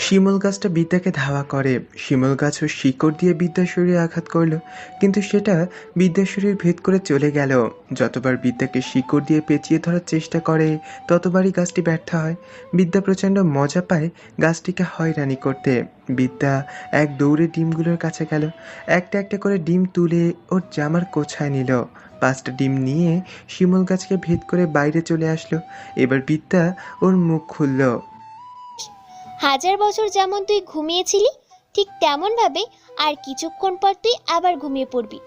শিমুল গাছটা বিদ্যাকে ধাওয়া করে। শিমুল গাছও শিকড় দিয়ে বিদ্যার শরীরে আঘাত করল, কিন্তু সেটা বিদ্যার শরীর ভেদ করে চলে গেল। যতবার বিদ্যাকে শিকড় দিয়ে পেঁচিয়ে ধরার চেষ্টা করে, ততবারই গাছটি ব্যর্থ হয়। বিদ্যা প্রচণ্ড মজা পায় গাছটিকে হয়রানি করতে। বিদ্যা এক দৌড়ে ডিমগুলোর কাছে গেল, একটা একটা করে ডিম তুলে ওর জামার কোছায় নিল। 5টা ডিম নিয়ে শিমুল গাছকে ভেদ করে বাইরে চলে আসলো। এবার বিদ্যা ওর মুখ খুলল। হাজার বছর যেমন তুই ঘুমিয়েছিলি, ঠিক তেমন ভাবে আর কিছুক্ষণ পর তুই আবার ঘুমিয়ে পড়বি।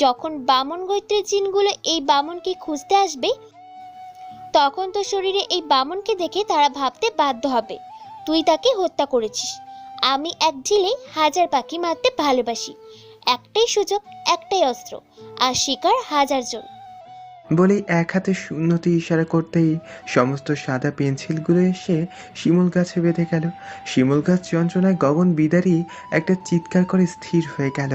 যখন বামন গোত্রের জিনগুলো এই বামনকে খুঁজতে আসবে, তখন তোর শরীরে এই বামনকে দেখে তারা ভাবতে বাধ্য হবে তুই তাকে হত্যা করেছিস। আমি এক ঢিলে হাজার পাখি মারতে ভালোবাসি। একটাই সুযোগ, একটাই অস্ত্র, আর শিকার হাজার জন। বলেই এক হাতে শূন্যতে ইশারা করতেই সমস্ত সাদা পেন্সিলগুলো এসে শিমুল গাছে বেঁধে গেল। শিমুল গাছ যন্ত্রণায় গগন বিদারী একটা চিৎকার করে স্থির হয়ে গেল।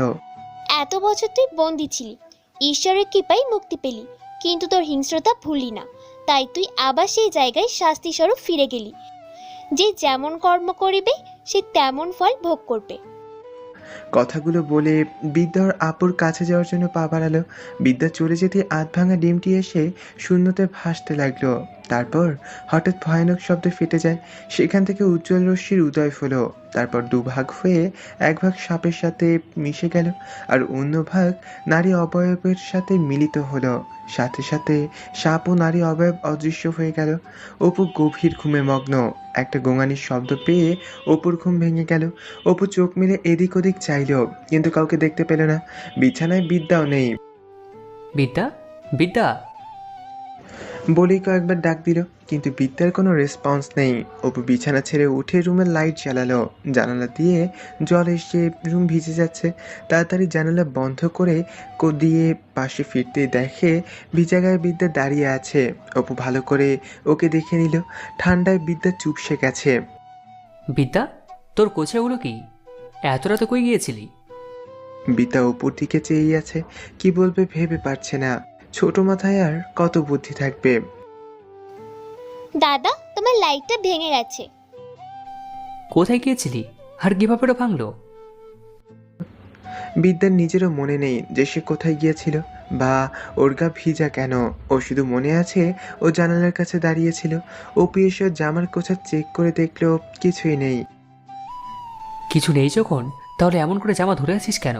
এত বছর তুই বন্দি ছিলি, ঈশ্বরের কৃপায় মুক্তি পেলি, কিন্তু তোর হিংস্রতা ভুলি না। তাই তুই আবার সেই জায়গায় শাস্তি স্বরূপ ফিরে গেলি। যে যেমন কর্ম করিবে সে তেমন ফল ভোগ করবে। কথাগুলো বলে বিদ্যা ওর আপুর কাছে যাওয়ার জন্য পা বাড়ালো। বিদ্যা চলে যেতে আধ ভাঙা ডিমটি এসে শূন্যতে ভাসতে লাগলো। তারপর হঠাৎ ভয়ানক শব্দ ফেটে যায়। সেখান থেকে উজ্জ্বল রশ্মির উদয় হলো। তারপর দুভাগ হয়ে এক ভাগ সাপের সাথে মিশে গেল, আর অন্য ভাগ নারী অবয়বের সাথে মিলিত হলো। সাথে সাথে সাপ ও নারী অবয়ব অদৃশ্য হয়ে গেল। অপু গভীর ঘুমে মগ্ন। একটা গোঙানির শব্দ পেয়ে অপুর ঘুম ভেঙে গেল। অপু চোখ মেলে এদিক ওদিক চাইল, কিন্তু কাউকে দেখতে পেল না। বিছানায় বিদ্যাও নেই। বিদ্যা, বিদ্যা। বলেই কয়েকবার ডাক দিল, কিন্তু বিদ্যার কোনো রেসপন্স নেই। অপু বিছানা ছেড়ে উঠে রুমের লাইট জ্বালালো। জানালা দিয়ে জল এসে রুম ভিজে যাচ্ছে। তাড়াতাড়ি জানালা বন্ধ করে দিয়ে পাশে ফিরতে দেখে ভিজা গায়ে বিদ্যা দাঁড়িয়ে আছে। অপু ভালো করে ওকে দেখে নিল। ঠান্ডায় বিদ্যা চুপসে গেছে। বিদ্যা, তোর কোছাগুলো কি? এত রাতে কই গিয়েছিলি? বিদ্যা অপুর দিকে চেয়েই আছে, কি বলবে ভেবে পারছে না। ছোট মাথায় আর কত বুদ্ধি থাকবে। দাদা, তোমার লাইটটা ভেঙে গেছে। কোথায় গিয়েছিলি আর কিভাবে ওটা ভাঙলো? বিদ্যার নিজেরও মনে নেই যে সে কোথায় গিয়েছিল, বা ওর গা ভিজা কেন। ও শুধু মনে আছে ও জানালার কাছে দাঁড়িয়েছিল। অপু এসে ওর জামার কোছা চেক করে দেখলো কিছুই নেই। কিছু নেই যখন, তাহলে এমন করে জামা ধরে আছিস কেন?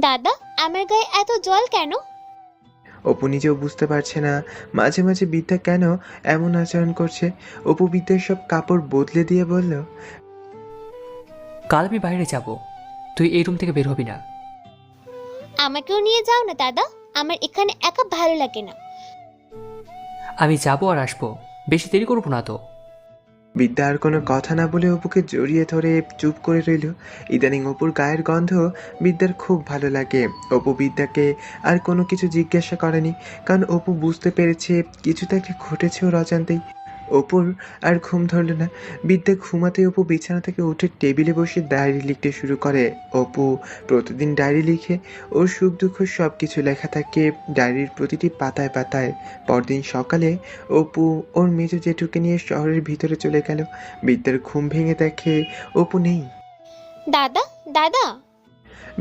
দাদা, আমার গায়ে এত জল কেন? অপু নিজেও বুঝতে পারছে না মাঝে মাঝে বিদ্যা কেন এমন আচরণ করছে। অপু বিদ্যার সব কাপড় বদলে দিয়ে বলল, কাল আমি বাইরে যাব, তুই এই রুম থেকে বের হবি না। আমাকেও নিয়ে যাও না দাদা, আমার এখানে একা ভালো লাগে না। আমি যাবো আর আসবো, বেশি দেরি করবো না তো। বিদ্যা আর কোনো কথা না বলে অপুকে জড়িয়ে ধরে চুপ করে রইল। ইদানিং অপুর গায়ের গন্ধ বিদ্যার খুব ভালো লাগে। অপু বিদ্যাকে আর কোনো কিছু জিজ্ঞাসা করেনি, কারণ অপু বুঝতে পেরেছে কিছু তো একটা ঘটেছে ওর অজান্তেই। অপুর আর ঘুম ধরল না। বিদ্যা ঘুমাতে অপু বিছানা থেকে উঠে টেবিলে বসে ডায়েরি লিখতে শুরু করে। অপু প্রতিদিন ডায়েরি লিখে। ওর সুখ দুঃখ সব কিছু লেখা থাকে ডায়েরির প্রতিটি পাতায় পাতায়। পরদিন সকালে অপু ওর মেজ জেঠুকে নিয়ে শহরের ভিতরে চলে গেল। বিদ্যার ঘুম ভেঙে দেখে অপু নেই। দাদা, দাদা।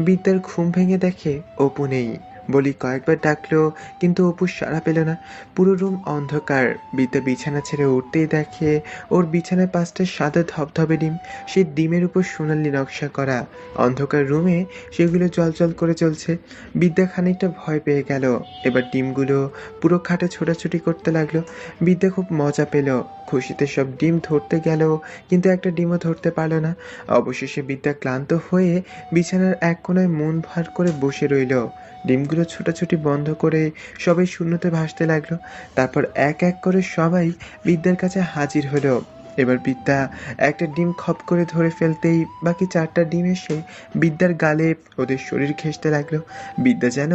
বিদ্যার ঘুম ভেঙে দেখে অপু নেই। বলি কয়েকবার ডাকলো, কিন্তু অপু সাড়া পেল না। পুরো রুম অন্ধকার। বিদ্যা বিছানা ছেড়ে উঠতেই দেখে ওর বিছানায় 5টা সাদা ধবধবে ডিম। সেই ডিমের উপর সোনালি নকশা করা। অন্ধকার রুমে সেগুলো জলজল করে চলছে। বিদ্যা খানিকটা ভয় পেয়ে গেল। এবার ডিমগুলো পুরো খাটে ছোটাছুটি করতে লাগলো। বিদ্যা খুব মজা পেল। খুশিতে সব ডিম ধরতে গেল, কিন্তু একটা ডিমও ধরতে পারল না। অবশেষে বিদ্যা ক্লান্ত হয়ে বিছানার এক কোণায় মন ভার করে বসে রইল। ডিমগুলো ছোটাছুটি বন্ধ করে সবাই শূন্যতে ভাসতে লাগলো। তারপর এক এক করে সবাই বিদ্যার কাছে হাজির হলো। এবার বিদ্যা একটা ডিম খপ করে ধরে ফেলতেই বাকি 4টা ডিম এসে বিদ্যার গালে ওদের শরীর ঘেঁষতে লাগলো। বিদ্যা যেন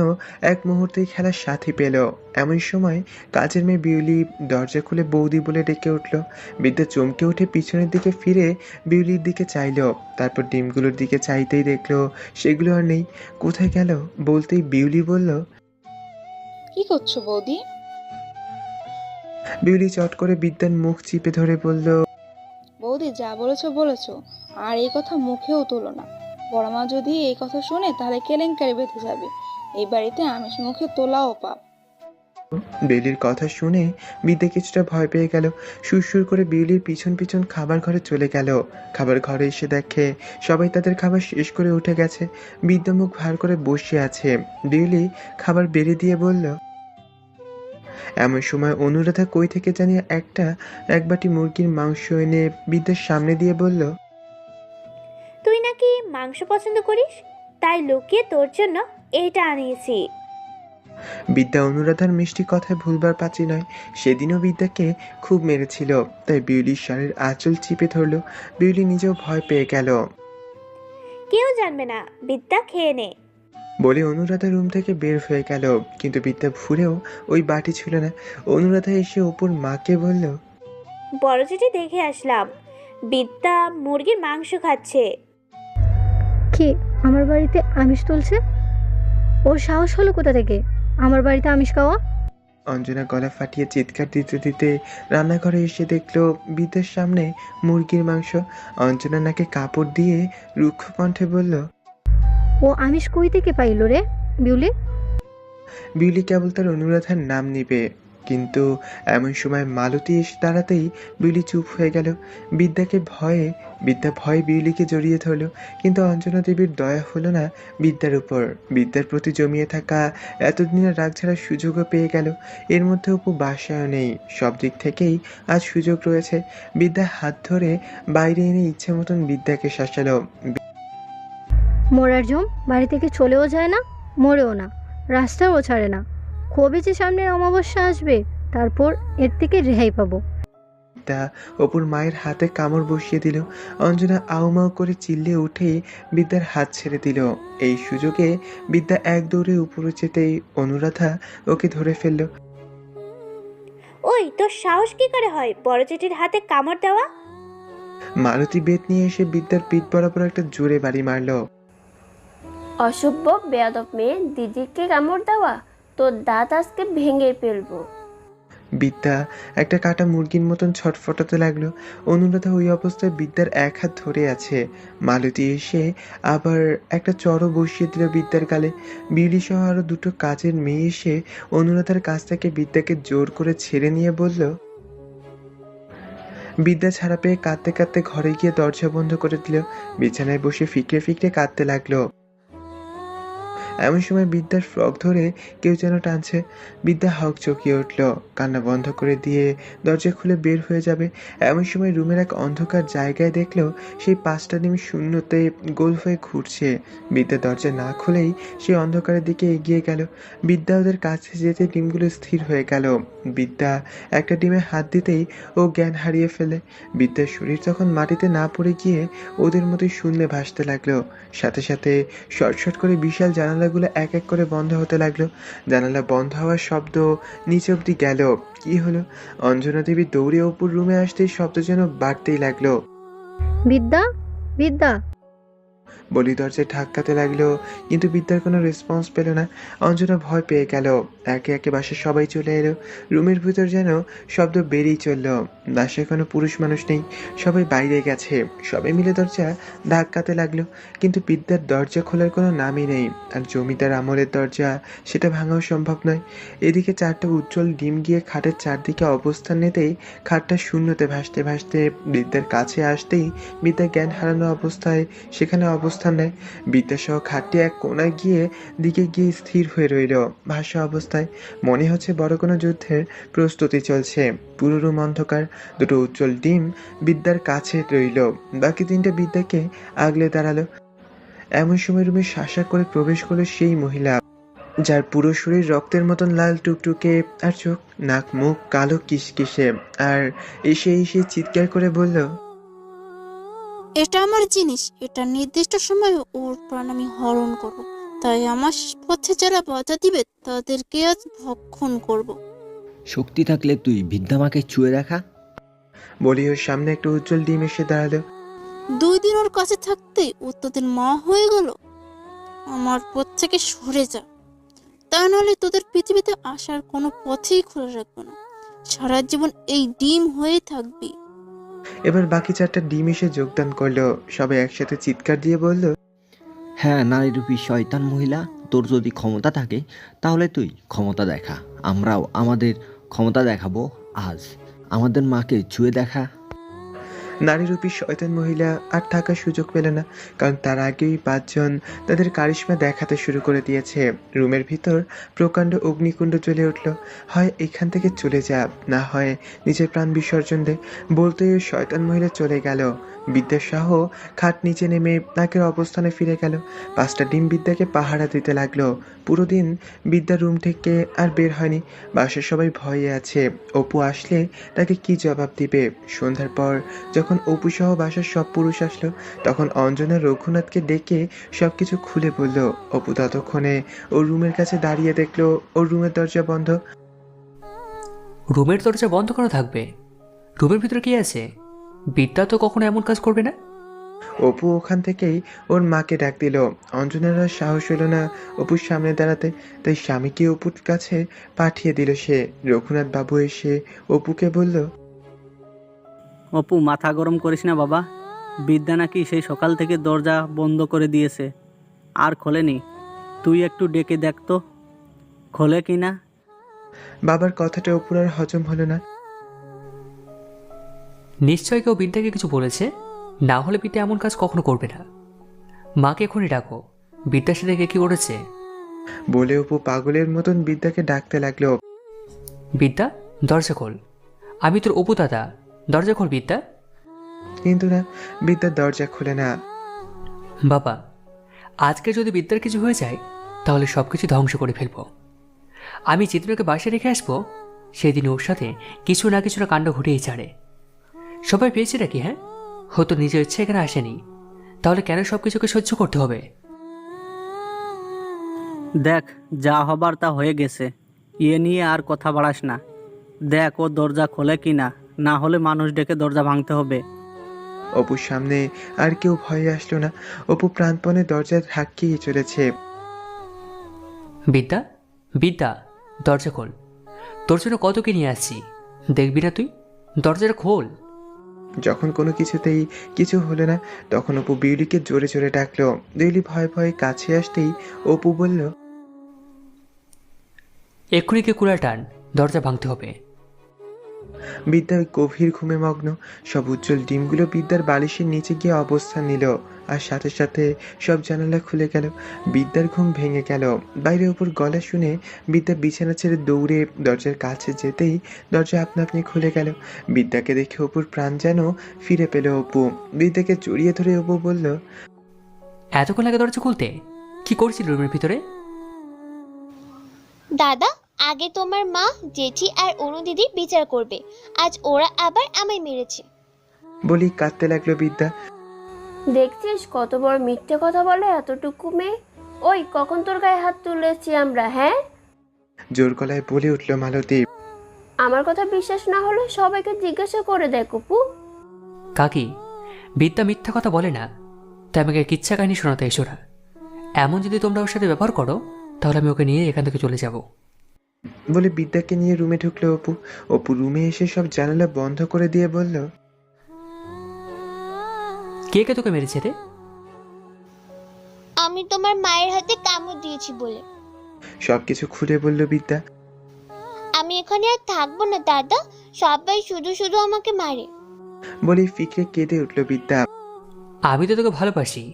এক মুহূর্তেই খেলার সাথী পেল। এমন সময় কাজের মেয়ে বিউলি দরজা খুলে বৌদি বলে ডেকে উঠল। বিদ্যা চমকে উঠে পিছনের দিকে ফিরে বিউলির দিকে চাইল। তারপর ডিমগুলোর দিকে চাইতেই দেখলো সেগুলো আর নেই। কোথায় গেল বলতেই বিউলি বলল, কি করছো বৌদি? বিউলি চট করে বিদ্যার মুখ চিপে ধরে বলল, বৌদি বৌদি যা বলেছো বলেছো, আর এই কথা মুখেও তোলো না। বড় মা যদি এই কথা শোনে তাহলে কেলেঙ্কারি বেঁধে যাবে। এই বাড়িতে আমিষ মুখে তোলাও পাপ। বিউলির কথা শুনে বিদ্যা কিছুটা ভয় পেয়ে গেল। সুরসুর করে বিউলির পিছন পিছন খাবার ঘরে চলে গেল। খাবার ঘরে এসে দেখে সবাই তাদের খাবার শেষ করে উঠে গেছে। বিদ্যা মুখ ভার করে বসে আছে। বিউলি খাবার বেড়ে দিয়ে বলল, এমন সময় অনুরাধা কই থেকে জানি এক বাটি মুরগির মাংস এনে বিদ্যার সামনে দিয়ে বলল, তুই নাকি মাংস পছন্দ করিস, তাই লুকিয়ে তোর জন্য এইটা আনিয়েছি। বিদ্যা অনুরাধার মিষ্টি কথায় ভুলবার পাত্রী নয়। সেদিনও বিদ্যাকে খুব মেরেছিল, তাই বিউলির শাড়ির আঁচল চিপে ধরল। বিউলি নিজেও ভয় পেয়ে গেল। কেউ জানবে না, বিদ্যা খেয়ে নে। বলে অনুরাধা রুম থেকে বের হয়ে গেল, কিন্তু বিদ্যা ভুলেও ওই বাটি ছিল না। অনুরাধা এসে অপুর মাকে বলল, বড় চিঠি দেখে আসলাম, বিদ্যা মুরগির মাংস খাচ্ছে। কি আমার বাড়িতে আমিষ তুলছে? ওর সাহস হলো কোথা থেকে আমার বাড়িতে আমিষ খাওয়া? অঞ্জনা গলা ফাটিয়ে চিৎকার দিতে দিতে রান্নাঘরে এসে দেখলো বিদ্যার সামনে মুরগির মাংস। অঞ্জনা নাকে কাপড় দিয়ে রুক্ষ কণ্ঠে বলল, ও আমিষ কই থেকে পাইলো রে বিউলি? বিউলি কেবল তার অনুরাধার নাম নিবে, কিন্তু এমন সময় মালতী এসে দাঁড়াতেই বিউলি চুপ হয়ে গেল। বিদ্যা ভয়ে বিউলিকে জড়িয়ে ধরল, কিন্তু অঞ্জনা দেবীর দয়া হলো না বিদ্যার উপর। বিদ্যার প্রতি জমিয়ে থাকা এতদিনের রাগ ছাড়ার সুযোগও পেয়ে গেল। এর মধ্যে অপু বাসায়ও নেই। সব দিক থেকেই আজ সুযোগ রয়েছে। বিদ্যা হাত ধরে বাইরে এনে ইচ্ছে মতন বিদ্যাকে শাসালো। মোরার জম বাড়ি থেকে চলেও যায় না, মরেও না, রাস্তাও ছাড়ে না। কবে যে সামনের অমাবস্যা আসবে, তারপর এর থেকে রেহাই পাবো। বিদ্যা অপুর মায়ের হাতে কামড় বসিয়ে দিল। অঞ্জনা আউমাউ করে চিল্লে উঠে বিদ্যার হাত ছেড়ে দিল। এই সুযোগে বিদ্যা এক দৌড়ে উপরে যেতেই অনুরাধা ওকে ধরে ফেলল। ওই তোর সাহস কি করে হয় বড় চিঠির হাতে কামড় দেওয়া? মালতী বেত নিয়ে এসে বিদ্যার পিঠ বরাবর একটা জোরে বাড়ি মারল। অসভ্য বেয়াদব মেয়ে, দিদিকে কামড় দেওয়া, তোর দাঁত আজকে ভেঙে ফেলবো। বিদ্যা একটা কাটা মুরগির মতন ছটফটাতে লাগলো। অনুরাধা ওই অবস্থায় বিদ্যার এক হাত ধরে আছে। মালতী এসে আবার একটা চড়ও বসিয়ে দিল বিদ্যার গালে। বিউলি সহ আরো দুটো কাজের মেয়ে এসে অনুরাধার কাছ থেকে বিদ্যাকে জোর করে ছেড়ে নিয়ে বলল, বিদ্যা ছাড়া পেয়ে কাঁদতে কাঁদতে ঘরে গিয়ে দরজা বন্ধ করে দিল। বিছানায় বসে ফিকরে ফিকরে কাঁদতে লাগলো। এমন সময় বিদ্যার ফ্রক ধরে কেউ যেন টানছে। বিদ্যা হক চকিয়ে উঠল, কান্না বন্ধ করে দিয়ে দরজা খুলে বের হয়ে যাবে। এমন সময় রুমের এক অন্ধকার জায়গায় দেখলো সেই 5টা ডিম শূন্যতে গোল হয়ে ঘুরছে। বিদ্যা দরজা না খুলেই সেই অন্ধকারের দিকে এগিয়ে গেল। বিদ্যা ওদের কাছে যেতে ডিমগুলো স্থির হয়ে গেল। বিদ্যা একটা ডিমে হাত দিতেই ও জ্ঞান হারিয়ে ফেলে। বিদ্যার শরীর তখন মাটিতে না পড়ে গিয়ে ওদের মতোই শূন্যে ভাসতে লাগলো। সাথে সাথে শটশট করে বিশাল জানালাগুলো এক এক করে বন্ধ হতে লাগলো। জানালা বন্ধ হওয়ার শব্দ নিচে অব্দি গেল। কি হলো? অঞ্জনা দেবী দৌড়ে অপুর রুমে আসতেই শব্দ যেন বাড়তেই লাগলো। বিদ্যা, বিদ্যা! বলি দরজায় ধাক্কাতে লাগলো, কিন্তু বিদ্যার কোনো রেসপন্স পেল না। অঞ্জনা ভয় পেয়ে গেল। একে একে বাসায় সবাই চলে এলো। রুমের ভিতর যেন শব্দ বেরিয়ে চলল। বাসায় কোনো পুরুষ মানুষ নেই, সবাই বাইরে গেছে। সবাই মিলে দরজা ধাক্কাতে লাগলো, কিন্তু বিদ্যার দরজা খোলার কোনো নামই নেই। আর জমিদার আমলের দরজা, সেটা ভাঙাও সম্ভব নয়। এদিকে 4টা উজ্জ্বল ডিম গিয়ে খাটের চারদিকে অবস্থান নিতেই খাটটা শূন্যতে ভাসতে ভাসতে বিদ্যার কাছে আসতেই বিদ্যা জ্ঞান হারানো অবস্থায় সেখানে অবস্থান নেয়। বিদ্যাসহ খাটটি এক কোনায় দিকে গিয়ে স্থির হয়ে রইল ভাসা অবস্থায়। মনে হচ্ছে বড় কোনো যুদ্ধের প্রস্তুতি চলছে। পুরো রুম অন্ধকার। 2টো উজ্জ্বল ডিম বিদ্যার কাছে রইল, বাকি 3টা বিদ্যাকে আগলে দাঁড়ালো। এমন সময় রুমে শাসা করে প্রবেশ করলো সেই মহিলা, যার পুরো শরীর রক্তের মতন লাল টুকটুকে, আর চোখ নাক মুখ কালো কিসকিসে। আর এসে চিৎকার করে বলল, এটা আমার জিনিস, এটা নির্দিষ্ট সময়ে ওর প্রাণ আমি হরণ করব। তাই আমার পথে যারা বাধা দিবে তাদেরকে আজ ভক্ষণ করব। শক্তি থাকলে তুই বিদ্যামাকে ছুঁয়ে দেখা। বলি ওর সামনে একটা উজ্জ্বল ডিম এসে দাঁড়ালো। 2 দিন ওর কাছে থাকতেই ও তোদের মা হয়ে গেল। আমার পথ থেকে সরে যা, তা নাহলে তোদের পৃথিবীতে আসার কোনো পথেই খোলা রাখবো না। সারা জীবন এই ডিম হয়ে থাকবি। এবার বাকি 4টা ডিম এসে যোগদান করলো। সবাই একসাথে চিৎকার দিয়ে বলল, হ্যাঁ নারীরূপী শয়তান মহিলা, তোর যদি ক্ষমতা থাকে তাহলে তুই ক্ষমতা দেখা। আমরাও আমাদের ক্ষমতা দেখাবো আজ। আমাদের মাকে ছুঁয়ে দেখা। নারীরূপী শয়তান মহিলা আর থাকার সুযোগ পেল না, কারণ তার আগেই 5 জন তাদের কারিশমা দেখাতে শুরু করে দিয়েছে। রুমের ভিতর প্রকাণ্ড অগ্নিকুণ্ড জ্বলে উঠল। হয় এখান থেকে চলে যা, না হয় নিজের প্রাণ বিসর্জন দে। বলতে ওই শয়তান মহিলা চলে গেল। বিদ্যাসহ খাট নিচে নেমে নাকের অবস্থানে ফিরে গেল। 5টা ডিম বিদ্যাকে পাহারা দিতে লাগলো। পুরো দিন বিদ্যা রুম থেকে আর বের হয়নি। বাসার সবাই ভয়ে আছে, অপু আসলে তাকে কি জবাব দিবে। সন্ধ্যার পর যখন অপু সহ বাসার সব পুরুষ আসলো, তখন অঞ্জনা রঘুনাথকে ডেকে সবকিছু খুলে বলল। অপু ততক্ষণে ওর রুমের কাছে দাঁড়িয়ে দেখলো ওর রুমের দরজা বন্ধ। রুমের দরজা বন্ধ করা থাকবে? রুমের ভিতরে কি আছে? বিদ্যা তো কখনো এমন কাজ করবে না। অপু ওখান থেকেই ওর মাকে ডাক দিল। অঞ্জনার আর সাহস হলো না অপুর সামনে দাঁড়াতে, তাই স্বামীকে অপুর কাছে পাঠিয়ে দিল সে। রঘুনাথ বাবু এসে অপুকে বলল, অপু মাথা গরম করিস না বাবা, বিদ্যা নাকি সেই সকাল থেকে দরজা বন্ধ করে দিয়েছে, আর খোলেনি। তুই একটু ডেকে দেখ তো খোলে কি না। বাবার কথাটা অপুর আর হজম হলো না। নিশ্চয় কেউ বিদ্যাকে কিছু বলেছে, না হলে বিদ্যা এমন কাজ কখনো করবে না। মাকে এখনই ডাকো, বিদ্যার সাথে কে কি করেছে। বলে অপু পাগলের মতন বিদ্যাকে ডাকতে লাগলো। বিদ্যা, দরজা খোল, আমি তোর অপু দাদা, দরজা খোল বিদ্যা। কিন্তু না, বিদ্যার দরজা খুলে না। বাবা, আজকে যদি বিদ্যার কিছু হয়ে যায় তাহলে সব কিছু ধ্বংস করে ফেলবো। আমি চিত্রকে বাসায় রেখে আসবো, সেদিন ওর সাথে কিছু না কিছুটা কাণ্ড ঘটেই ছাড়ে। সবাই পেয়েছে নাকি? হ্যাঁ, হয়তো নিজের ইচ্ছে এখানে আসেনি, তাহলে কেন সব কিছুকে সহ্য করতে হবে? দেখ, যা হবার তা হয়ে গেছে, ইয়ে নিয়ে আর কথা বাড়াস না। দেখ ও দরজা খোলে কি না, না হলে মানুষ ডেকে দরজা ভাঙতে হবে। অপুর সামনে আর কেউ ভয়ে আসলো না। অপু প্রাণপণে দরজা ধাক্কিয়ে চলেছে। বিদ্যা, বিদ্যা, দরজা খোল, তোর জন্য কত কি নিয়ে আসছি, দেখবি না তুই? দরজাটা খোল। যখন কোনো কিছুতেই কিছু হলো না, তখন অপু বিউলিকে জোরে জোরে ডাকলো। বিউলি ভয়ে ভয়ে কাছে আসতেই অপু বলল, এক্ষুনি কে কুড়াল টান, দরজা ভাঙতে হবে। বিদ্যা ওই গভীর ঘুমে মগ্ন। সব উজ্জ্বল ডিমগুলো বিদ্যার বালিশের নিচে গিয়ে অবস্থান নিল, আর সাথে সাথে সব জানালা খুলে গেল। বিদ্যার ঘুম ভেঙে গেল। বাইরে অপুর গলা শুনে বিদ্যা বিছানা ছেড়ে দৌড়ে দরজার কাছে যেতেই দরজা আপনা আপনি খুলে গেল। বিদ্যাকে দেখে অপুর প্রাণ যেন ফিরে পেল। অপু বিদ্যাকে জড়িয়ে ধরে অপু বলল, এতক্ষণ লাগে দরজা খুলতে? কি করছিল রুমের ভিতরে? দাদা, আগে তোমার মা, জেঠি আর অনু দিদির বিচার করবে। আজ ওরা আবার আমায় মেরেছে। বলি কাঁদতে লাগলো বিদ্যা। দেখছিস কত বড় মিথ্যে কথা বলে এতটুকু মেয়ে। ওই কখন তোর গায়ে হাত তুলেছি আমরা? হ্যাঁ, জোর গলায় বলে উঠল মালতী। আমার কথা বিশ্বাস না হলে সবাইকে জিজ্ঞাসা করে দেখ অপু। কাকি, বিদ্যা মিথ্যা কথা বলে না, তাই আমাকে কিচ্ছা কাহিনী শোনাতে এসো না। এমন যদি তোমরা ওর সাথে ব্যবহার করো তাহলে আমি ওকে নিয়ে এখান থেকে চলে যাব। বলে বিদ্যাকে নিয়ে রুমে ঢুকলো অপু। অপু রুমে এসে সব জানালা বন্ধ করে দিয়ে বলল, কে কে তোকে মেরেছে রে? আমি তোমার মায়ের হাতে কামড় দিয়েছি বলে। সবকিছু খুলে বলল বিদ্যা। আমি এখানে আর থাকবো না দাদা, সবাই শুধু শুধু আমাকে মারে। বলে ফিকরে কেঁদে উঠল বিদ্যা। আমি তো তোকে ভালোবাসি,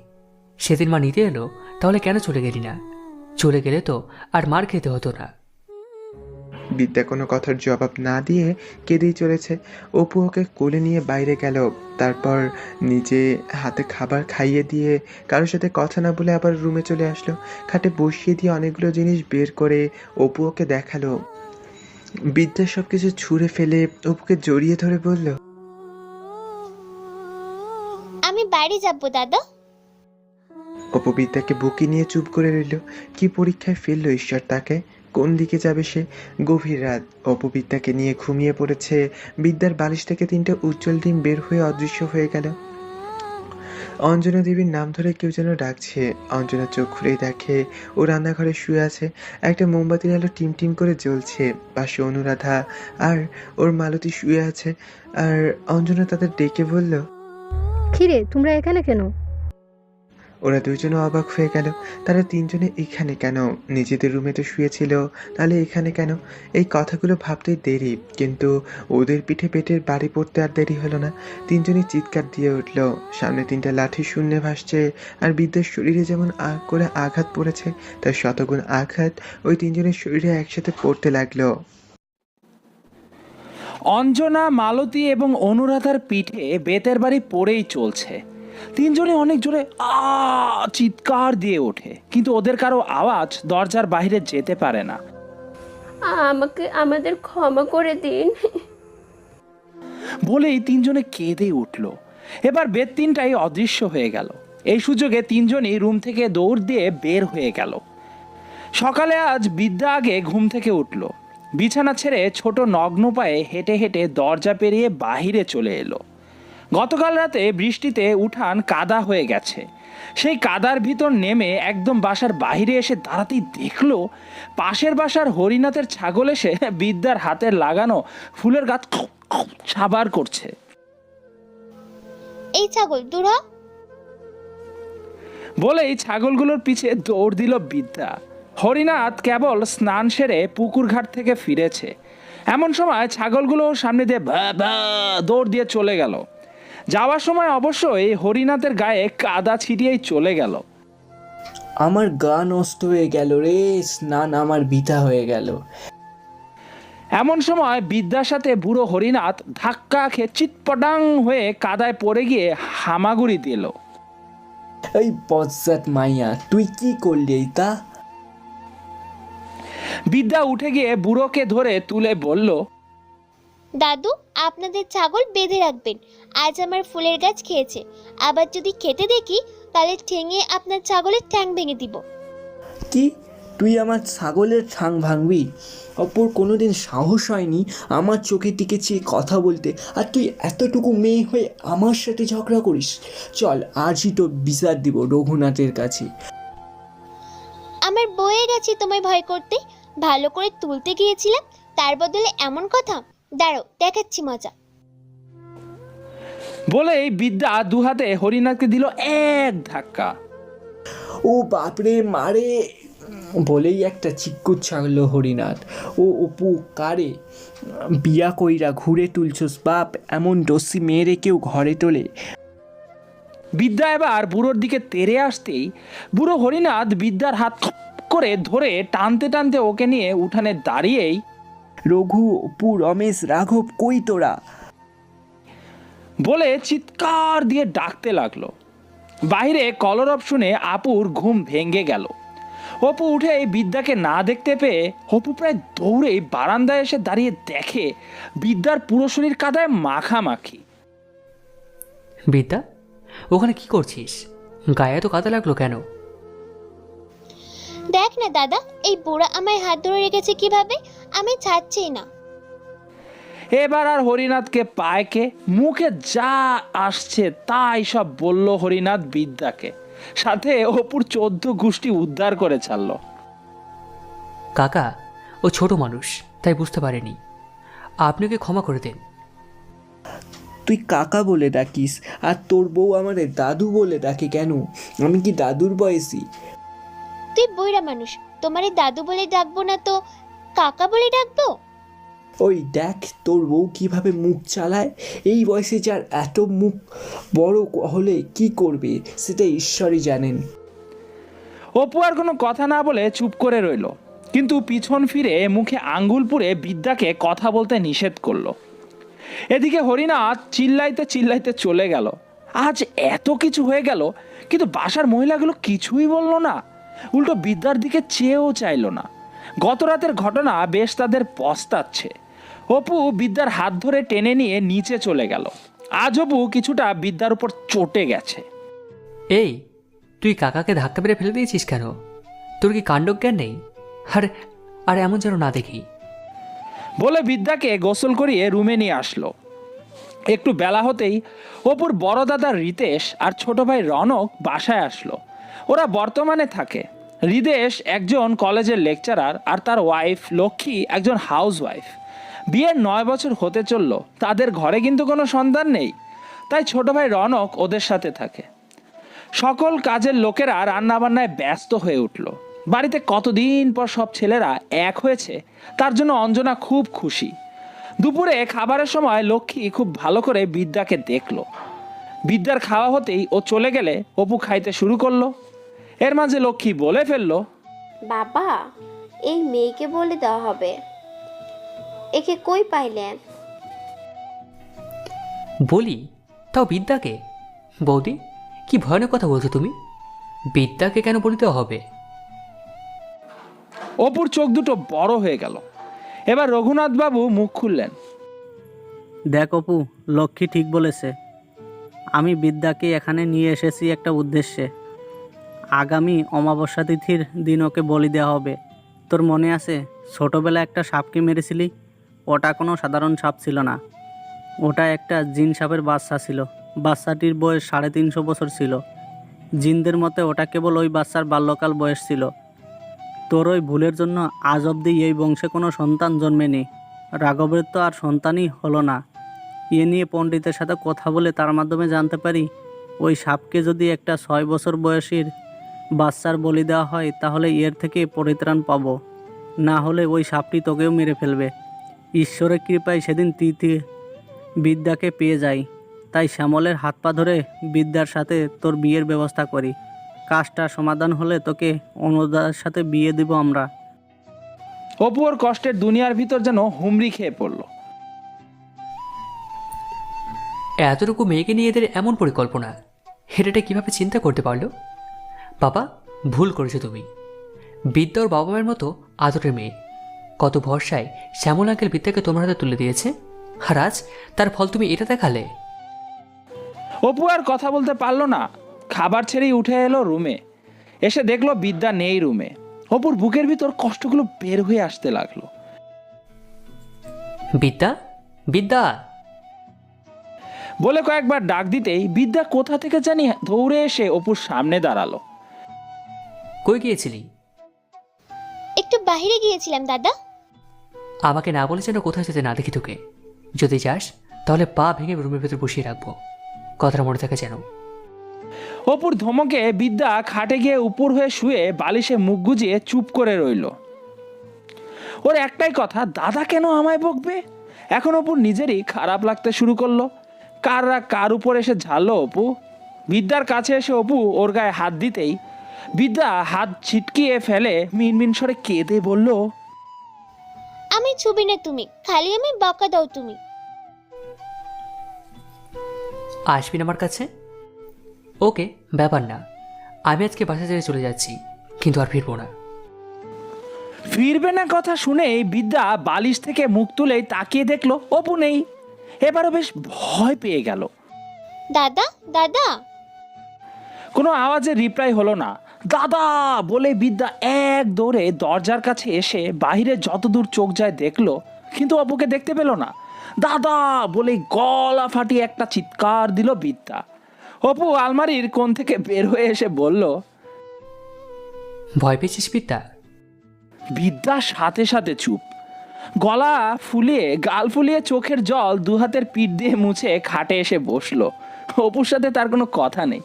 সেদিন মা নিতে এলো, তাহলে কেন চলে গেলি না? চলে গেলে তো আর মার খেতে হতো না। বিদ্যা কোনো কথার জবাব না দিয়ে কেঁদেই চলেছে। অপু ওকে কোলে নিয়ে বাইরে গেল। তারপর নিজে হাতে খাবার খাইয়ে দিয়ে কারোর সাথে কথা না বলে আবার রুমে চলে আসলো। খাটে বসিয়ে দিয়ে অনেকগুলো জিনিস বের করে অপু ওকে দেখালো। বিদ্যা সবকিছু ছুঁড়ে ফেলে অপুকে জড়িয়ে ধরে বলল, আমি বাড়ি যাবো দাদা। অপু বিদ্যাকে বুকে নিয়ে চুপ করে রইল। কি পরীক্ষায় ফেললো ঈশ্বর তাকে? কোন দিকে যাবে সে? গভীর রাত। অপু বিদ্যাকে নিয়ে ঘুমিয়ে পড়েছে। বিদ্যার বালিশ থেকে 3টে উজ্জ্বল ডিম বের হয়ে অদৃশ্য হয়ে গেল। অঞ্জনা দেবীর নাম ধরে কেউ যেন ডাকছে। অঞ্জনা চোখ খুলেই দেখে ও রান্নাঘরে শুয়ে আছে। একটা মোমবাতির আলো টিম টিম করে জ্বলছে। পাশে অনুরাধা আর ওর মালতী শুয়ে আছে। আর অঞ্জনা তাদের ডেকে বলল, কিরে তোমরা এখানে কেন? ওরা দুজনে অবাক হয়ে গেল। তারা তিনজনে এখানে কেন? নিজেদের রুমে তো শুয়েছিল, তাহলে এখানে কেন? এই কথাগুলো ভাবতেই দেরি, কিন্তু ওদের পিঠে পেটের বাড়ি পড়তে আর দেরি হলো না। তিনজনই চিৎকার দিয়ে উঠল। সামনে 3টা লাঠি শূন্যে ভাসছে, আর বিদ্যার শরীরে যেমন করে আঘাত পড়েছে, তার শতগুণ আঘাত ওই তিনজনের শরীরে একসাথে পড়তে লাগলো। অঞ্জনা, মালতী এবং অনুরাধার পিঠে বেতের বাড়ি পড়েই চলছে। তিনজনে অনেক জোরে চিৎকার দিয়ে ওঠে, কিন্তু ওদের কারো আওয়াজ দরজার বাইরে যেতে পারে না। আমাদের ক্ষমা করে দিন বলেই তিনজনে কেঁদে উঠল। এবার বেত 3টাই অদৃশ্য হয়ে গেল। এই সুযোগে তিনজনই রুম থেকে দৌড় দিয়ে বের হয়ে গেল। সকালে আজ বিদ্যা আগে ঘুম থেকে উঠল। বিছানা ছেড়ে ছোট নগ্ন পায়ে হেঁটে হেঁটে দরজা পেরিয়ে বাহিরে চলে এলো। গতকাল রাতে বৃষ্টিতে উঠান কাদা হয়ে গেছে। সেই কাদার ভিতর নেমে একদম বাসার বাইরে এসে দাঁড়াতেই দেখলো পাশের বাসার হরিনাথের ছাগল এসে বিদ্যার হাতের লাগানো ফুলের গাছ সাবার করছে। এই ছাগল দূর হ। বলেই ছাগলগুলোর পিছে দৌড় দিল বিদ্যা। হরিনাথ কেবল স্নান সেরে পুকুর ঘাট থেকে ফিরেছে। এমন সময় ছাগলগুলো সামনে দিয়ে দৌড় দিয়ে চলে গেল। যাওয়ার সময় অবশ্যই হরিনাথের গায়ে কাদা ছিটিয়েই চলে গেল। আমার গা নষ্ট হয়ে গেল রে, স্নান আমার বৃথা হয়ে গেল। এমন সময় বিদ্যার সাথে বুড়ো হরিনাথ ধাক্কা খেয়ে চিৎপটাং হয়ে কাদায় পড়ে গিয়ে হামাগুড়ি দিল। এই বজ্জাত মাইয়া, তুই কি করলি তা? বিদ্যা উঠে গিয়ে বুড়োকে ধরে তুলে বলল, দাদু, আপনাদের ছাগল বেঁধে রাখবেন। আজ আমার ফুলের গাছ খেয়েছে, আবার যদি খেতে দেখি তাহলে ঠেঙে আপনার ছাগলের ঠ্যাং ভেঙে দিব। কি, তুই আমার ছাগলের ঠ্যাং ভাঙবি? অপর কোনোদিন সাহস হয়নি আমার চোখের দিকে চেয়ে কথা বলতে, আর তুই এতটুকু মেয়ে হয়ে আমার সাথে ঝগড়া করিস? চল, আজই তো বিচার দিব রঘুনাথের কাছে। আমার বয়ে গেছি তোমায় ভয় করতে। ভালো করে তুলতে গিয়েছিলাম, তার বদলে এমন কথা। দাঁড়াও, দেখাচ্ছি মজা। বলেই বিদ্যা দুহাতে হরিনাথকে দিল এক ধাক্কা। ও বাপরে, মারে বলেই একটা চিৎকার ছাড়লো হরিনাথ। ও অপু, কারে বিয়া কইরা ঘুরে তুলছস বাপ? এমন দস্যি মেয়েরে কেউ ঘরে তোলে? বিদ্যা এবার বুড়োর দিকে তেড়ে আসতেই বুড়ো হরিনাথ বিদ্যার হাত করে ধরে টানতে টানতে ওকে নিয়ে উঠানে দাঁড়িয়েই, রঘু, অপু, রমেশ, রাঘব, কই তোরা? বলে চিৎকার দিয়ে ডাকতে লাগলো। বাইরে কলরব শুনে আপুর ঘুম ভেঙে গেল। অপু উঠে বিদ্যাকে না দেখতে পেয়ে অপু প্রায় দৌড়ে বারান্দায় এসে দাঁড়িয়ে দেখে বিদ্যার পুরো শরীর কাদায় মাখামাখি। বিদ্যা, ওখানে কি করছিস? গায়ে তো কাদা লাগলো কেন? দেখ না দাদা, এই বুড়া আমায় হাত ধরে রেখেছে কিভাবে, আমি ছাড়ছেই না। এবার আর হরিনাথকে পায়কে, মুখে যা আসছে তাই সব বলল হরিনাথ বিদ্যাকে। সাথে অপুর 14 গোষ্ঠী উদ্ধার করে ছাড়লো। কাকা, ও ছোট মানুষ, তাই বুঝতে পারেনি। আপনাকে ক্ষমা করে দিন। তুই কাকা বলে ডাকিস, আর তোর বউ আমারে দাদু বলে ডাকে কেন? আমি কি দাদুর বয়সী? তুই বুড়া মানুষ, তোমারে দাদু বলে ডাকবো না তো কাকা বলে ডাকবো? ওই দেখ তোর বউ কিভাবে মুখ চালায়। এই বয়সে যার এত মুখ বড় হলে কি করবে সেটা ঈশ্বরই জানেন। অপু আর কোনো কথা না বলে চুপ করে রইল, কিন্তু পিছন ফিরে মুখে আঙ্গুল পুড়ে বিদ্যাকে কথা বলতে নিষেধ করলো। এদিকে হরিনাথ চিল্লাইতে চিল্লাইতে চলে গেল। আজ এত কিছু হয়ে গেল, কিন্তু বাসার মহিলাগুলো কিছুই বলল না, উল্টো বিদ্যার দিকে চেয়েও চাইল না। গত রাতের ঘটনা বেশ তাদের পস্তাচ্ছে। অপু বিদ্যার হাত ধরে টেনে নিয়ে নিচে চলে গেল। আজ অপু কিছুটা বিদ্যার উপর চটে গেছে। এই, তুই কাকাকে ধাক্কা মেরে ফেলে দিয়েছিস কেন? তোর কি কাণ্ডজ্ঞান নেই? আর এমন যেন না দেখি। বলে বিদ্যাকে গোসল করিয়ে রুমে নিয়ে আসলো। একটু বেলা হতেই অপুর বড় দাদা রিতেশ আর ছোট ভাই রনক বাসায় আসলো। ওরা বর্তমানে থাকে। রিদেশ একজন কলেজের লেকচারার আর তার ওয়াইফ লক্ষ্মী একজন হাউস ওয়াইফ। বিয়ের 9 বছর হতে চলল, তাদের ঘরে কিন্তু কোনো সন্তান নেই, তাই ছোট ভাই রনক ওদের সাথে থাকে। সকল কাজের লোকেরা রান্নাবান্নায় ব্যস্ত হয়ে উঠল। বাড়িতে কতদিন পর সব ছেলেরা এক হয়েছে, তার জন্য অঞ্জনা খুব খুশি। দুপুরে খাবারের সময় লক্ষ্মী খুব ভালো করে বিদ্যাকে দেখলো। বিদ্যার খাওয়া হতেই ও চলে গেলে অপু খাইতে শুরু করলো। এর মাঝে লক্ষ্মী বলে ফেললো, বাবা, এই মেয়েকে বলে দেওয়া হবে। একে কই পাইলেন? বলি, তাও বিদ্যাকে? বৌদি, কি ভয়ানক কথা বলছো তুমি? বিদ্যাকে কেন বলিতে হবে? অপুর চোখ দুটো বড় হয়ে গেল। এবার রঘুনাথ বাবু মুখ খুললেন। দেখ অপু, লক্ষ্মী ঠিক বলেছে। আমি বিদ্যাকে এখানে নিয়ে এসেছি একটা উদ্দেশ্যে। আগামী অমাবস্যা তিথির দিন ওকে বলি দেওয়া হবে। তোর মনে আছে ছোটোবেলায় একটা সাপকে মেরেছিলি? ওটা কোনো সাধারণ সাপ ছিল না, ওটা একটা জিন সাপের বাচ্চা ছিল। বাচ্চাটির বয়স 350 বছর ছিল। জিনদের মতে ওটা কেবল ওই বাচ্চার বাল্যকাল বয়স ছিল। তোর ওই ভুলের জন্য আজ অবধি এই বংশে কোনো সন্তান জন্মেনি। রাঘবের তো আর সন্তানই হলো না। এ নিয়ে পণ্ডিতের সাথে কথা বলে তার মাধ্যমে জানতে পারি, ওই সাপকে যদি একটা 6 বছর বয়সীর বাচ্চার বলি দেওয়া হয় তাহলে এর থেকে পরিত্রাণ পাবো, না হলে ওই সাপটি তোকেও মেরে ফেলবে। ঈশ্বরের কৃপায় সেদিন তিথি বিদ্যাকে পেয়ে যাই, তাই শ্যামলের হাত পা ধরে বিদ্যার সাথে তোর বিয়ের ব্যবস্থা করি। কাজটা সমাধান হলে তোকে অনুদার সাথে বিয়ে দিব আমরা। অপু ওর কষ্টের দুনিয়ার ভিতর যেন হুমড়ি খেয়ে পড়ল। এতটুকু মেয়েকে নিয়ে এদের এমন পরিকল্পনা, এটা কিভাবে চিন্তা করতে পারলো? বাবা, ভুল করেছো তুমি। বিদ্যা ওর বাবা মায়ের মতো আদরের মেয়ে। কত ভরসায় শ্যামল আঙ্কেল বিদ্যাকে তোমার হাতে তুলে দিয়েছে, আর আজ তার ফল তুমি এটা দেখালে। অপু আর কথা বলতে পারলো না। খাবার ছেড়েই উঠে এলো রুমে। এসে দেখলো বিদ্যা নেই রুমে। অপুর বুকের ভিতর কষ্টগুলো বের হয়ে আসতে লাগলো। বিদ্যা, বিদ্যা বলে কয়েকবার ডাক দিতেই বিদ্যা কোথা থেকে জানি দৌড়ে এসে অপুর সামনে দাঁড়ালো। কই গিয়েছিলি? একটু বাইরে গিয়েছিলাম দাদা। আমাকে না বলে যেন কোথায় যেতে না দেখি তোকে। যদি যাস তাহলে পা ভেঙে রুমের ভেতর বসিয়ে রাখবো, কথাটা মনে থাকে যেন। অপুর ধমকে বিদ্যা খাটে গিয়ে উপর হয়ে শুয়ে বালিশে মুখ গুজিয়ে চুপ করে রইল। ওর একটাই কথা, দাদা কেন আমায় বকবে? এখন অপুর নিজেরই খারাপ লাগতে শুরু করলো। কার উপর এসে ঝাড়লো অপু। বিদ্যার কাছে এসে অপু ওর গায়ে হাত দিতেই বিদ্যা হাত ছিটকিয়ে ফেলে মিনমিন স্বরে কেঁদে বলল, আমি ছবি না তুমি, খালি আমি বকা দাও তুমি। আসবি না আমার কাছে? ওকে, ব্যাপার না। আমি আজকে বাসা ছেড়ে চলে যাচ্ছি, কিন্তু আর ফিরবো না। ফিরবে না কথা শুনেই বিদ্যা বালিশ থেকে মুখ তুলেই তাকিয়ে দেখলো অপু নেই। এবারও বেশ ভয় পেয়ে গেল। দাদা, দাদা। কোনো আওয়াজের রিপ্লাই হলো না। দাদা বলে বিদ্যা এক দৌড়ে দরজার কাছে এসে বাইরে যতদূর চোখ যায় দেখলো, কিন্তু অপুকে দেখতে পেল না। দাদা বলে গলা ফাটিয়ে একটা চিৎকার দিল বিদ্যা। অপু আলমারির কোণ থেকে বের হয়ে এসে বলল, ভয় পেয়েছিস বিদ্যা? বিদ্যা সাথে সাথে চুপ। গলা ফুলিয়ে গাল ফুলিয়ে চোখের জল দু হাতের পিঠ দিয়ে মুছে খাটে এসে বসলো। অপুর সাথে তার কোনো কথা নেই,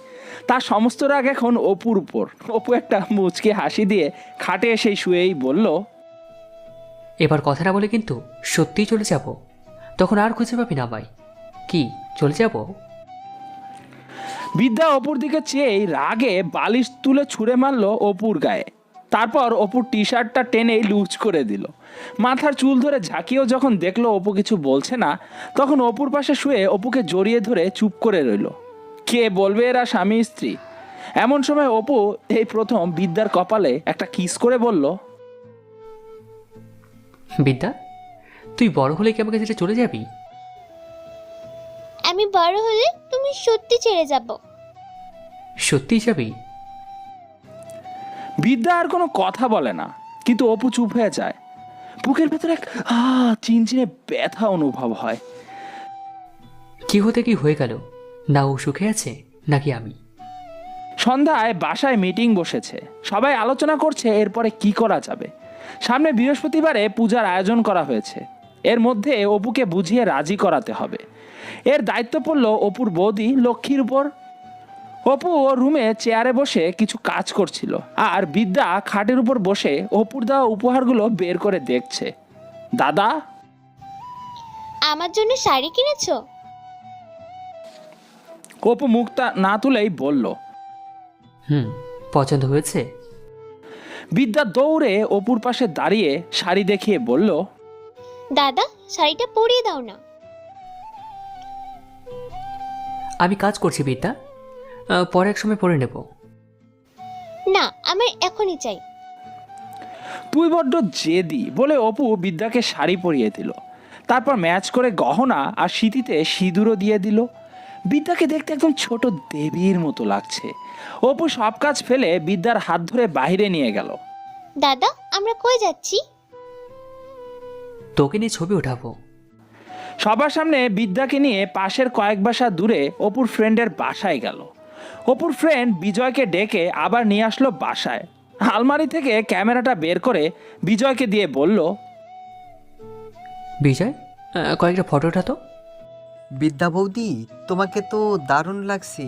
তার সমস্ত রাগ এখন অপুর উপর। অপু একটা মুচকে হাসি দিয়ে খাটে এসে শুয়েই বলল, এবার কথা না বলে কিন্তু সত্যিই চলে যাব, তখন আর খুঁজে পাবি না ভাই। কি চলে যাব? বিদ্যা অপুর দিকে চেয়েই রাগে বালিশ তুলে ছুঁড়ে মারলো অপুর গায়ে। তারপর অপুর টি শার্টটা টেনেই লুজ করে দিল। মাথার চুল ধরে ঝাঁকিয়েও যখন দেখলো অপু কিছু বলছে না, তখন অপুর পাশে শুয়ে অপুকে জড়িয়ে ধরে চুপ করে রইল। কে বলবে এরা স্বামী স্ত্রী? এমন সময় অপু এই প্রথম বিদ্যার কপালে একটা কিস করে বলল, বিদ্যা, তুই বড় হলে কি আমাকে ছেড়ে চলে যাবি? আমি বড় হলে তুমি সত্যি ছেড়ে যাব। সত্যিই যাবি? বিদ্যা আর কোনো কথা বলে না, কিন্তু অপু চুপ হয়ে যায়। বুকের ভেতরে এক চিনচিনে ব্যথা অনুভব হয়। কি হতে কি হয়ে গেল, না ও সুখে আছে নাকি আমি? সন্ধ্যায় বাসায় মিটিং বসেছে, সবাই আলোচনা করছে এরপরে কি করা যাবে। সামনে বৃহস্পতিবারে পূজার আয়োজন করা হয়েছে, এর মধ্যে অপুকে বুঝিয়ে রাজি করাতে হবে। এর দায়িত্ব পড়ল অপুর বৌদি লক্ষ্মীর উপর। অপু ওর রুমে চেয়ারে বসে কিছু কাজ করছিল, আর বিদ্যা খাটের উপর বসে অপুর দেওয়া উপহারগুলো বের করে দেখছে। দাদা, আমার জন্য শাড়ি কিনেছো? অপু মুখটা না তুলেই বলল, পছন্দ হয়েছে? বিদ্যা দৌড়ে অপুর পাশে দাঁড়িয়ে শাড়ি দেখিয়ে বলল, দাদা, শাড়িটা পরিয়ে দাও না। আমি কাজ করছি বিদ্যা, পরে এক সময় পরে নেব। না, আমার এখনই চাই। তুই বড্ড জেদি বলে অপু বিদ্যাকে শাড়ি পরিয়ে দিল। তারপর ম্যাচ করে গহনা আর সিঁথিতে সিঁদুরও দিয়ে দিল। বিদ্যাকে দেখতে একদম ছোট দেবীর মতো লাগছে। অপু সব কাজ ফেলে বিদ্যার হাত ধরে বাইরে নিয়ে গেল। দাদা, আমরা কই যাচ্ছি? তোকে নিয়ে ছবি ওঠাবো। সবার সামনে বিদ্যাকে নিয়ে পাশের কয়েক বাসা দূরে অপুর ফ্রেন্ডের বাসায় গেল। অপুর ফ্রেন্ড বিজয়কে ডেকে আবার নিয়ে আসলো বাসায়। আলমারি থেকে ক্যামেরাটা বের করে বিজয়কে দিয়ে বলল, বিজয়, কয়েকটা ফটো ওঠা তো। বিদ্যা বৌদি, তোমাকে তো দারুণ লাগছে।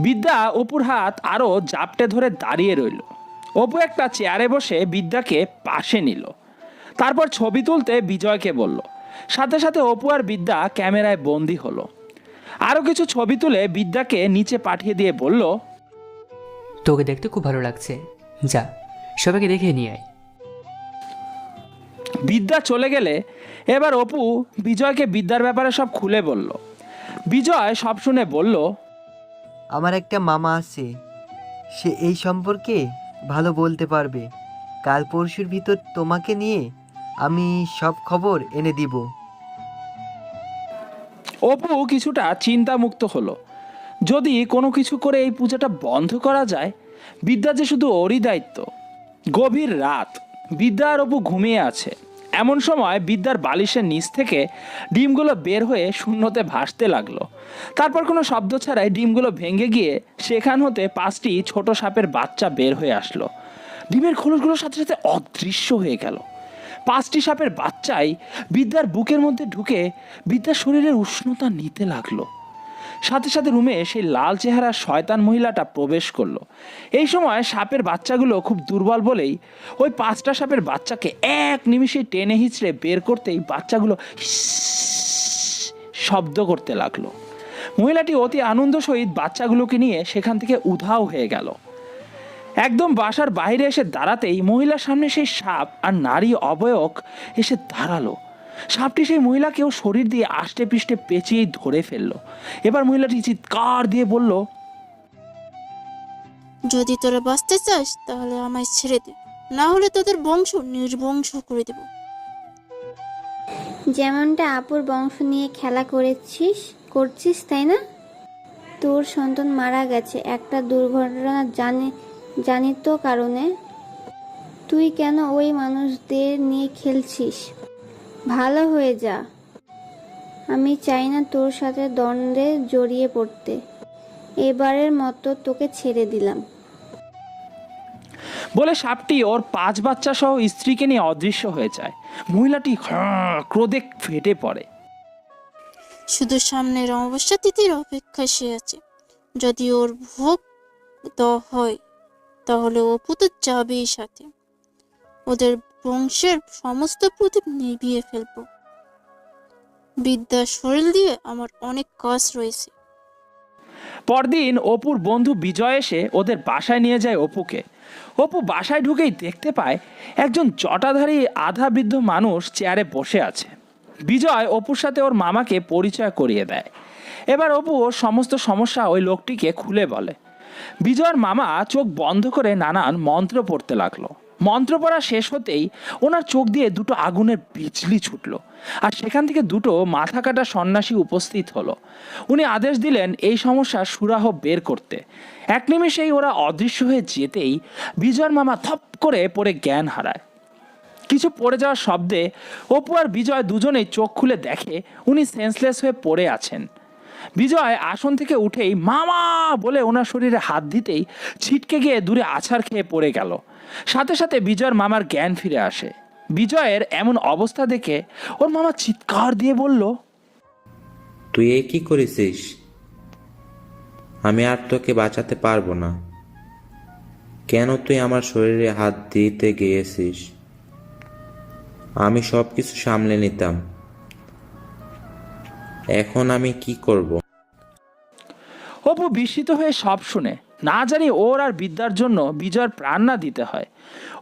বিদ্যা অপুর হাত আরো জাপটে ধরে দাঁড়িয়ে রইল। অপু একটা চেয়ারে বসে বিদ্যাকে পাশে নিল। তারপর ছবি তুলতে বিজয়কে বলল। সাথে সাথে অপু আর বিদ্যা ক্যামেরায় বন্দি হলো। আরো কিছু ছবি তুলে বিদ্যাকে নিচে পাঠিয়ে দিয়ে বলল, তোকে দেখতে খুব ভালো লাগছে, যা সবাইকে দেখিয়ে নিয়ে আয়। বিদ্যা চলে গেলে এবার অপু বিজয়কে বিদ্যার ব্যাপারে সব খুলে বলল। বিজয় সব শুনে বলল, আমার একটা মামা আছে, সে এই সম্পর্কে ভালো বলতে পারবে। কাল পরশুর ভিতর তোমাকে নিয়ে আমি সব খবর এনে দিব। অপু কিছুটা চিন্তামুক্ত হলো। যদি কোনো কিছু করে এই পূজাটা বন্ধ করা যায়। বিদ্যা যে শুধু ওরই দায়িত্ব। গভীর রাত, বিদ্যা আর অপু ঘুমিয়ে আছে। এমন সময় বিদ্যার বালিশের নিচ থেকে ডিমগুলো বের হয়ে শূন্যতে ভাসতে লাগলো। তারপর কোনো শব্দ ছাড়াই ডিমগুলো ভেঙে গিয়ে সেখান হতে 5টি ছোট সাপের বাচ্চা বের হয়ে আসলো। ডিমের খোলসগুলোর সাথে সাথে অদৃশ্য হয়ে গেল। 5টি সাপের বাচ্চাই বিদ্যার বুকের মধ্যে ঢুকে বিদ্যার শরীরের উষ্ণতা নিতে লাগলো। সাথে সাথে রুমে সেই লাল চেহারার শয়তান মহিলাটা প্রবেশ করলো। এই সময় সাপের বাচ্চাগুলো খুব দুর্বল বলেই ওই 5টা সাপের বাচ্চাকে এক নিমিষে টেনে হিঁচড়ে বের করতেই বাচ্চাগুলো শব্দ করতে লাগলো। মহিলাটি অতি আনন্দ সহিত বাচ্চাগুলোকে নিয়ে সেখান থেকে উধাও হয়ে গেল। একদম বাসার বাইরে এসে দাঁড়াতেই মহিলার সামনে সেই সাপ আর নারী অবয়ব এসে দাঁড়ালো। সাপটি সেই মহিলাকেও শরীর দিয়ে আষ্টে পৃষ্ঠে পেঁচিয়েই ধরে ফেললো। এবার মহিলাটি চিৎকার দিয়ে বলল, যদি তোরা বাঁচতে চাস তাহলে আমায় ছেড়ে দে, না হলে তোদের বংশ নির্বংশ করে দেব। যেমনটা আপুর বংশ নিয়ে খেলা করছিস তাই না? তোর সন্তান মারা গেছে একটা দুর্ঘটনা জানিত কারণে। তুই কেন ওই মানুষদের নিয়ে খেলছিস? ভালো হয়ে যা। আমি চাই না তোর সাথে দ্বন্দ্বে জড়িয়ে পড়তে। এবারের মতো তোকে ছেড়ে দিলাম। বলে সাপটি ওর 5 বাচ্চা সহ স্ত্রীকে নিয়ে অদৃশ্য হয়ে যায়। মহিলাটি ক্রোধে ফেটে পড়ে। শুধু সামনের অমাবস্যা তিথির অপেক্ষায় সে আছে। যদি ওর ভোগ হয় তাহলে অপু তো যাবেই সাথে। ওদের বংশের সমস্ত প্রদীপ নিভিয়ে ফেলবো। বিদ্যার শরীর দিয়ে আমার অনেক কাজ রয়েছে। পরদিন অপুর বন্ধু বিজয় এসে ওদের বাসায় নিয়ে যায় অপুকে। অপু বাসায় ঢুকেই দেখতে পায় একজন জটাধারী আধা বৃদ্ধ মানুষ চেয়ারে বসে আছে। বিজয় অপুর সাথে ওর মামাকে পরিচয় করিয়ে দেয়। এবার অপু ওর সমস্ত সমস্যা ওই লোকটিকে খুলে বলে। বিজয়ের মামা চোখ বন্ধ করে নানান মন্ত্র পড়তে লাগলো। মন্ত্র পড়া শেষ হতেই ওনার চোখ দিয়ে 2টো আগুনের বিজলি ছুটলো, আর সেখান থেকে 2টো মাথা কাটা সন্ন্যাসী উপস্থিত হলো। উনি আদেশ দিলেন এই সমস্যার সুরাহ বের করতে। এক নিমেষেই ওরা অদৃশ্য হয়ে যেতেই বিজয়ের মামা থপ করে পড়ে জ্ঞান হারায়। কিছু পড়ে যাওয়ার শব্দে অপু আর বিজয় দুজনেই চোখ খুলে দেখে উনি সেন্সলেস হয়ে পড়ে আছেন। বিজয় আসন থেকে উঠেই মামা বলে ওনার শরীরে হাত দিতেই ছিটকে গিয়ে দূরে আছাড় খেয়ে পড়ে গেল। সাথে সাথে বিজয়ের মামার জ্ঞান ফিরে আসে। বিজয়ের এমন অবস্থা দেখে ওর মামা চিৎকার দিয়ে বলল, তুই এ কি করেছিস? আমি আর তোকে বাঁচাতে পারবো না। কেন তুই আমার শরীরে হাত দিতে গিয়েছিস? আমি সব কিছু সামলে নিতাম, এখন আমি কি করব? অপু বিস্মিত হয়ে সব শুনে, না জানি ওর আর বিদ্যার জন্য বিজয়ের প্রাণ না দিতে হয়।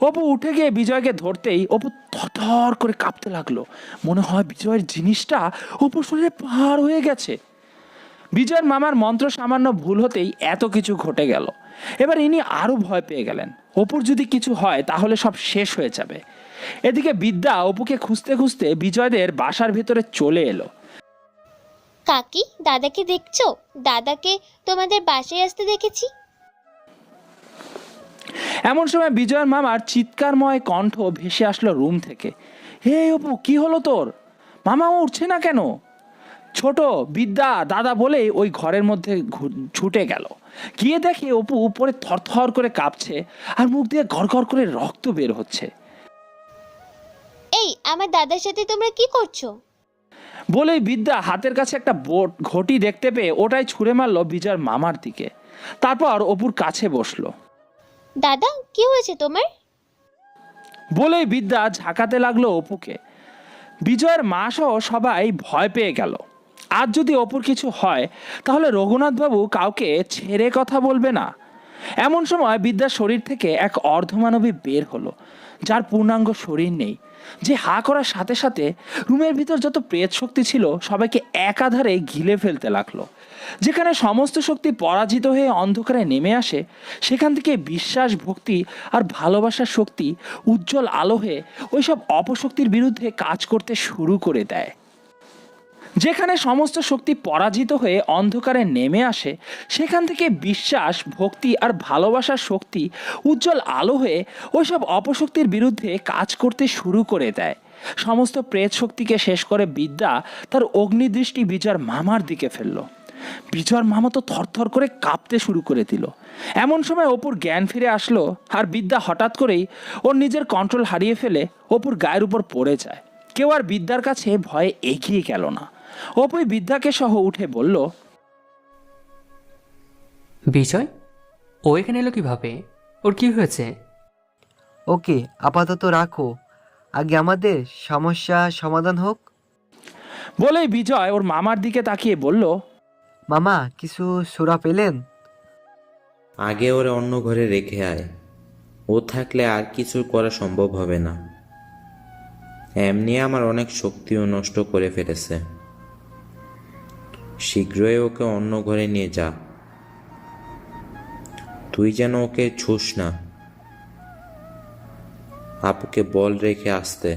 অপু উঠে গিয়ে বিজয়কে ধরতেই অপু থরথর করে কাঁপতে লাগলো। মনে হয় বিজয়ের জিনিসটা অপুর শরীরে পার হয়ে গেছে। বিজয়ের মামার মন্ত্র সামান্য ভুল হতেই এত কিছু ঘটে গেল। এবার ইনি আরো ভয় পেয়ে গেলেন, অপুর যদি কিছু হয় তাহলে সব শেষ হয়ে যাবে। এদিকে বিদ্যা অপুকে খুঁজতে খুঁজতে বিজয়দের বাসার ভেতরে চলে এলো। কাকি, দাদাকে দেখছো? দাদাকে তোমাদের বাসায় আসতে দেখেছি। এমন সময় বিজয়ের মামার চিৎকারময় কণ্ঠ ভেসে আসলো রুম থেকে। হে অপু, কি হলো তোর? মামা উঠছে না কেন? ছোট বিদ্যা দাদা বলেই ওই ঘরের মধ্যে ছুটে গেল। গিয়ে দেখে অপু উপরে থরথর করে কাঁপছে আর মুখ দিয়ে গড়গড় করে রক্ত বের হচ্ছে। এই, আমার দাদার সাথে তোমরা কি করছো? বলেই বিদ্যা হাতের কাছে একটা ঘটি দেখতে পেয়ে ওটাই ছুঁড়ে মারলো বিজয়ের মামার দিকে। তারপর অপুর কাছে বসলো। দাদা, কি হয়েছে তোমার? বলেই বিদ্যা ঝাঁকাতে লাগলো অপুকে। বিজয়ের মা সহ সবাই ভয় পেয়ে গেল। আজ যদি অপুর কিছু হয় তাহলে রঘুনাথবাবু কাউকে ছেড়ে কথা বলবে না। এমন সময় বিদ্যার শরীর থেকে এক অর্ধমানবী বের হলো, যার পূর্ণাঙ্গ শরীর নেই, যে হা করার সাথে সাথে রুমের ভিতর যত প্রেত শক্তি ছিল সবাইকে একাধারে গিলে ফেলতে লাগলো। যেখানে সমস্ত শক্তি পরাজিত হয়ে অন্ধকারে নেমে আসে, সেখান থেকে বিশ্বাস, ভক্তি আর ভালোবাসার শক্তি উজ্জ্বল আলো হয়ে ওইসব অপশক্তির বিরুদ্ধে কাজ করতে শুরু করে দেয়। যেখানে সমস্ত শক্তি পরাজিত হয়ে অন্ধকারে নেমে আসে, সেখান থেকে বিশ্বাস, ভক্তি আর ভালোবাসার শক্তি উজ্জ্বল আলো হয়ে ওইসব অপশক্তির বিরুদ্ধে কাজ করতে শুরু করে দেয়। সমস্ত প্রেত শক্তিকে শেষ করে বিদ্যা তার অগ্নিদৃষ্টি বিজয়ের মামার দিকে ফেলল। বিজয়ের মামা তো থরথর করে কাঁপতে শুরু করে দিল। এমন সময় অপুর জ্ঞান ফিরে আসলো আর বিদ্যা হঠাৎ করেই ওর নিজের কন্ট্রোল হারিয়ে ফেলে অপুর গায়ের উপর পড়ে যায়। কেউ আর বিদ্যার কাছে ভয়ে এগিয়ে গেল না। অপুই বিদ্যাকে সহ উঠে বলল, বিজয়, ও এখানে এলো কিভাবে? ওর কি হয়েছে? ওকে আপাতত রাখো, আগে আমাদের সমস্যা সমাধান হোক। বলেই বিজয় ওর মামার দিকে তাকিয়ে বলল, মামা কিছু সুরা পেলেন? আগে ওরে অন্য ঘরে রেখে আয়, ও থাকলে আর কিছু করা সম্ভব হবে না। এমনি আমার অনেক শক্তিও নষ্ট করে ফেলেছে। শীঘ্রই ওকে অন্য ঘরে নিয়ে যা। তুই যেন ওকে ছুস না। আপুকে বল রেখে আসতে।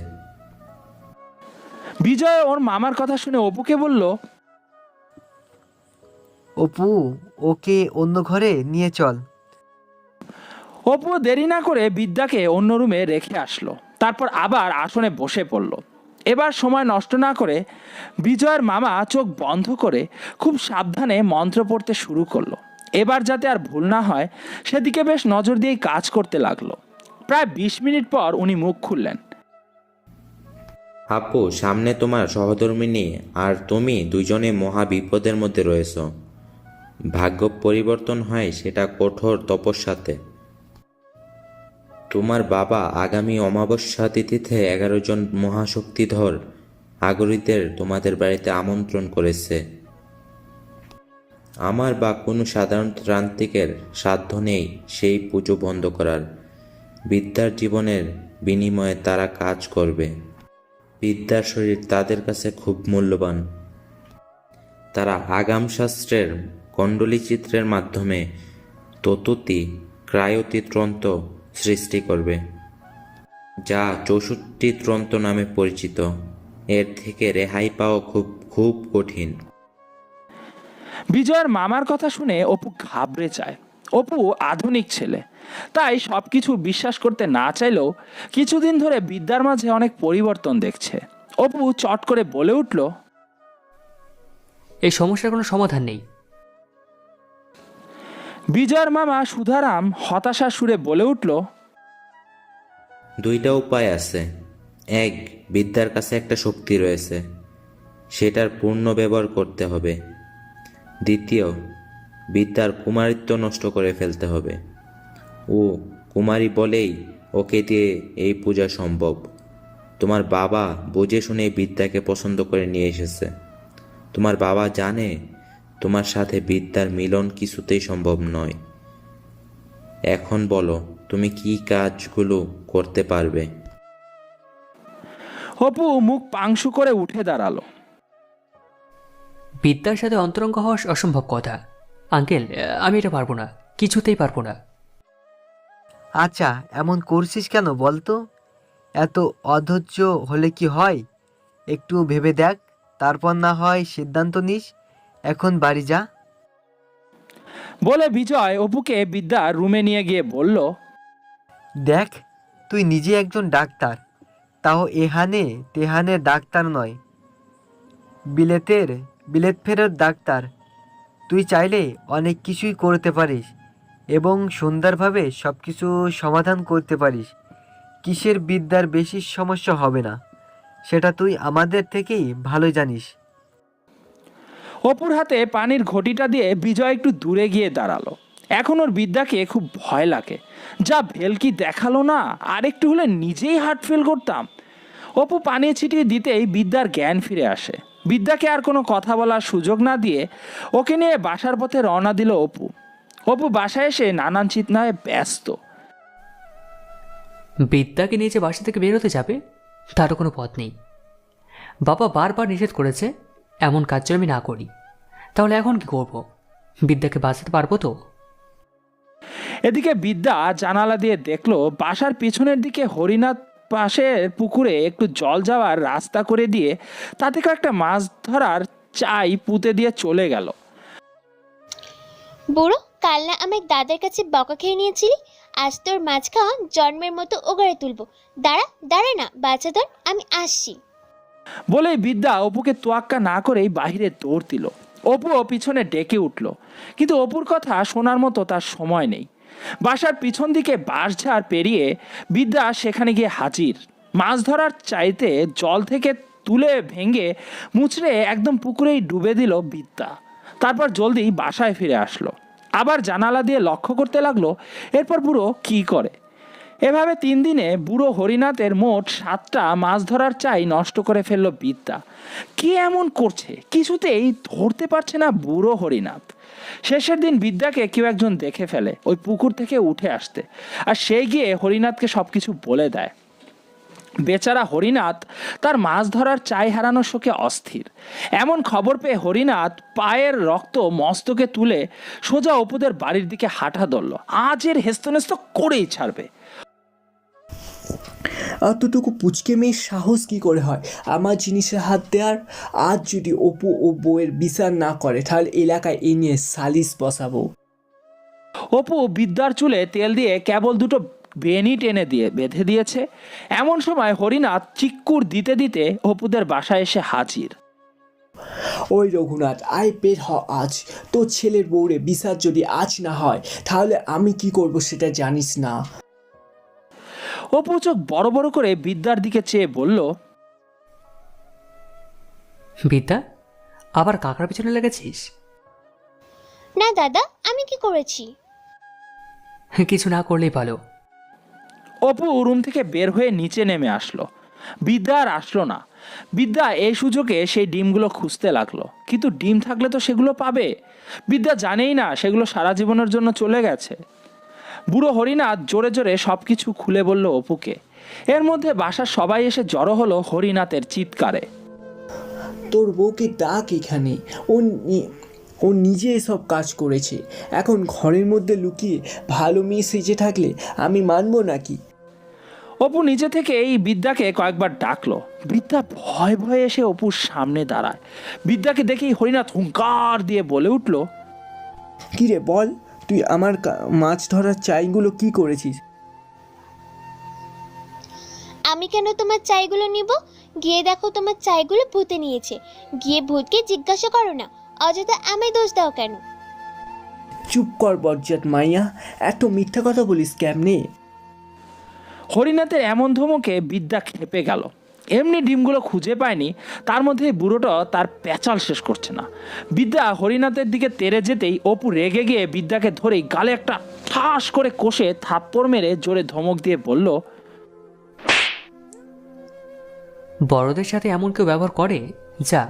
বিজয় ওর মামার কথা শুনে অপুকে বলল, অপু ওকে অন্য ঘরে নিয়ে চল। অপু দেরি না করে বিদ্যাকে অন্য রুমে রেখে আসলো। তারপর আবার আসনে বসে পড়ল। এবার সময় নষ্ট না করে বিজয়ের মামা চোখ বন্ধ করে খুব সাবধানে মন্ত্র পড়তে শুরু করলো। এবার যাতে আর ভুল না হয় সেদিকে বেশ নজর দিয়েই কাজ করতে লাগলো। প্রায় 20 মিনিট পর উনি মুখ খুললেন। আপু, সামনে তোমার সহধর্মিণী আর তুমি দুজনে মহা বিপদের মধ্যে রয়েছ। ভাগ্য পরিবর্তন হয় সেটা কঠোর তপস্যাতে। তোমার বাবা আগামী অমাবস্যা তিথিতে 11 জন মহাশক্তিধর আগরীদের তোমাদের বাড়িতে আমন্ত্রণ করেছে। আমার বা কোনো সাধারণ ত্রান্তিকের সাধ্য নেই সেই পুজো বন্ধ করার। বিদ্যার জীবনের বিনিময়ে তারা কাজ করবে। বিদ্যার শরীর তাদের কাছে খুব মূল্যবান। তারা আগাম শাস্ত্রের কুণ্ডলী চিত্রের মাধ্যমে ততুতি ক্রায়তি তন্ত্র সৃষ্টি করবে, যা 64 তন্ত্র নামে পরিচিত। এর থেকে রেহাই পাওয়া খুব খুব কঠিন। বিজয়ের মামার কথা শুনে অপু ঘাবড়ে যায়। অপু আধুনিক ছেলে, তাই সব কিছু বিশ্বাস করতে না চাইলেও কিছুদিন ধরে বিদ্যার মাঝে অনেক পরিবর্তন দেখছে। অপু চট করে বলে উঠল, এই সমস্যার কোনো সমাধান নেই। বিজয়ের মামা সুধারাম হতাশার সুরে বলে উঠল, দুইটা উপায় আছে। এক, বিদ্যার কাছে একটা শক্তি রয়েছে, সেটার পূর্ণ ব্যবহার করতে হবে। দ্বিতীয়, বিদ্যার কুমারিত্ব নষ্ট করে ফেলতে হবে। ও কুমারী বলেই ওকে দিয়ে এই পূজা সম্ভব। তোমার বাবা বুঝে শুনে বিদ্যাকে পছন্দ করে নিয়ে এসেছে। তোমার বাবা জানে তোমার সাথে বিদ্যার মিলন কিছুতেই সম্ভব নয়। এখন বলো, তুমি কি কাজগুলো করতে পারবে? অপু মুখ পাংশু করে উঠে দাঁড়ালো। বিদ্যার সাথে অন্তরঙ্গ হওয়া অসম্ভব কথা। আঙ্কেল, আমি এটা পারবো না, কিছুতেই পারবো না। আচ্ছা, এমন করছিস কেন বলতো? এত অধৈর্য হলে কি হয়? একটু ভেবে দেখ, তারপর না হয় সিদ্ধান্ত নিস। এখন বাড়ি যা। বলে বিজয় অপুকে বিদ্যার রুমে নিয়ে গিয়ে বলল, দেখ, তুই নিজে একজন ডাক্তার, তাও এহানে তেহানে ডাক্তার নয়, বিলেত ফেরত ডাক্তার। তুই চাইলে অনেক কিছুই করতে পারিস এবং সুন্দরভাবে সব কিছু সমাধান করতে পারিস। কিসের বিদ্যার বেশি সমস্যা হবে না, সেটা তুই আমাদের থেকেই ভালো জানিস। অপুর হাতে পানির ঘটিটা দিয়ে বিজয় একটু দূরে গিয়ে দাঁড়ালো। এখন ওর বিদ্যাকে খুব ভয় লাগে। যা ভেলকি দেখালো না, আর একটু হলে নিজেই হার্ট ফেল করতাম। অপু পানি ছিটিয়ে দিতেই বিদ্যার জ্ঞান ফিরে আসে। বিদ্যাকে আর কোনো কথা বলার সুযোগ না দিয়ে ওকে নিয়ে বাসার পথে রওনা দিল অপু। অপু বাসায় এসে নানান চিন্তায় ব্যস্ত। বিদ্যাকে নিয়ে যে বাসা থেকে বেরোতে যাবে তারও কোনো পথ নেই। বাবা বারবার নিষেধ করেছে এমন কাজ যেন আমি না করি। তাহলে এখন কি করব? বিদ্যাকে বাঁচাতে পারবো তো? এদিকে বিদ্যা জানালা দিয়ে দেখলো বাসার পিছনের দিকে হরিনাথ পাশের পুকুরে একটু জল যাওয়ার রাস্তা করে দিয়ে তাতে কয়েকটা মাছ ধরার চাই পুঁতে দিয়ে চলে গেল। বুড়ো, কাল না আমার দাদার কাছে বকা খেয়ে নিয়েছিলি, আজ তোর মাছ খাওয়া জন্মের মতো ওগড়ে তুলবো। দাঁড়া না, বাচ্চা ধর, আমি আসছি। বলে বিদ্যা অপুকে তোয়াক্কা না করেই বাহিরে দৌড় দিল। অপুও পিছনে ডেকে উঠল, কিন্তু অপুর কথা শোনার মতো তার সময় নেই। বাসার পিছন দিকে বাঁশঝাড় পেরিয়ে বিদ্যা সেখানে গিয়ে হাজির। মাছ ধরার চাইতে জল থেকে তুলে ভেঙে মুচড়ে একদম পুকুরেই ডুবে দিল বিদ্যা। তারপর জলদি বাসায় ফিরে আসলো। আবার জানালা দিয়ে লক্ষ্য করতে লাগলো এরপর বুড়ো কি করে। এভাবে 3 দিনে বুড়ো হরিনাথের মোট 7টা মাছ ধরার চাই নষ্ট করে ফেললো বিদ্যা। কি এমন করছে কিছুতেই ধরতে পারছে না বুড়ো হরিনাথ। শেষের দিন বিদ্যাকে কেউ একজন দেখে ফেলে ওই পুকুর থেকে উঠে আসতে, আর সে গিয়ে হরিনাথকে সবকিছু বলে দেয়। বেচারা হরিনাথ তার মাছ ধরার চাই হারানোর শোকে অস্থির। এমন খবর পেয়ে হরিনাথ পায়ের রক্ত মস্তকে তুলে সোজা অপুদের বাড়ির দিকে হাঁটা ধরল। আজ এর হেস্তনেস্ত করেই ছাড়বে। এতটুকু পুচকে মেয়ের সাহস কি করে হয় আমার জিনিসে হাত দেওয়ার? আজ যদি অপু ও বউয়ের বিচার না করে তাহলে এলাকায় এ নিয়ে সালিশ বসাবো। অপু বিদ্যার চুলে তেল দিয়ে কেবল 2টো বেনি টেনে দিয়ে বেঁধে দিয়েছে। এমন সময় হরিনাথ চিক্কুর দিতে দিতে অপুদের বাসায় এসে হাজির। ওই রঘুনাথ, আয় বের হ আজ। তোর ছেলের বউরে বিচার যদি আজ না হয় তাহলে আমি কি করব সেটা জানিস না। অপু চোখ বড় বড় করে বিদ্যার দিকে চেয়ে বলল, বিদ্যা, আবার কাকার পিছনে লেগেছিস? না দাদা, আমি কি করেছি? কিছু না করলেই ভালো। অপু রুম থেকে বের হয়ে নিচে নেমে আসলো। বিদ্যা আর আসলো না। বিদ্যা এই সুযোগে সেই ডিমগুলো খুঁজতে লাগলো, কিন্তু ডিম থাকলে তো সেগুলো পাবে। বিদ্যা জানেই না সেগুলো সারা জীবনের জন্য চলে গেছে। বুড়ো হরিনাথ জোরে জোরে সব কিছু খুলে বলল অপুকে। এর মধ্যে বাসার সবাই এসে জড়ো হলো হরিনাথের চিৎকারে। তোর বউকে ডাক এখানে, ও নিজে এসব কাজ করেছে। এখন ঘরের মধ্যে লুকিয়ে ভালো মেয়ে সেজে থাকলে আমি মানবো নাকি? অপু নিজে থেকে এই বিদ্যাকে কয়েকবার ডাকলো। বিদ্যা ভয় ভয়ে এসে অপুর সামনে দাঁড়ায়। বিদ্যাকে দেখেই হরিনাথ হুঙ্কার দিয়ে বলে উঠল, কিরে বল, তুই আমার মাছ ধরার চাইগুলো কি করেছিস? আমি কেন তোমার চাইগুলো নিব? গিয়ে দেখো তোমার চাইগুলো ভূতে নিয়েছে। গিয়ে ভূতকে জিজ্ঞাসা করো না, অযথা আমায় দোষ দাও কেন? চুপ কর বজ্জাত মাইয়া, এত মিথ্যা কথা বলিস কেমনে? হরিনাথের এমন ধমকে বিদ্যা খেপে গেল। এমনি ডিমগুলো খুঁজে পায়নি, তার মধ্যে বুড়োটা তার প্যাচাল শেষ করছে না। বিদ্যা হরিনাথের দিকে তেড়ে যেতেই অপু রেগে গিয়ে বিদ্যাকে ধরেই গালে একটা ঠাস করে কষে থাপ্পড় মেরে জোরে ধমক দিয়ে বলল, বড়দের সাথে এমন কেউ ব্যবহার করে? যা,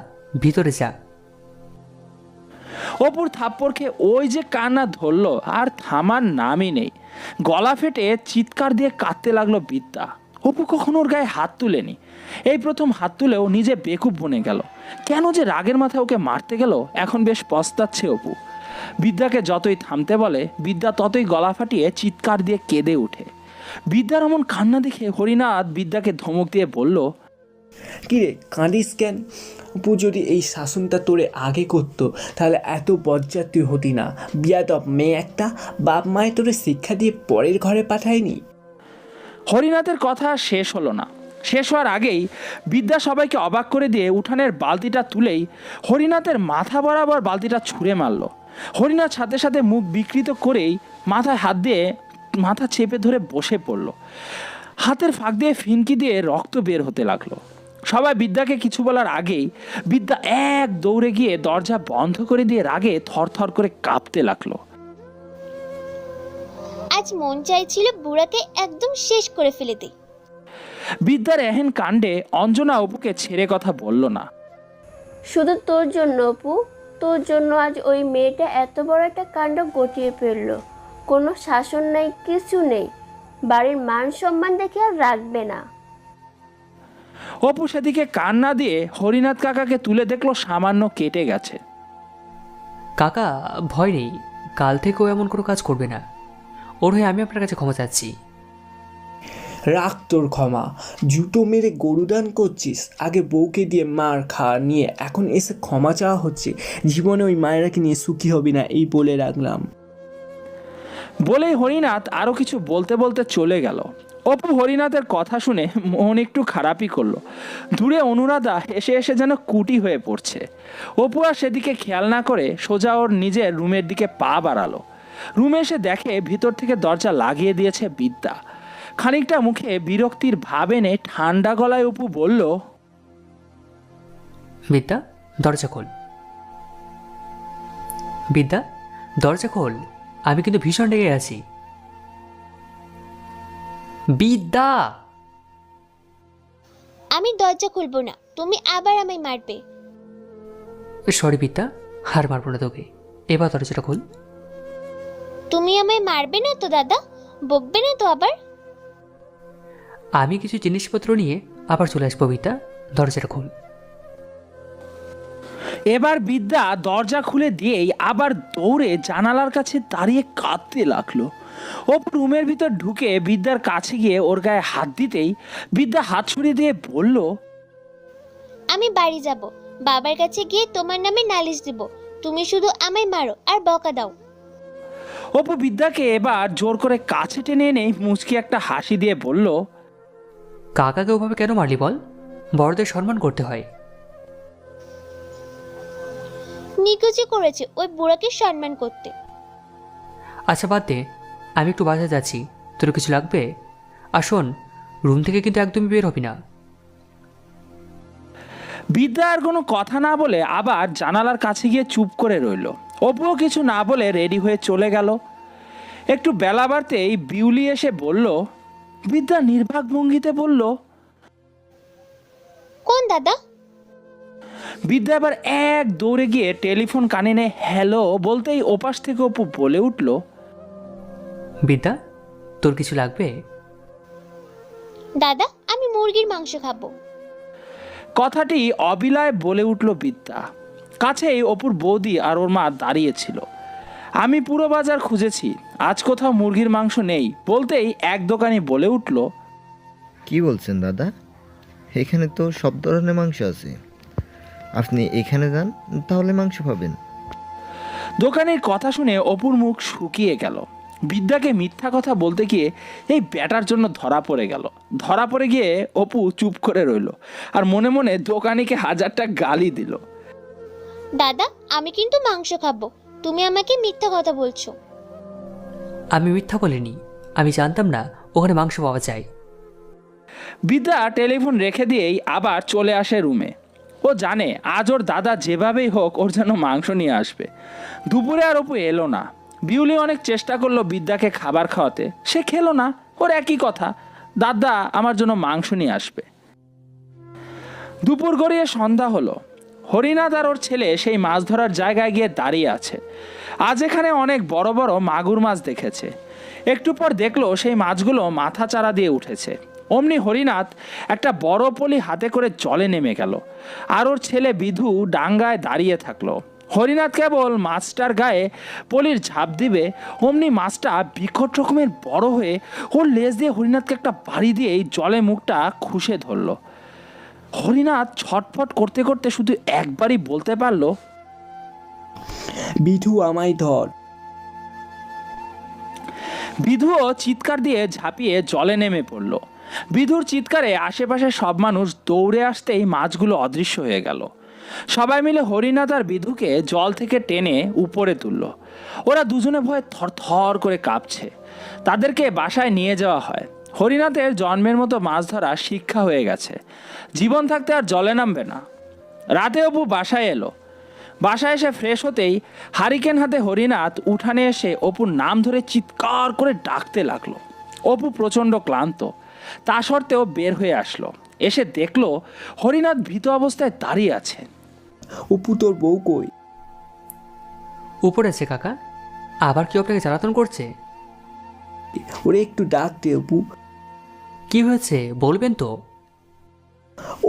ভিতরে যা। অপুর থাপ্পড় খেয়ে ওই যে কান্না ধরলো, আর থামার নামই নেই। গলা ফেটে চিৎকার দিয়ে কাঁদতে লাগলো বিদ্যা। অপু কখনো ওর গায়ে হাত তুলেনি, এই প্রথম হাত তুলেও নিজে বেকুব বনে গেল। কেন যে রাগের মাথায় ওকে মারতে গেল, এখন বেশ পস্তাচ্ছে অপু। বিদ্যাকে যতই থামতে বলে, বিদ্যা ততই গলা ফাটিয়ে চিৎকার দিয়ে কেঁদে ওঠে। বিদ্যার এমন কান্না দেখে হরিনাথ বিদ্যাকে ধমক দিয়ে বলল, কিরে কাঁদিস কেন? অপু যদি এই শাসনটা তোরে আগে করতো তাহলে এত বজ্জাত তুই হতি না। বিয়াদব মেয়ে একটা, বাপ মায়ে তোরে শিক্ষা দিয়ে পরের ঘরে পাঠায়নি। হরিনাথের কথা শেষ হলো না। শেষ হওয়ার আগেই বিদ্যা সবাইকে অবাক করে দিয়ে উঠানের বালতিটা তুলেই হরিনাথের মাথা বরাবর বালতিটা ছুঁড়ে মারল। হরিনাথ সাথে সাথে মুখ বিকৃত করেই মাথায় হাত দিয়ে মাথা চেপে ধরে বসে পড়ল। হাতের ফাঁক দিয়ে ফিনকি দিয়ে রক্ত বের হতে লাগলো। সবাই বিদ্যাকে কিছু বলার আগেই বিদ্যা এক দৌড়ে গিয়ে দরজা বন্ধ করে দিয়ে রাগে থরথর করে কাঁপতে লাগলো। আজ মন চাইছিল বুড়াকে একদম শেষ করে ফেলে দিই। বিদ্যার এহেন কাণ্ডে অঞ্জনা অপুকে ছেড়ে কথা বলল না। শুধু তোর জন্য অপু, তোর জন্য আজ ওই মেয়েটা এত বড় একটা কাণ্ড গটিয়ে ফেললো। কোনো শাসন নেই, কিছু নেই, বাড়ির মান সম্মান দেখে আর রাখবে না। অপু সেদিকে কান না দিয়ে হরিনাথ কাকাকে তুলে দেখলো সামান্য কেটে গেছে। কাকা, ভয় নেই, কাল থেকেও এমন কোনো কাজ করবে না। ওর হয়ে আমি আপনার কাছে ক্ষমা চাচ্ছি। রাখ তোর ক্ষমা, জুতো মেরে গরুদান করছিস। আগে বউকে দিয়ে মার খাওয়া নিয়ে এখন এসে ক্ষমা চাওয়া হচ্ছে। জীবনে ওই মায়েরাকে নিয়ে সুখী হবি না, এই বলে রাখলাম। বলেই হরিনাথ আরো কিছু বলতে বলতে চলে গেল। অপু হরিনাথের কথা শুনে মন একটু খারাপই করলো। দূরে অনুরাধা এসে এসে যেন কুটি হয়ে পড়ছে। অপু আর সেদিকে খেয়াল না করে সোজা ওর নিজের রুমের দিকে পা বাড়ালো। রুমে এসে দেখে ভিতর থেকে দরজা লাগিয়ে দিয়েছে বিদ্যা। খানিকটা মুখে বিরক্তির ভাব এনে ঠান্ডা গলায় অপু বলল, বিদ্যা, দরজা খোল। বিদ্যা, দরজা খোল, আমি কিন্তু ভীষণ রেগে আছি। বিদ্যা! আমি দরজা খুলবো না, তুমি আবার আমায় মারবে। সরি বিদ্যা, হার মারবো না তোকে। এবার দরজাটা খোল। তুমি আমায় মারবে না তো দাদা? বকবে না তো আবার? আমি কিছু জিনিসপত্র নিয়ে আবার চলে আসবো। বিদ্যা, দরজাটা খোল। এবার বিদ্যা দরজা খুলে দিয়েই আবার দৌড়ে জানালার কাছে দাঁড়িয়ে কাঁদতে লাগলো। ও রুমের ভিতর ঢুকে বিদ্যার কাছে গিয়ে ওর গায়ে হাত দিতেই বিদ্যা হাত ছুড়িয়ে দিয়ে বলল, আমি বাড়ি যাব, বাবার কাছে গিয়ে তোমার নামে নালিশ দিব। তুমি শুধু আমায় মারো আর বকা দাও। অপু বিদ্যাকে এবার জোর করে কাছে টেনে এনে মুচকি একটা হাসি দিয়ে বলল, কাকাকে ওভাবে কেন মারলি বল? বড়দের সম্মান করতে হয়। নিকুচি করেছে ওই বুড়াকে সম্মান করতে। আচ্ছা বাদ দে, আমি একটু বাজারে যাচ্ছি, তোর কিছু লাগবে? আর শোন, রুম থেকে কিন্তু একদমই বের হবি না। বিদ্যা আর কোনো কথা না বলে আবার জানালার কাছে গিয়ে চুপ করে রইল। অপুও কিছু না বলে রেডি হয়ে চলে গেল। একটু বেলা বাড়তেই বিউলি এসে বলল, বিদ্যা নির্বাক ভঙ্গিতে বলল, কোন দাদা? বিদ্যা এবার এক দৌড়ে গিয়ে টেলিফোন কানে নিয়ে হ্যালো বলতেই ওপাশ থেকে অপু বলে উঠল, বিদ্যা, তোর কিছু লাগবে? দাদা, আমি মুরগির মাংস খাবো। কথাটি অবিলায় বলে উঠল বিদ্যা। কাছেই অপুর বৌদি আর ওর মা দাঁড়িয়েছিল। আমি পুরো বাজার খুঁজেছি, আজ কোথাও মুরগির মাংস নেই বলতেই এক দোকানি বলে উঠল, কি বলছেন দাদা? এখানে তো সব ধরনের মাংস আছে, আপনি এখানে যান, তাহলে মাংস পাবেন। দোকানের কথা শুনে অপুর মুখ শুকিয়ে গেল। বিদ্যাকে মিথ্যা কথা বলতে গিয়ে এই ব্যাটার জন্য ধরা পড়ে গেল। ধরা পড়ে গিয়ে অপু চুপ করে রইল আর মনে মনে দোকানিকে 1000টা গালি দিল। দাদা, আমি কিন্তু মাংস খাবো, তুমি আমাকে মিথ্যা কথা বলছো। আমি মিথ্যা বলিনি, আমি জানতাম না ওখানে মাংস পাওয়া যায়। বিদ্যা টেলিফোন রেখে দিয়েই আবার চলে আসে রুমে। ও জানে আজ ওর দাদা যেভাবেই হোক ওর জন্য মাংস নিয়ে আসবে। দুপুরে আর অপু এলো না। বিউলি অনেক চেষ্টা করলো বিদ্যাকে খাবার খাওয়াতে, সে খেলো না। ওর একই কথা, দাদা আমার জন্য মাংস নিয়ে আসবে। দুপুর গড়িয়ে সন্ধ্যা হলো। হরিনাথ আর ওর ছেলে সেই মাছ ধরার জায়গায় গিয়ে দাঁড়িয়ে আছে। আজ এখানে অনেক বড় বড় মাগুর মাছ দেখেছে। একটু পর দেখলো সেই মাছগুলো মাথা চারা দিয়ে উঠেছে। অমনি হরিনাথ একটা বড় পলি হাতে করে জলে নেমে গেল আর ওর ছেলে বিধু ডাঙ্গায় দাঁড়িয়ে থাকলো। হরিনাথ কেবল মাছটার গায়ে পলির ঝাঁপ দিবে, অমনি মাছটা বিকট রকমের বড় হয়ে ওর লেজ দিয়ে হরিনাথকে একটা বাড়ি দিয়েই জলে মুখটা খুশে ধরলো। হরিনাথ ছটফট করতে করতে শুধু একবারই বলতে পারলো, বিধু আমায় ধর। বিধুও চিৎকার দিয়ে ঝাঁপিয়ে জলে নেমে পড়ল। বিধুর চিৎকারে আশেপাশে সব মানুষ দৌড়ে আসতেই মাছগুলো অদৃশ্য হয়ে গেল। সবাই মিলে হরিনাথ আর বিধুকে জল থেকে টেনে উপরে তুলল। ওরা দুজনে ভয়ে থরথর করে কাঁপছে। তাদেরকে বাসায় নিয়ে যাওয়া হয়। হরিনাথের জন্মের মতো মাছ ধরা শিক্ষা হয়ে গেছে, জীবন থাকতে আর জলে নামবে না। রাতে অপু বাসায় এলো। বাসায় এসে ফ্রেশ হতেই হারিকেন হাতে হরিনাথ উঠানে এসে অপুর নাম ধরে চিৎকার করে ডাকতে লাগলো। অপু প্রচণ্ড ক্লান্ত, তা সত্ত্বেও বের হয়ে আসলো। এসে দেখলো হরিনাথ ভীত অবস্থায় দাঁড়িয়ে আছে। অপু তোর বউ কই? উপরে আছে কাকা। আবার কি আপনাকে জ্বালাতন করছে? ওরে একটু ডাক দে অপু। কি হয়েছে বলবেন তো?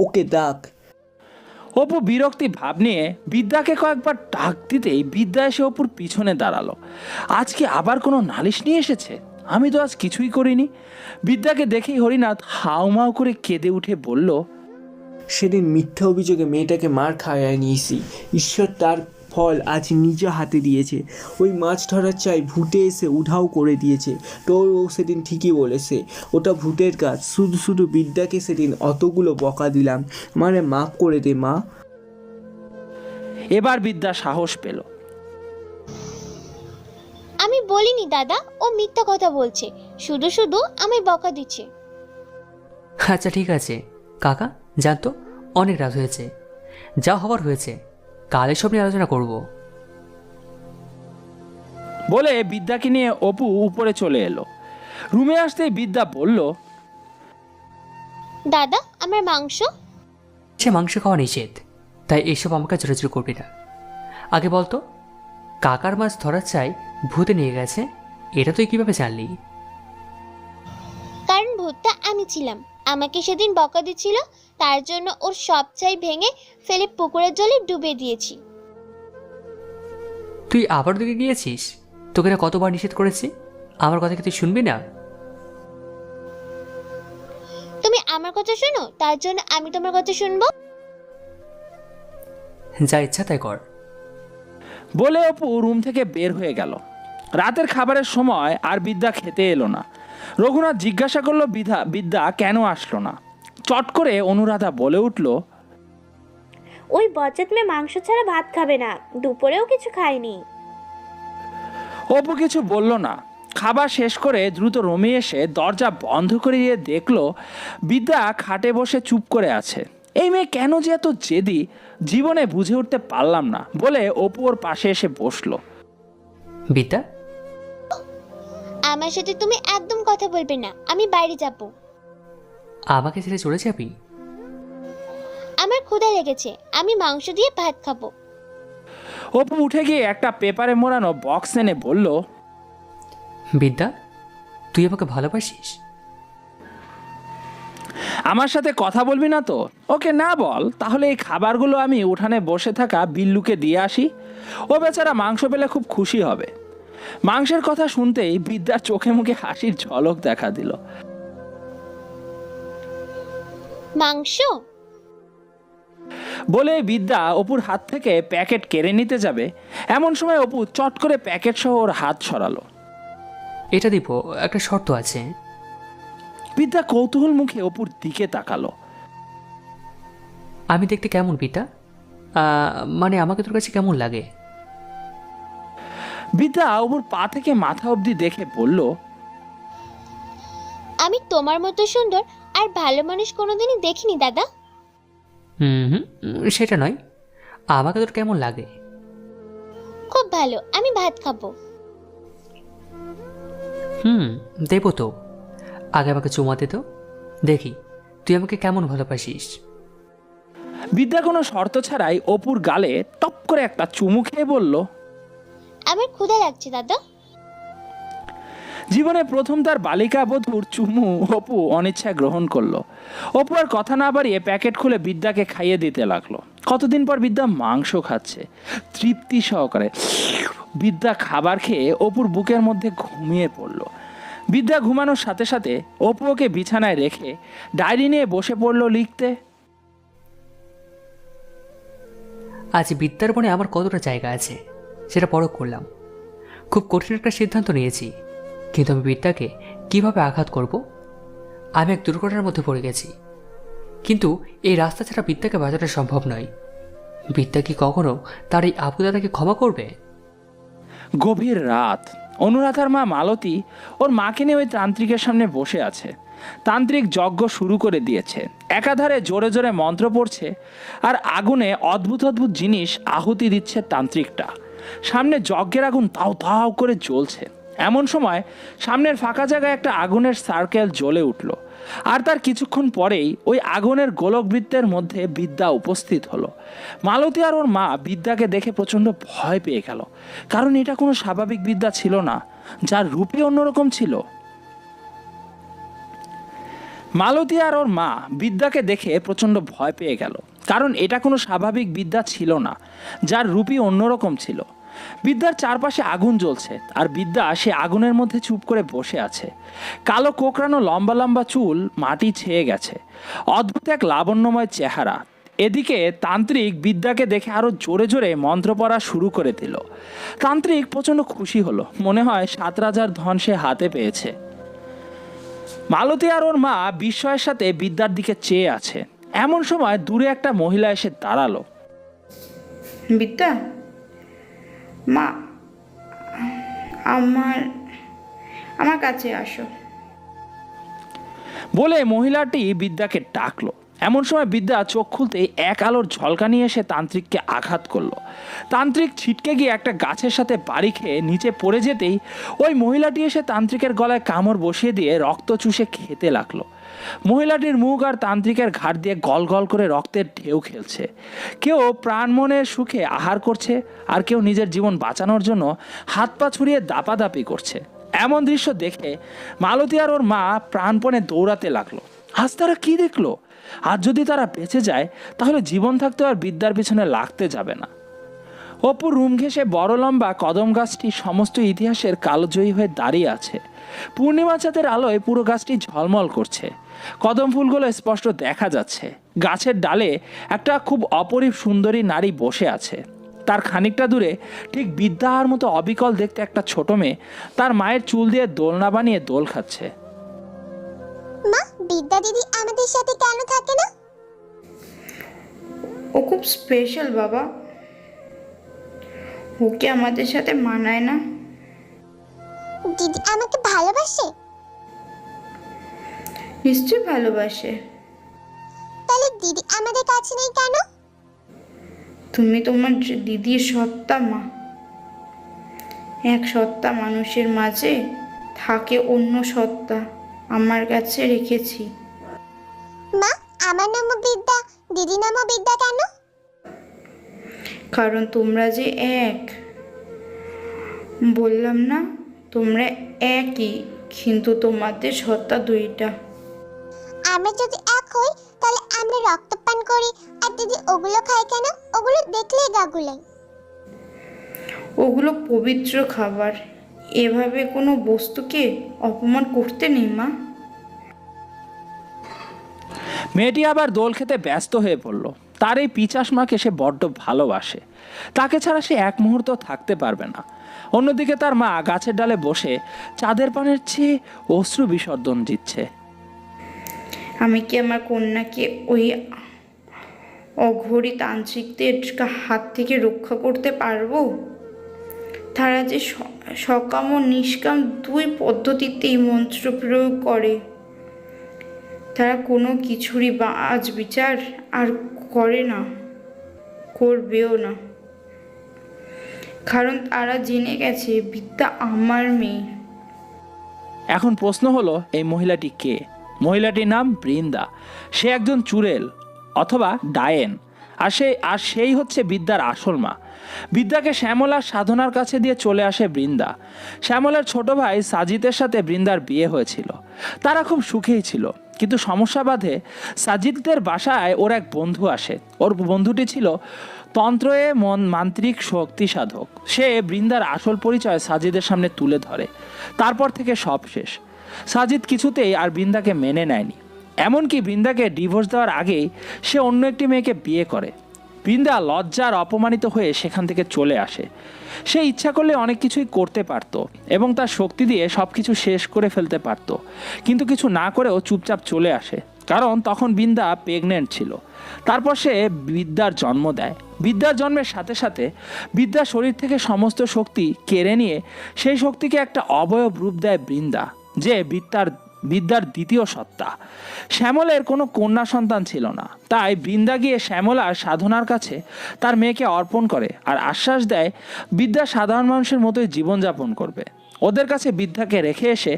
ওকে ডাক। অপু বিরক্তি ভাব নিয়ে বিদ্যাকে কয়েকবার ডাক দিতেই বিদ্যা এসে অপুর পিছনে দাঁড়ালো। আজকে আবার কোনো নালিশ নিয়ে এসেছে? আমি তো আজ কিছুই করিনি। বিদ্যাকে দেখেই হরিনাথ হাউমাউ করে কেঁদে উঠে বলল, সেদিন মিথ্যা অভিযোগে মেয়েটাকে মার খাইয়ে নিয়েছি। ঈশ্বর তার ফল আজ নিজে হাতে দিয়েছে। ওই মাছ ধরার চাই ভূতে এসে উধাও করে দিয়েছে। তোর ও সেদিন ঠিকই বলেছে, ওটা ভূতের কাজ। শুধু শুধু বিদ্যাকে সেদিন অতগুলো বকা দিলাম, মানে মাফ করে দে মা। এবার বিদ্যা সাহস পেল। আমি বলিনি দাদা, ও মিথ্যা কথা বলছে, শুধু শুধু আমায় বকা দিচ্ছে। আচ্ছা ঠিক আছে কাকা, জানতো অনেক রাত হয়েছে, যা হবার হয়েছে, কাল এসব নিয়ে আলোচনা করব। বলে বিদ্যাকে নিয়ে অপু উপরে চলে এলো। রুমে আসতেই বিদ্যা বলল, দাদা আমার মাংস। সে মাংস খাওয়া নিষেধ, তাই এসব আমাকে জোরাজুরি করবি না। আগে বলতো, কাকার মাছ ধরার চাই ভূতে নিয়ে গেছে, এটা তুই কিভাবে জানলি? কারণ ভূতটা আমি ছিলাম। আমাকে সেদিন বকা দিচ্ছিল, তার জন্য ওর সব চাই ভেঙে ফেলে পুকুরের জলে ডুবে দিয়েছি। তুই আবার দিকে গিয়েছিস? তোকে না কতবার নিষেধ করেছি, আমার কথা কি তুই শুনবি না? তুমি আমার কথা শোনো, তার জন্য আমি তোমার কথা শুনবো? যা ইচ্ছা তাই কর। বলে অপু রুম থেকে বের হয়ে গেল। রাতের খাবারের সময় আর বিদ্যা খেতে এলো না। রঘুনাথ জিজ্ঞাসা করলো বিদ্যা কেন আসলো না। চট করে অনুরাধা বলে উঠল, ওই বজ্জাত মেয়ে মাংস ছাড়া ভাত খাবে না, দুপুরেও কিছু খায়নি। অপু কিছু বলল না। খাবার শেষ করে দ্রুত রুমে এসে দরজা বন্ধ করে দিয়ে দেখলো বিদ্যা খাটে বসে চুপ করে আছে। এই মেয়ে কেন যে এত জেদি, জীবনে বুঝে উঠতে পারলাম না বলে অপু ওর পাশে এসে বসলো। বিদ্যা, আমার সাথে তুমি একদম কথা বলবে না, আমি বাইরে যাব। আমাকে ছেড়ে চলে যাবি? আমার ক্ষুধা লেগেছে, আমি মাংস দিয়ে ভাত খাবো। অপু উঠে গিয়ে একটা পেপারে মোড়ানো বক্স এনে বলল, বিদ্যা, তুই আমাকে ভালোবাসিস? আমার সাথে কথা বলবি না তো? ওকে না বল, তাহলে এই খাবারগুলো আমি উঠানে বসে থাকা বিল্লুকে দিয়ে আসি। ও বেচারা মাংস পেলে খুব খুশি হবে। মাংসের কথা শুনতেই বিদ্যার চোখে মুখে হাসির ঝলক দেখা দিল। মাংস বলে বিদ্যা অপুর হাত থেকে প্যাকেট কেড়ে নিতে যাবে, এমন সময় অপু চট করে প্যাকেট সহ ওর হাত সরালো। এটা দিব, একটা শর্ত আছে। বিদ্যা কৌতূহল মুখে অপুর দিকে তাকালো। আমি দেখতে কেমন বিদ্যা? মানে আমাকে তোর কাছে কেমন লাগে? বিদ্যা অপুর পা থেকে মাথা অবধি দেখে বলল, আমি তোমার মতো সুন্দর আর ভালো মানুষ কোনোদিনই দেখিনি দাদা। হুম, সেটা নয়, আমাকে তোর কেমন লাগে? খুব ভালো, আমি ভাত খাবো। দেব তো, আগে আমাকে চুমা দে তো, দেখি তুই আমাকে কেমন ভালোবাসিস। বিদ্যা কোনো শর্ত ছাড়াই অপুর গালে টপ করে একটা চুমু খেয়ে বলল, আমার ক্ষুধা লাগছে দাদা। জীবনে প্রথম তার বালিকা বধূর চুমু অপু অনিচ্ছায় গ্রহণ করলো। অপু আর কথা না বাড়িয়ে প্যাকেট খুলে বিদ্যাকে খাইয়ে দিতে লাগলো। কতদিন পর বিদ্যা মাংস খাচ্ছে তৃপ্তি সহকারে। বিদ্যা খাবার খেয়ে অপুর বুকের মধ্যে ঘুমিয়ে পড়ল। বিদ্যা ঘুমানোর সাথে সাথে অপু ওকে বিছানায় রেখে ডায়েরি নিয়ে বসে পড়ল লিখতে। আজ বিদ্যার মনে আমার কতটা জায়গা আছে সেটা পরখ করলাম। খুব কঠিন একটা সিদ্ধান্ত নিয়েছি, কিন্তু আমি বিদ্যাকে কিভাবে আঘাত করব? আমি এক দুর্ঘটনার মধ্যে পড়ে গেছি, কিন্তু এই রাস্তা ছাড়া বিদ্যাকে বাঁচানো সম্ভব নয়। বিদ্যা কি কখনো তার এই আপুদাদাকে ক্ষমা করবে? গভীর রাত, অনুরাধার মা মালতী ওর মাকে নিয়ে ওই তান্ত্রিকের সামনে বসে আছে। তান্ত্রিক যজ্ঞ শুরু করে দিয়েছে, একাধারে জোরে জোরে মন্ত্র পড়ছে আর আগুনে অদ্ভুত অদ্ভুত জিনিস আহুতি দিচ্ছে তান্ত্রিকটা। সামনে যজ্ঞের আগুন তাও তাও করে জ্বলছে। এমন সময় সামনের ফাঁকা জায়গায় একটা আগুনের সার্কেল জ্বলে উঠল, আর তার কিছুক্ষণ পরেই ওই আগুনের গোলকবৃত্তের মধ্যে বিদ্যা উপস্থিত হলো। মালতী আর ওর মা বিদ্যাকে দেখে প্রচণ্ড ভয় পেয়ে গেল, কারণ এটা কোনো স্বাভাবিক বিদ্যা ছিল না, যার রূপই অন্যরকম ছিল। মালতী আর ওর মা বিদ্যাকে দেখে প্রচণ্ড ভয় পেয়ে গেল, কারণ এটা কোনো স্বাভাবিক বিদ্যা ছিল না, যার রূপই অন্যরকম ছিল। বিদ্যার চারপাশে আগুন জ্বলছে, আর বিদ্যা সে আগুনের মধ্যে চুপ করে বসে আছে। কালো কোকড়ানো লম্বা লম্বা চুল মাটি ছেয়ে গেছে, অদ্ভুত এক লাবণ্যময় চেহারা। এদিকে তান্ত্রিক বিদ্যাকে দেখে আরো জোরে জোরে মন্ত্র পড়া শুরু করে দিল। তান্ত্রিক প্রচণ্ড খুশি হলো, মনে হয় 7 রাজার ধন সে হাতে পেয়েছে। মালতী আর ওর মা বিস্ময়ের সাথে বিদ্যার দিকে চেয়ে আছে। এমন সময় দূরে একটা মহিলা এসে দাঁড়ালো। বিদ্যা, মা, আমার কাছে আসো বলে মহিলাটি বিদ্যাকে ডাকলো। এমন সময় বিদ্যা চোখ খুলতেই এক আলোর ঝলকানি এসে তান্ত্রিককে আঘাত করলো। তান্ত্রিক ছিটকে গিয়ে একটা গাছের সাথে বাড়ি খেয়ে নিচে পড়ে যেতেই ওই মহিলাটি এসে তান্ত্রিকের গলায় কামড় বসিয়ে দিয়ে রক্ত চুষে খেতে লাগলো। মহিলাটির মুখ আর তান্ত্রিকের ঘাড় দিয়ে গল গল করে রক্তের ঢেউ খেলছে। কেউ প্রাণ মনের সুখে আহার করছে, আর কেউ নিজের জীবন বাঁচানোর জন্য হাত পা ছুড়িয়ে দাপাদাপি করছে। এমন দৃশ্য দেখে মালতী আর ওর মা প্রাণপণে দৌড়াতে লাগলো। আজ তারা কি দেখলো? আজ যদি তারা বেঁচে যায় তাহলে জীবন থাকতে আর বিদ্যার পিছনে লাগতে যাবে না। অপুর রুম ঘেঁষে বড় লম্বা কদম গাছটি সমস্ত ইতিহাসের কালোজয়ী হয়ে দাঁড়িয়ে আছে। পূর্ণিমা চাঁদের আলোয় পুরো গাছটি ঝলমল করছে, কদম ফুলগুলো স্পষ্ট দেখা যাচ্ছে। গাছের ডালে একটা খুব অপরূপ সুন্দরী নারী বসে আছে। তার খানিকটা দূরে ঠিক বিদ্যার মতো অবিকল দেখতে একটা ছোট মেয়ে তার মায়ের চুল দিয়ে দোলনা বানিয়ে দোল খাচ্ছে। মা, বিদ্যা দিদি আমাদের সাথে কেন থাকে না? ও খুব স্পেশাল বাবা, ওকে আমাদের সাথে মানায় না। দিদি আমাকে ভালোবাসে? নিশ্চয়ই ভালোবাসে। তাহলে দিদি আমাদের কাছে নেই কেন? তুমি তোমার দিদির সত্তা মা। এক সত্তা মানুষের মাঝে থাকে অন্য সত্তা, আমার কাছে রেখেছি। মা, আমার নামও বিদ্যা, দিদি নামও বিদ্যা কেন? কারণ তোমরা যে এক। বললাম না তোমরা একই, কিন্তু তোমাদের সত্তা দুইটা। আমরা যদি এক হই তাহলে আমরা রক্ত পান করি, আর দিদি ওগুলো খায় কেন? ওগুলো দেখলেই গা গুলাই। ওগুলো পবিত্র খাবার, এভাবে কোনো বস্তুকে অপমান করতে নেই মা। মেয়েটি আবার দোল খেতে ব্যস্ত হয়ে পড়ল। তার এই পিচাস মাকে সে বড্ড ভালোবাসে, তাকে ছাড়া সে এক মুহূর্ত থাকতে পারবে না। অন্যদিকে তার মা গাছের ডালে বসে চাঁদের পানের চেয়ে অশ্রু বিসর্জন দিচ্ছে। আমি কি আমার কন্যাকে ওই অঘোরী তান্ত্রিকদের হাত থেকে রক্ষা করতে পারবো? তারা যে সকাম ও নিষ্কাম দুই পদ্ধতিতেই মন্ত্র প্রয়োগ করে। তারা কোনো কিছুরই আজ বিচার আর করে না, করবেও না, কারণ তারা জেনে গেছে বিদ্যা আমার মেয়ে। এখন প্রশ্ন হলো, এই মহিলাটি কে? মহিলাটির নাম বৃন্দা। সে একজন চুড়েল অথবা ডায়েন, আর সেই হচ্ছে বিদ্যার আসল মা। বিদ্যাকে শ্যামলার সাধনার কাছে দিয়ে চলে আসে বৃন্দা। শ্যামলার ছোট ভাই সাজিদের সাথে বৃন্দার বিয়ে হয়েছিল। তারা খুব সুখেই ছিল, কিন্তু সমস্যা বাধে। সাজিদদের বাসায় ওর এক বন্ধু আসে। ওর বন্ধুটি ছিল তন্ত্রয়ে মান্ত্রিক শক্তি সাধক। সে বৃন্দার আসল পরিচয় সাজিদের সামনে তুলে ধরে। তারপর থেকে সব শেষ। সাজিদ কিছুতেই আর বৃন্দাকে মেনে নেয়নি। এমনকি বৃন্দাকে ডিভোর্স দেওয়ার আগেই সে অন্য একটি মেয়েকে বিয়ে করে। বৃন্দা লজ্জার অপমানিত হয়ে সেখান থেকে চলে আসে। সে ইচ্ছা করলে অনেক কিছুই করতে পারত এবং তার শক্তি দিয়ে সব কিছু শেষ করে ফেলতে পারত, কিন্তু কিছু না করেও চুপচাপ চলে আসে, কারণ তখন বৃন্দা প্রেগনেন্ট ছিল। তারপর সে বিদ্যার জন্ম দেয়। বিদ্যার জন্মের সাথে সাথে বিদ্যার শরীর থেকে সমস্ত শক্তি কেড়ে নিয়ে সেই শক্তিকে একটা অবয়ব রূপ দেয় বৃন্দা, যে বিদ্যার দ্বিতীয় সত্তা। শ্যামলের কোনো কন্যা সন্তান ছিল না, তাই বৃন্দা গিয়ে শ্যামলার সাধনার কাছে তার মেয়েকে অর্পণ করে আর আশ্বাস দেয় বিদ্যা সাধারণ মানুষের মতোই জীবনযাপন করবে। ওদের কাছে বিদ্যাকে রেখে এসে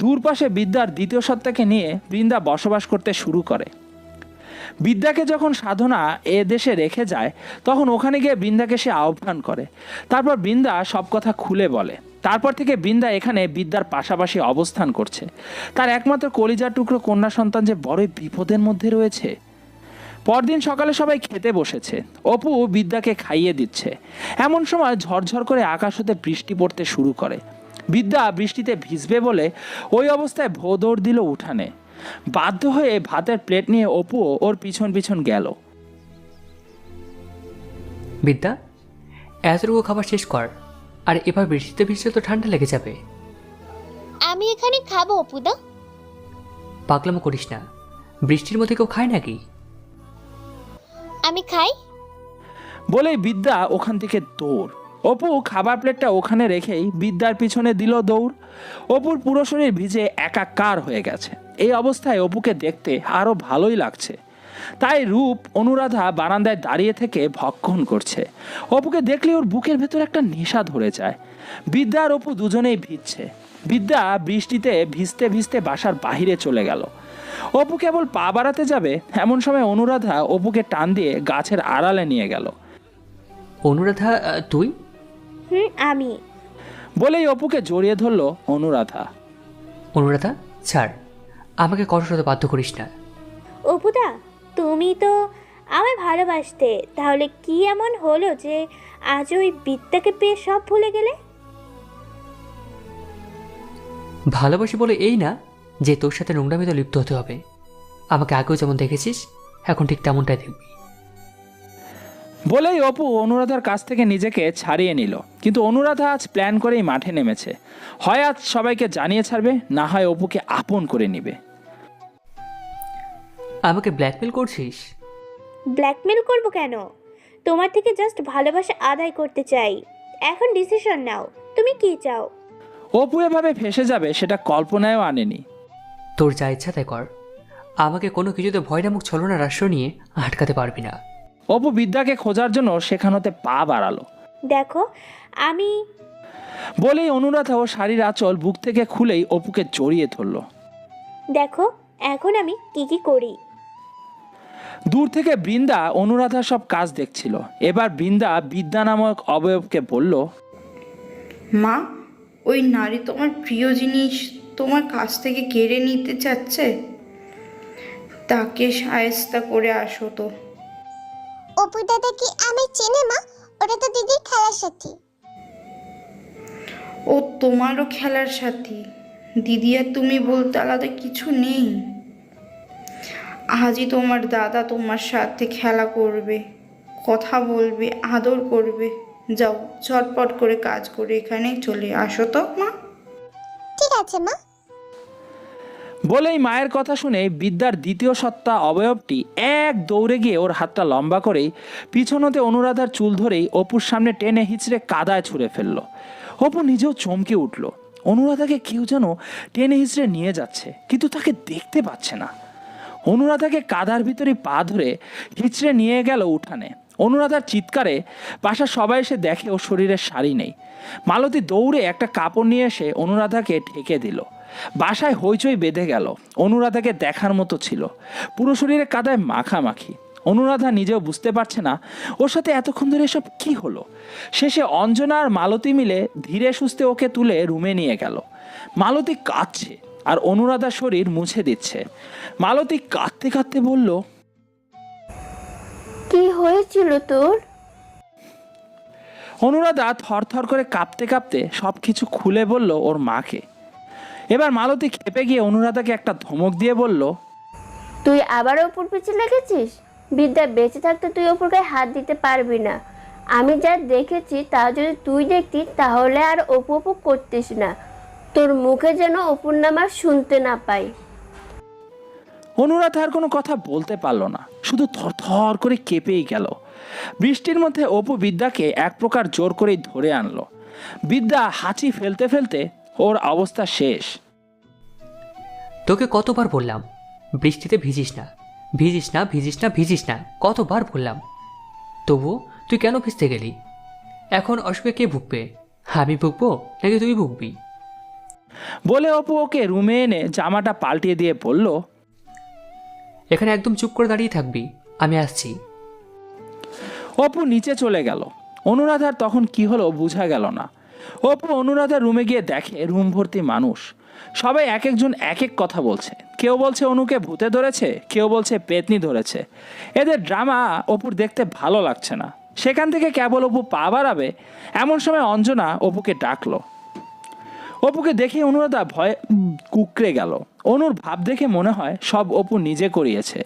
দূর পাশে বিদ্যার দ্বিতীয় সত্তাকে নিয়ে বৃন্দা বসবাস করতে শুরু করে। বিদ্যাকে যখন সাধনা এ দেশে রেখে যায়, তখন ওখানে গিয়ে বৃন্দাকে সে আহ্বান করে। তারপর বৃন্দা সব কথা খুলে বলে। তারপর থেকে বৃন্দা এখানে বিদ্যার পাশাপাশি অবস্থান করছে। তার একমাত্র কলিজার টুকরো কন্যা সন্তান যে বড়ই বিপদের মধ্যে রয়েছে। পরদিন সকালে সবাই খেতে বসেছে। অপু বিদ্যাকে খাইয়ে দিচ্ছে। এমন সময় ঝরঝর করে আকাশ হতে বৃষ্টি পড়তে শুরু করে। বিদ্যা বৃষ্টিতে ভিজবে বলে ওই অবস্থায় ভো দৌড় দিল উঠানে। বাধ্য হয়ে ভাতের প্লেট নিয়ে অপুও ওর পিছন পিছন গেল। বিদ্যা, এতটুকু খাবার শেষ কর, আর এবার বৃষ্টিতে ভিজলে তো ঠান্ডা লেগে যাবে। আমি এখানে খাবো অপুদা। পাগলামো করিস না, বৃষ্টির মধ্যে কেউ খায় নাকি? আমি খাই বলেই বিদ্যা ওখান থেকে দৌড়। অপু খাবার প্লেটটা ওখানে রেখেই বিদ্যার পিছনে দিল দৌড়। অপুর পুরো শরীর ভিজে একাকার হয়ে গেছে। এই অবস্থায় অপুকে দেখতে আরো ভালোই লাগছে, তাই রূপ অনুরাধা বারান্দায় দাঁড়িয়ে থেকে ভক্ষণ করছে। অপুকে দেখলে ওর বুকের ভেতর একটা নেশা ধরে যায়। বিদ্যা আর অপু দুজনেই ভিজছে। বিদ্যা বৃষ্টিতে ভিজতে ভিজতে বাসার বাহিরে চলে গেল। অপু কেবল পা বাড়াতে যাবে, এমন সময় অনুরাধা অপুকে টান দিয়ে গাছের আড়ালে নিয়ে গেল। অনুরাধা, তুই? আমি। বলেই অপুকে জড়িয়ে ধরল অনুরাধা। অনুরাধা ছাড়, আমাকে কষ্ট হতে বাধ্য করিস না। অপুদা, তুমি তো আমায় ভালোবাসতে, তাহলে কি এমন হলো যে আজ ওই বিদ্যাকে পেয়ে সব ভুলে গেলে? ভালোবাসি বলে এই না যে তোর সাথে নোংরামিতে লিপ্ত হতে হবে। আমাকে আগেও যেমন দেখেছিস, এখন ঠিক তেমনটাই দেখবি। বলেই অপু অনুরাধার কাছ থেকে নিজেকে ছাড়িয়ে নিল। কিন্তু অনুরাধা আজ প্ল্যান করেই মাঠে নেমেছে। হয় আজ সবাইকে জানিয়ে ছাড়বে, না হয় অপুকে আপন করে নিবে। আমাকে ব্ল্যাকমেল করছিস? ব্ল্যাকমেল করব কেন? তোমার থেকে জাস্ট ভালোবাসা আদায় করতে চাই। এখন ডিসিশন নাও, তুমি কি চাও? অপু এভাবে ফেসে যাবে সেটা কল্পনায়ও আনেনি। তোর যা ইচ্ছা তাই কর, আমাকে কোনো কিছুতে ভয় নামক ছলনার আশ্রয় নিয়ে আটকাতে পারবি না। অপু বিদ্যাকে খোঁজার জন্য সেখানতে পা বাড়ালো। দেখো আমি বলেই অনুরাধা ও শাড়ির আঁচল বুক থেকে খুলেই অপুকে জড়িয়ে ধরল। দেখো এখন আমি কি কি করি। দূর থেকে বৃন্দা অনুরাধার সব কাজ দেখছিল। এবার বৃন্দা বিদ্যা নামক অবয়বকে বলল, মা, ওই নারী তোমার প্রিয় জিনিস তোমার কাছ থেকে কেড়ে নিতে চাচ্ছে। তাকে শায়েস্তা করে আসো তো। অপু দাদা কি আমি চেনে মা? ওটা তো দিদির খেলার সাথী। ও তোমারও খেলার সাথী। দিদি আর তুমি বলতে আলাদা কিছু নেই। আজই তোমার দাদা তোমার সাথে খেলা করবে, কথা বলবে, আদর করবে। যাও, ঝটপট করে কাজ করে এখানে চলে আসো তো মা। ঠিক আছে মা। বলেই মায়ের কথা শুনে বিদ্যার দ্বিতীয় সত্তা অবয়বটি এক দৌড়ে গিয়ে ওর হাতটা লম্বা করেই পিছনতে অনুরাধার চুল ধরেই অপুর সামনে টেনে হিচড়ে কাদায় ছুঁড়ে ফেললো। অপু নিজেও চমকে উঠল। অনুরাধাকে কেউ যেন টেনে হিচড়ে নিয়ে যাচ্ছে, কিন্তু তাকে দেখতে পাচ্ছে না। অনুরাধাকে কাদার ভিতরে পা ধরে হিচড়ে নিয়ে গেল উঠানে। অনুরাধার চিৎকারে বাসার সবাই এসে দেখে ওর শরীরে শাড়ি নেই। মালতী দৌড়ে একটা কাপড় নিয়ে এসে অনুরাধাকে ঢেকে দিল। বাসায় হইচই বেঁধে গেল। অনুরাধাকে দেখার মতো ছিল, পুরো শরীরে কাদায় মাখামাখি। অনুরাধা নিজেও বুঝতে পারছে না ওর সাথে এতক্ষণ ধরে এসব কি হলো। শেষে অঞ্জনা আর মালতী মিলে ধীরে সুস্থে ওকে তুলে রুমে নিয়ে গেল। মালতী কাঁদছে আর অনুরাধার শরীর মুছে দিচ্ছে। মালতী কাঁদতে কাঁদতে বলল, কি হয়েছিল তোর? অনুরাধা থরথর করে কাঁপতে কাঁপতে সব কিছু খুলে বলল ওর মাকে। এবার মালতী খেপে গিয়ে অনুরাধাকে একটা ধমক দিয়ে বলল, তুই আবার অপুর পিছে লেগেছিস? বিদ্যা বেঁচে থাকতে তুই অপুর গায়ে হাত দিতে পারবি না। আমি যা দেখেছি তা যদি তুই দেখতি তাহলে আর অপু অপু করতিস না। তোর মুখে যেন অপুর নাম আর শুনতে না পাই। অনুরাধা আর কোনো কথা বলতে পারল না, শুধু থরথর করে কেঁপেই গেল। বৃষ্টির মধ্যে অপু বিদ্যাকে এক প্রকার জোর করেই ধরে আনলো। বিদ্যা হাঁচি ফেলতে ফেলতে ওর অবস্থা শেষ। তোকে কতবার বললাম বৃষ্টিতে ভিজিস না, ভিজিস না, ভিজিস না, ভিজিস না, কতবার বললাম। তবুও তুই কেন ভিজতে গেলি? এখন অসুখে কে ভুগবে? আমি ভুগবো নাকি তুই ভুগবি? বলে অপু ওকে রুমে এনে জামাটা পাল্টিয়ে দিয়ে বলল, এখানে একদম চুপ করে দাঁড়িয়ে থাকবি, আমি আসছি। অপু নিচে চলে গেল। অনুরাধার তখন কি হলো বোঝা গেল না। অপু অনুরাধার রুমে গিয়ে দেখে রুম ভর্তি মানুষ। সবাই এক একজন এক এক কথা বলছে। কেউ বলছে অনুকে ভূতে ধরেছে, কেউ বলছে পেতনি ধরেছে। এদের ড্রামা অপুর দেখতে ভালো লাগছে না। সেখান থেকে কেবল অপু পা বাড়াবে এমন সময় অঞ্জনা অপুকে ডাকলো। অপুকে দেখে অনুরাধা ভয়ে কুকড়ে গেল। অনুর ভাব দেখে মনে হয় সব অপু নিজে করিয়েছে।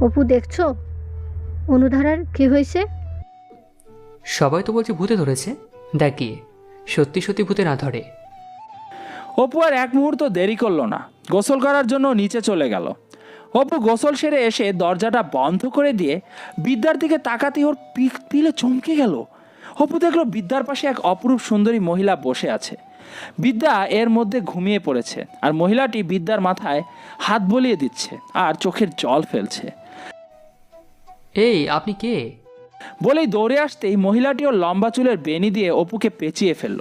অপু দেখছো অনুধারার কি হয়েছে? সবাই তো বলছে ভূতে ধরেছে, দেখ গিয়ে সত্যি সত্যি ভূতে না ধরে। অপু আর এক মুহূর্ত দেরি করলো না, গোসল করার জন্য নিচে চলে গেল। অপু গোসল সেরে এসে দরজাটা বন্ধ করে দিয়ে বিদ্যার দিকে তাকাতে ওর পিলে চমকে গেল। অপু দেখলো বিদ্যার পাশে এক অপরূপ সুন্দরী মহিলা বসে আছে। বিদ্যা এর মধ্যে ঘুমিয়ে পড়েছে আর মহিলাটি বিদ্যার মাথায় হাত বলিয়ে দিচ্ছে আর চোখের জল ফেলছে। এই আপনি কে? বলেই দৌড়ে আসতেই মহিলাটি ওর লম্বা চুলের বেনি দিয়ে অপুকে পেঁচিয়ে ফেলল।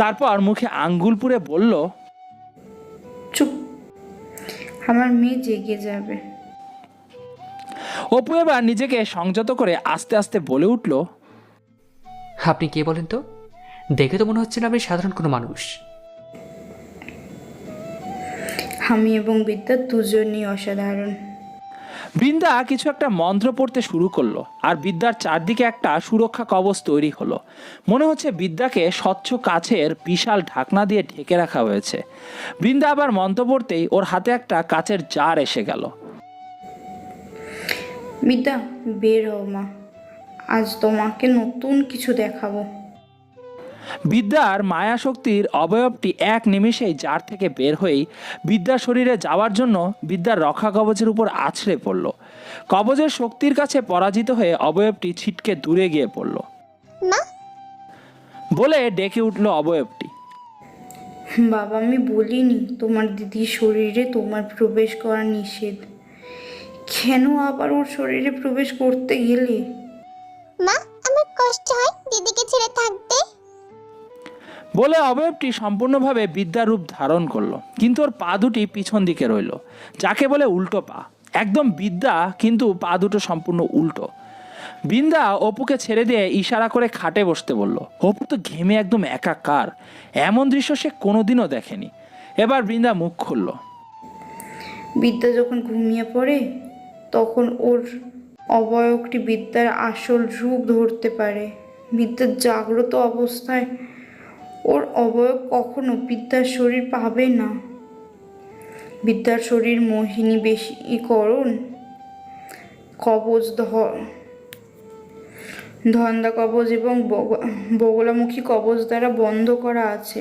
তারপর মুখে আঙ্গুল পুড়ে বলল, চুপ, আমার মেয়ে জেগে যাবে। অপু এবার নিজেকে সংযত করে আস্তে আস্তে বলে উঠল, আপনি কে বলেন তো? দেখে তো মনে হচ্ছে না আপনি সাধারণ কোনো মানুষ। আমি এবং বিদ্যা দুজনই অসাধারণ। বৃন্দা কিছু একটা মন্ত্র পড়তে শুরু করলো আর বিদ্যার চারদিকে একটা সুরক্ষা কবচ তৈরি হলো। মনে হচ্ছে বিদ্যাকে স্বচ্ছ কাচের বিশাল ঢাকনা দিয়ে ঢেকে রাখা হয়েছে। বৃন্দা আবার মন্ত্র পড়তেই ওর হাতে একটা কাচের জার এসে গেল। বিদ্যা, বের হও মা, আজ তোমাকে নতুন কিছু দেখাবো। বিদ্যার মায়া শক্তির অবয়বটি এক নিমিষেই জার থেকে বের হয়েই বিদ্যার শরীরে যাওয়ার জন্য বিদ্যার রক্ষা কবচের উপর আছড়ে পড়ল। কবচের শক্তির কাছে পরাজিত হয়ে অবয়বটি ছিটকে দূরে গিয়ে পড়ল। বলে ডেকে উঠল অবয়বটি। বাবা, আমি বলিনি তোমার দিদির শরীরে তোমার প্রবেশ করা নিষেধ? কেন আবার ওর শরীরে প্রবেশ করতে গেলে? মা, আমার কষ্ট হয় দিদিকে ছেড়ে থাকতে। বলে অবয়বটি সম্পূর্ণভাবে বিদ্যার রূপ ধারণ করলো, কিন্তু ওর পা দুটি পিছন দিকে রইল, যাকে বলে উল্টো পা। একদম বিদ্যা, কিন্তু পা দুটো সম্পূর্ণ উল্টো। বৃন্দা অপুকে ছেড়ে দিয়ে ইশারা করে খাটে বসতে বলল। অপু তো ঘেমে একদম একাকার। এমন দৃশ্য সে কোনোদিনও দেখেনি। এবার বৃন্দা মুখ খুলল। বিদ্যা যখন ঘুমিয়ে পড়ে তখন ওর অবয়বটি বিদ্যার আসল রূপ ধরতে পারে। বিদ্যার জাগ্রত অবস্থায় ওর অবয়ব কখনো বিদ্যার শরীর পাবে না। বিদ্যার শরীর মোহিনী বেশীকরণ কবচ ধন্দা কবচ এবং বগলামুখী কবচ দ্বারা বন্ধ করা আছে,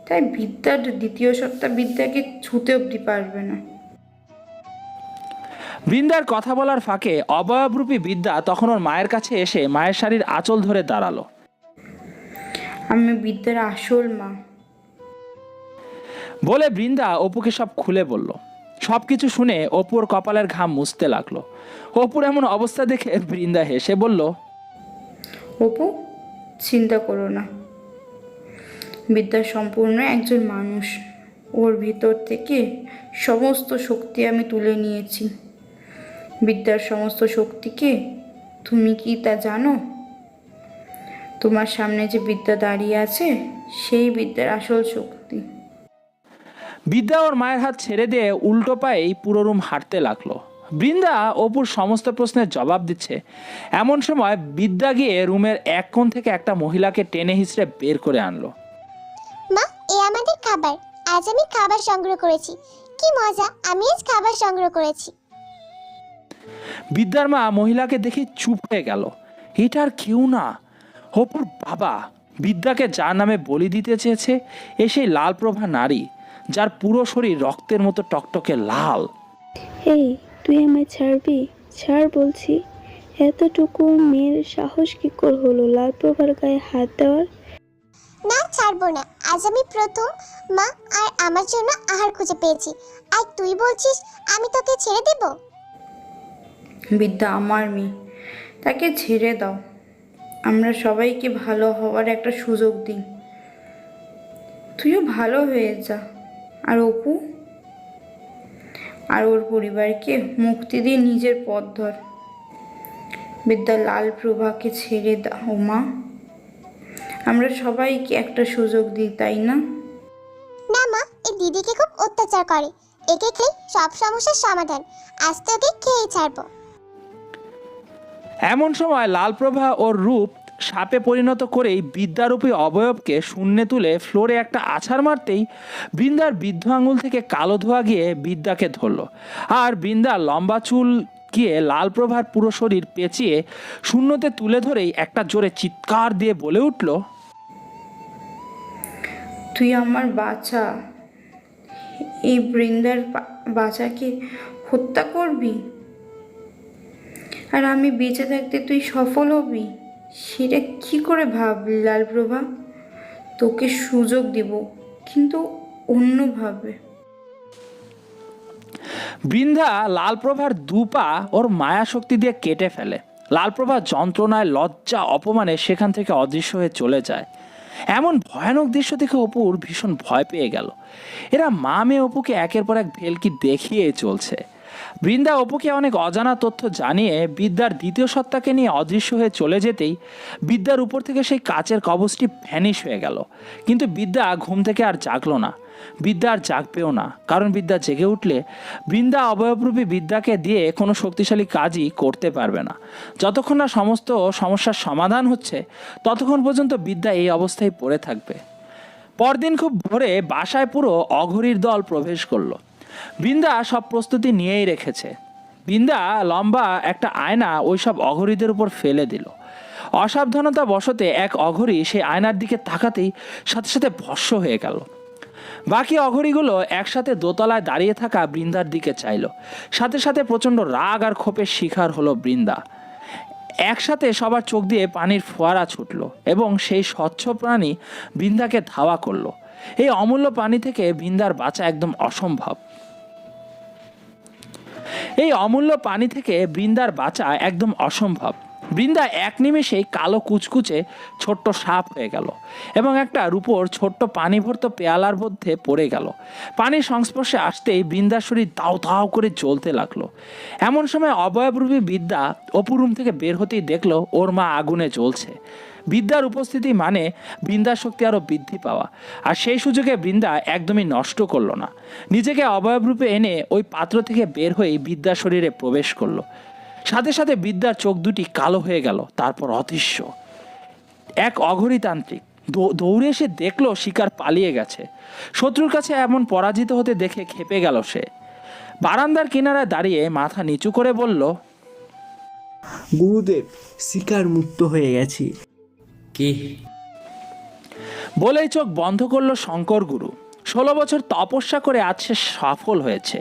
তাই বিদ্যার দ্বিতীয় সত্তা বিদ্যাকে ছুতে অবধি পারবে না। বৃন্দার কথা বলার ফাঁকে অবয়বরূপী বিদ্যা তখন ওর মায়ের কাছে এসে মায়ের শাড়ির আঁচল ধরে দাঁড়ালো। আমি বিদ্যার আসল মা বলে বৃন্দা অপুকে সব খুলে বলল। সবকিছু শুনে অপুর কপালের ঘাম মুছতে লাগলো। অপুর এমন অবস্থা দেখে বৃন্দা হেসে বলল, অপু, চিন্তা করো না, বিদ্যা সম্পূর্ণ একজন মানুষ। ওর ভিতর থেকে সমস্ত শক্তি আমি তুলে নিয়েছি। বিদ্যার সমস্ত শক্তিকে তুমি কি তা জানো? তোমার সামনে যে বিদ্যা দাঁড়িয়ে আছে সেই বিদ্যার আসল শক্তি। বিদ্যা ওর মায়ের হাত ছেড়ে দিয়ে উল্টো পায়েই পুরো রুম হাঁটতে লাগলো। বৃন্দা অপুর সমস্ত প্রশ্নের জবাব দিচ্ছে। এমন সময় বিদ্যা গিয়ে রুমের এক কোণ থেকে একটা মহিলাকে টেনে হিঁচড়ে বের করে আনলো। মা, এ আমাদের খাবার। আজ আমি খাবার সংগ্রহ করেছি। কি মজা, আমি আজ খাবার সংগ্রহ করেছি। বিদ্যার মা মহিলাকে দেখে চুপ হয়ে গেল। এটা আর কেউ না, অপুর বাবা। বিদ্যাকে যার নামে বলি দিতে চেয়েছে এ সেই লালপ্রভা নারী, যার পুরো শরীর রক্তের মতো টকটকে লাল। এই, তুই আমায় ছাড়বি? ছাড় বলছি। এতটুকু মেয়ের সাহস কি করে হলো লালপ্রভার গায়ে হাত দেওয়ার? না, ছাড়বো না। আজ আমি প্রথম মা আর আমার জন্য আহার খুঁজে পেয়েছি, আর তুই বলছিস আমি তোকে ছেড়ে দেব? বিদ্যা আমার মেয়ে, তাকে ছেড়ে দাও। আমরা সবাইকে ভালো হওয়ার একটা সুযোগ দিই। তুইও ভালো হয়ে যা, আর অপু আর ওর পরিবারকে মুক্তি দিয়ে নিজের পথ ধর। বিদ্যা লালপ্রভাকে ছেড়ে দাও মা, আমরা সবাইকে একটা সুযোগ দিই, তাই না? না মা, এই দিদিকে খুব অত্যাচার করে। একে খেয়ে সব সমস্যার সমাধান। আজ তোকে খেয়েই ছাড়বো। এমন সময় লালপ্রভা ওর রূপ সাপে পরিণত করেই বিদ্যারূপী অবয়বকে শূন্যে তুলে ফ্লোরে একটা আছাড় মারতেই বৃন্দার বৃদ্ধ আঙুল থেকে কালো ধোঁয়া গিয়ে বিদ্যাকে ধরল। আর বৃন্দার লম্বা চুল গিয়ে লালপ্রভার পুরো শরীর পেঁচিয়ে শূন্যতে তুলে ধরেই একটা জোরে চিৎকার দিয়ে বলে উঠল, তুই আমার বাচ্চা, এই বৃন্দার বাচ্চাকে হত্যা করবি, আর আমি বেঁচে থাকতে তুই সফল হবি? সেটা কি করে ভাবলি লালপ্রভা? তোকে সুযোগ দিব, কিন্তু অন্যভাবে। বৃন্দা লালপ্রভার দুপা ওর মায়া শক্তি দিয়ে কেটে ফেলে। লালপ্রভা যন্ত্রণায়, লজ্জা, অপমানে সেখান থেকে অদৃশ্য হয়ে চলে যায়। এমন ভয়ানক দৃশ্য দেখে অপুর ভীষণ ভয় পেয়ে গেল। এরা মা মেয়ে অপুকে একের পর এক ভেলকি দেখিয়ে চলছে। বৃন্দা অপুকে অনেক অজানা তথ্য জানিয়ে বিদ্যার দ্বিতীয় সত্তাকে নিয়ে অদৃশ্য হয়ে চলে যেতেই বিদ্যার উপর থেকে সেই কাচের কবচটি ভ্যানিশ হয়ে গেল। কিন্তু বিদ্যা ঘুম থেকে আর জাগলো না। বিদ্যা আর জাগবেও না, কারণ বিদ্যা জেগে উঠলে বৃন্দা অবয়বরূপী বিদ্যাকে দিয়ে কোনো শক্তিশালী কাজই করতে পারবে না। যতক্ষণ না সমস্ত সমস্যার সমাধান হচ্ছে ততক্ষণ পর্যন্ত বিদ্যা এই অবস্থায় পড়ে থাকবে। পরদিন খুব ভোরে বাসায় পুরো অঘরীর দল প্রবেশ করলো। বৃন্দা সব প্রস্তুতি নিয়েই রেখেছে। বৃন্দা লম্বা একটা আয়না ওই সব অঘরীদের উপর ফেলে দিল। অসাবধানতা বশতে এক অঘরী সেই আয়নার দিকে তাকাতেই সাথে সাথে ভস্ম হয়ে গেল। বাকি অঘরীগুলো একসাথে দোতলায় দাঁড়িয়ে থাকা বৃন্দার দিকে চাইল। সাথে সাথে প্রচণ্ড রাগ আর ক্ষোভের শিকার হলো বৃন্দা। একসাথে সবার চোখ দিয়ে পানির ফোয়ারা ছুটল এবং সেই স্বচ্ছ প্রাণী বৃন্দাকে ধাওয়া করলো। এই অমূল্য পানি থেকে বৃন্দার বাঁচা একদম অসম্ভব। এই অমূল্য পানি থেকে বৃন্দার বাঁচা একদম অসম্ভব। বৃন্দা এক নিমেষেই কালো কুচকুচে ছোট্ট সাপ হয়ে গেল এবং একটা রূপোর ছোট্ট পানি ভর্ত পেয়ালার মধ্যে পড়ে গেল। পানির সংস্পর্শে আসতেই বৃন্দার শরীর দাউ দাউ করে জ্বলতে লাগলো। এমন সময় অবয়বরূপী বিদ্যা অপুর রুম থেকে বের হতেই দেখলো ওর মা আগুনে জ্বলছে। বিদ্যার উপস্থিতি মানে বৃন্দার শক্তি আরও বৃদ্ধি পাওয়া, আর সেই সুযোগে বৃন্দা একদমই নষ্ট করলো না। নিজেকে অবয়বরূপে এনে ওই পাত্র থেকে বের হয়েই বিদ্যার শরীরে প্রবেশ করলো। সাথে সাথে বিদ্যার চোখ দুটি কালো হয়ে গেল, তারপর অদৃশ্য। এক অঘরীতান্ত্রিক দৌড়ে এসে দেখলো শিকার পালিয়ে গেছে। শত্রুর কাছে এমন পরাজিত হতে দেখে ক্ষেপে গেল সে। বারান্দার কিনারায় দাঁড়িয়ে মাথা নিচু করে বলল, গুরুদেব, শিকার মুক্ত হয়ে গেছি। কি? বলেই চোখ বন্ধ করলো শঙ্কর গুরু। 16 বছর তপস্যা করে আজ সে সফল হয়েছে,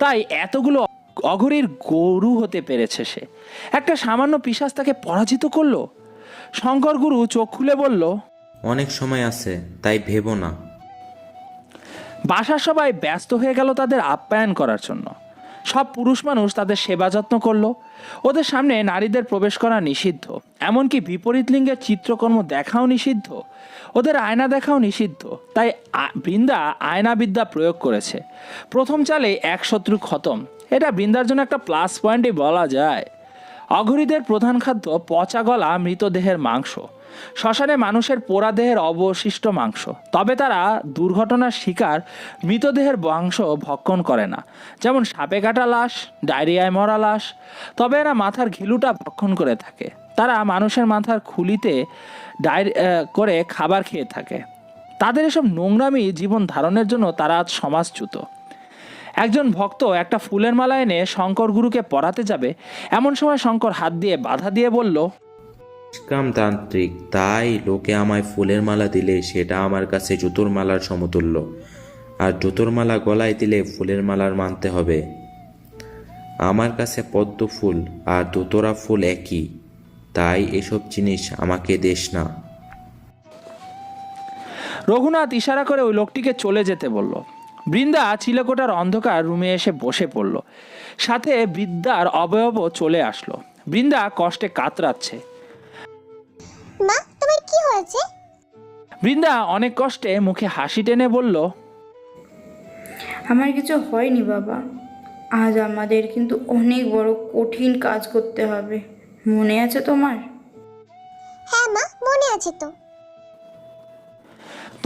তাই এতগুলো অঘরীর গরু হতে পেরেছে সে। একটা সামান্য পিশাচ তাকে পরাজিত করলো। শঙ্কর গুরু চোখ খুলে বলল, অনেক সময় আছে, তাই ভেবো না। বাসার সবাই ব্যস্ত হয়ে গেল তাদের আপ্যায়ন করার জন্য। সব পুরুষ মানুষ তাদের সেবা যত্ন করলো। ওদের সামনে নারীদের প্রবেশ করা নিষিদ্ধ, এমনকি বিপরীত লিঙ্গের চিত্রকর্ম দেখাও নিষিদ্ধ, ওদের আয়না দেখাও নিষিদ্ধ। তাই বৃন্দা আয়না বিদ্যা প্রয়োগ করেছে। প্রথম চালে এক শত্রু খতম। এটা বৃন্দার জন্য একটা প্লাস পয়েন্টই বলা যায়। অঘরীদের প্রধান খাদ্য পচা গলা মৃতদেহের মাংস, শ্মশানে মানুষের পোড়া দেহের অবশিষ্ট মাংস। তবে তারা দুর্ঘটনার শিকার মৃতদেহের মাংস ভক্ষণ করে না, যেমন সাপে কাটা লাশ, ডায়রিয়ায় মরা লাশ। তবে এরা মাথার ঘিলুটা ভক্ষণ করে থাকে। তারা মানুষের মাথার খুলিতে করে খাবার খেয়ে থাকে। তাদের এসব নোংরামি জীবন ধারণের জন্য তারা আজ সমাজচ্যুত। একজন ভক্ত একটা ফুলের মালা এনে শঙ্কর গুরুকে পরাতে যাবে, এমন সময় শঙ্কর হাত দিয়ে বাধা দিয়ে বলল, নিষ্কামতান্ত্রিক, তাই লোকে আমায় ফুলের মালা দিলে সেটা আমার কাছে জুতোর মালার সমতুল্য, আর জুতোর মালা গলায় দিলে ফুলের মালার মানতে হবে। আমার কাছে পদ্ম ফুল আর দোতরা ফুল একই, তাই এসব জিনিস আমাকে দেশ না। রঘুনাথ ইশারা করে ওই লোকটিকে চলে যেতে বলল। বৃন্দা চিলেকোটার অন্ধকার রুমে এসে বসে পড়ল। সাথে বৃদ্ধার অবয়ব চলে আসলো। বৃন্দা কষ্টে কাতরাচ্ছে। মা, তোমার কি হয়েছে? বৃন্দা অনেক কষ্টে মুখে হাসি টেনে বলল, আমার কিছু হয়নি বাবা। আজ আমাদের কিন্তু অনেক বড় কঠিন কাজ করতে হবে, মনে আছে তোমার? হ্যাঁ মা, মনে আছে তো।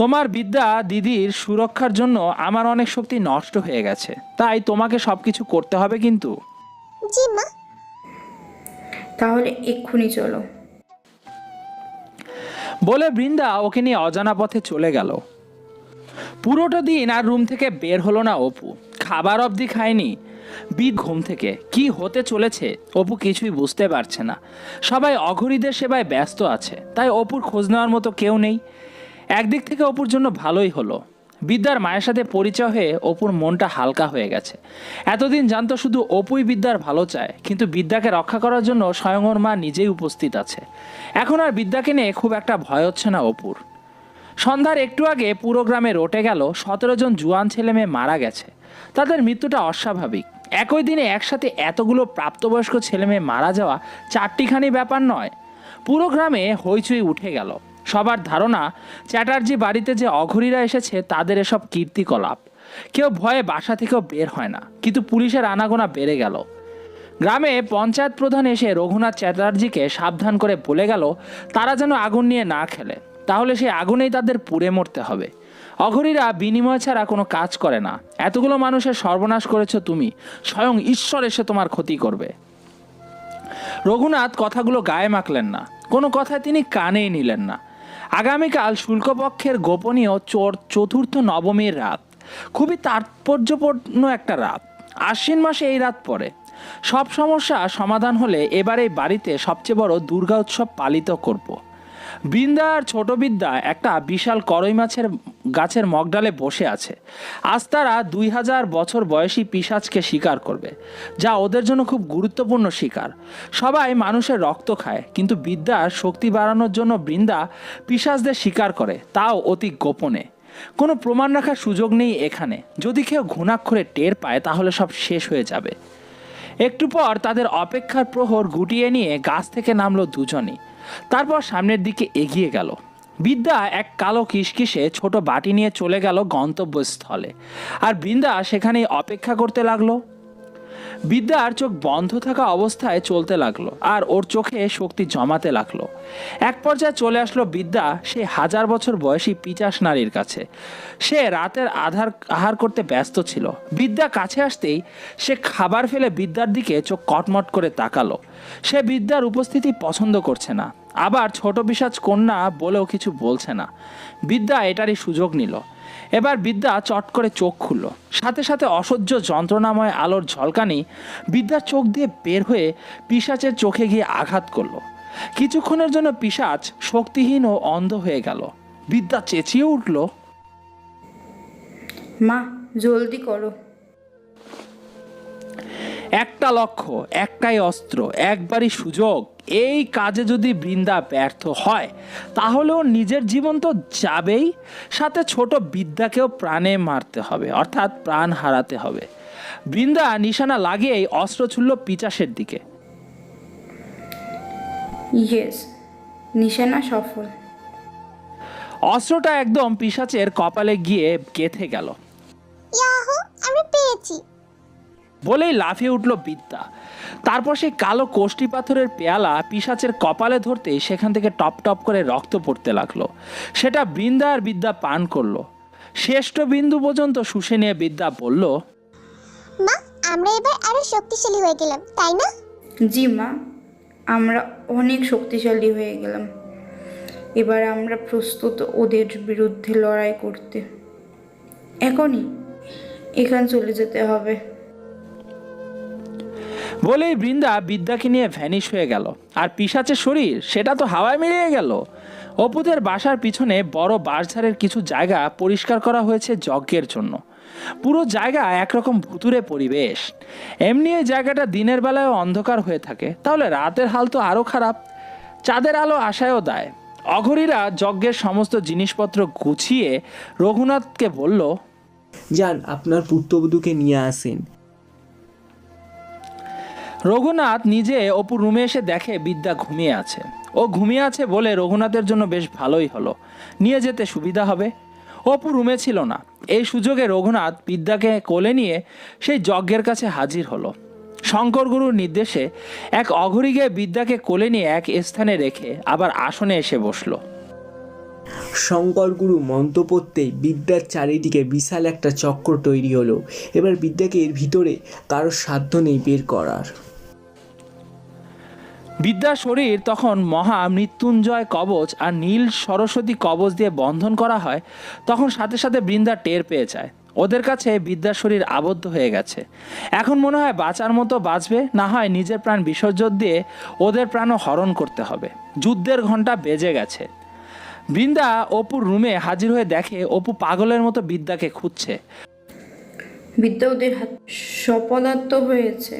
তোমার বিদ্যা দিদির সুরক্ষার জন্য আমার অনেক শক্তি নষ্ট হয়ে গেছে, তাই তোমাকে সবকিছু করতে হবে কিন্তু। জি মা। তাহলে এক্ষুনি চলো। বলে বৃন্দা ওকে নিয়ে অজানা পথে চলে গেল। পুরোটা দিন আর রুম থেকে বের হলো না অপু। খাবার অবধি খায়নি। ঘুম থেকে কি হতে চলেছে অপু কিছুই বুঝতে পারছে না। সবাই অঘরীদের সেবায় ব্যস্ত আছে, তাই অপুর খোঁজ নেওয়ার মতো কেউ নেই। একদিক থেকে অপুর জন্য ভালোই হলো। বিদ্যার মায়ের সাথে পরিচয় হয়ে অপুর মনটা হালকা হয়ে গেছে। এতদিন জানতো শুধু অপুই বিদ্যার ভালো চায়, কিন্তু বিদ্যাকে রক্ষা করার জন্য স্বয়ং ওর মা নিজেই উপস্থিত আছে। এখন আর বিদ্যাকে নিয়ে খুব একটা ভয় হচ্ছে না অপুর। সন্ধ্যার একটু আগে পুরো গ্রামে রটে গেল 17 জন জুয়ান ছেলে মেয়ে মারা গেছে। তাদের মৃত্যুটা অস্বাভাবিক। একই দিনে একসাথে এতগুলো প্রাপ্তবয়স্ক ছেলে মেয়ে মারা যাওয়া চারটিখানি ব্যাপার নয়। পুরো গ্রামে হইচই উঠে গেল। সবার ধারণা চ্যাটার্জি বাড়িতে যে অঘরীরা এসেছে তাদের এসব কীর্তিকলাপ। কেউ ভয়ে বাসা থেকেও বের হয় না, কিন্তু পুলিশের আনাগোনা বেড়ে গেল। গ্রামে পঞ্চায়েত প্রধান এসে রঘুনাথ চ্যাটার্জিকে সাবধান করে বলে গেল তারা যেন আগুন নিয়ে না খেলে, তাহলে সেই আগুনেই তাদের পুড়ে মরতে হবে। অঘরীরা বিনিময় ছাড়া কোনো কাজ করে না। এতগুলো মানুষের সর্বনাশ করেছ তুমি, স্বয়ং ঈশ্বর এসে তোমার ক্ষতি করবে। রঘুনাথ কথাগুলো গায়ে মাখলেন না, কোনো কথায় তিনি কানেই নিলেন না। আগামীকাল শুল্কপক্ষের গোপনীয় চতুর্থ নবমীর রাত। খুবই তাৎপর্যপূর্ণ একটা রাত। আশ্বিন মাসে এই রাত পড়ে। সব সমস্যা সমাধান হলে এবার এই বাড়িতে সবচেয়ে বড় দুর্গা উৎসব পালিত করব। বৃন্দা আর ছোট বিদ্যা একটা বিশাল করই মাছের গাছের মগডালে বসে আছে। আজ তারা 2000 বছর বয়সী পিশাচকে শিকার করবে, যা ওদের জন্য খুব গুরুত্বপূর্ণ শিকার। সবাই মানুষের রক্ত খায়, কিন্তু বিদ্যার শক্তি বাড়ানোর জন্য বৃন্দা পিশাচদের শিকার করে, তাও অতি গোপনে। কোনো প্রমাণ রাখার সুযোগ নেই এখানে। যদি কেউ ঘুণাক্ষরে টের পায় তাহলে সব শেষ হয়ে যাবে। একটু পর তাদের অপেক্ষার প্রহর গুটিয়ে নিয়ে গাছ থেকে নামলো দুজনই। তারপর সামনের দিকে এগিয়ে গেল। বিদ্যা এক কালো কিসকিসে ছোট বাটি নিয়ে চলে গেল গন্তব্যস্থলে, আর বৃন্দা সেখানেই অপেক্ষা করতে লাগলো। বিদ্যার চোখ বন্ধ থাকা অবস্থায় চলতে লাগলো, আর ওর চোখে শক্তি জমাতে লাগলো। এক পর্যায়ে চলে আসলো বিদ্যা সেই 1000 বছর বয়সী পিচাস নারীর কাছে। সে রাতের আহার করতে ব্যস্ত ছিল। বিদ্যা কাছে আসতেই সে খাবার ফেলে বিদ্যার দিকে চোখ কটমট করে তাকালো। সে বিদ্যার উপস্থিতি পছন্দ করছে না। আবার ছোট পিশাচ কন্যা বলেও কিছু বলছে না। বিদ্যা এটারই সুযোগ নিল। এবার বিদ্যা চট করে চোখ খুলল। সাথে সাথে অসহ্য যন্ত্রণাময় আলোর ঝলকানি বিদ্যার চোখ দিয়ে বের হয়ে পিশাচের চোখে গিয়ে আঘাত করলো। কিছুক্ষণের জন্য পিশাচ শক্তিহীন ও অন্ধ হয়ে গেল। বিদ্যা চেঁচিয়ে উঠল, মা জলদি করো। একটা লক্ষ্য, একটাই অস্ত্র, একবারই সুযোগ। এই কাজে যদি বৃন্দা ব্যর্থ হয় তাহলে ওর নিজের জীবন তো যাবেই, সাথে ছোট বিদ্যাকেও প্রাণে মারতে হবে, অর্থাৎ প্রাণ হারাতে হবে। বৃন্দা নিশানা লাগিয়েই অস্ত্র ছুড়ল পিশাচের দিকে। ইয়েস, নিশানা সফল। অস্ত্রটা একদম পিশাচের কপালে গিয়ে গেঁথে গেল। ইয়াহু, আমি পেয়েছি বলেই লাফিয়ে উঠল বিদ্যা। তারপর সেই কালো কোষ্টি পাথরের পেয়ালা পিশাচের কপালে ধরতেই সেখান থেকে টপ টপ করে রক্ত পড়তে লাগলো। সেটা বৃন্দা আর বিদ্যা পান করলো। শেষ্ঠ বিন্দু পর্যন্ত শুষে নিয়ে বিদ্যা বলল, মা, আমরা এবার আরো শক্তিশালী হয়ে গেলাম, তাই না? জি মা, আমরা অনেক শক্তিশালী হয়ে গেলাম। এবার আমরা প্রস্তুত ওদের বিরুদ্ধে লড়াই করতে। এখনই এখান চলে যেতে হবে। বলেই বৃন্দা বিদ্যাকে নিয়ে ভ্যানিশ হয়ে গেল। আর পিশাচের শরীর সেটা তো হাওয়ায় মিলিয়ে গেল। অপুদের বাসার পিছনে বড় বাঁশঝাড়ের কিছু জায়গা পরিষ্কার করা হয়েছে যজ্ঞের জন্য। পুরো জায়গা একরকম ভুতুরে পরিবেশ। এমনি এই জায়গাটা দিনের বেলায় অন্ধকার হয়ে থাকে, তাহলে রাতের হাল তো আরও খারাপ। চাঁদের আলো আশায়ও দেয়। অঘরীরা যজ্ঞের সমস্ত জিনিসপত্র গুছিয়ে রঘুনাথকে বলল, যান আপনার পুত্রবধূকে নিয়ে আসেন। রঘুনাথ নিজে অপুর রুমে এসে দেখে বিদ্যা ঘুমিয়ে আছে। ও ঘুমিয়ে আছে বলে রঘুনাথের জন্য বেশ ভালোই হলো, নিয়ে যেতে সুবিধা হবে। অপু রুমে ছিল না। এই সুযোগে রঘুনাথ বিদ্যাকে কোলে নিয়ে সেই যজ্ঞের কাছে হাজির হলো। শঙ্কর গুরুর নির্দেশে এক অঘরী গিয়ে বিদ্যাকে কোলে নিয়ে এক স্থানে রেখে আবার আসনে এসে বসলো। শঙ্কর গুরু মন্ত্র পড়তেই বিদ্যার চারিদিকে বিশাল একটা চক্র তৈরি হলো। এবার বিদ্যাকে এর ভিতরে কারো সাধ্য নেই বের করার। বিদ্যার শরীর তখন মহা মৃত্যুঞ্জয় কবচ আর নীল সরস্বতী কবচ দিয়ে বন্ধন করা হয়। তখন সাথে সাথে বৃন্দা টের পেয়ে যায় ওদের কাছে বিদ্যার শরীর আবদ্ধ হয়ে গেছে। এখন মনে হয় বাঁচার মতো বাঁচবে, না হয় নিজের প্রাণ বিসর্জন দিয়ে ওদের প্রাণও হরণ করতে হবে। যুদ্ধের ঘণ্টা বেজে গেছে। বৃন্দা অপুর রুমে হাজির হয়ে দেখে অপু পাগলের মতো বিদ্যাকে খুঁজছে। বিদ্যা ওদের হাত সপদার্থ হয়েছে।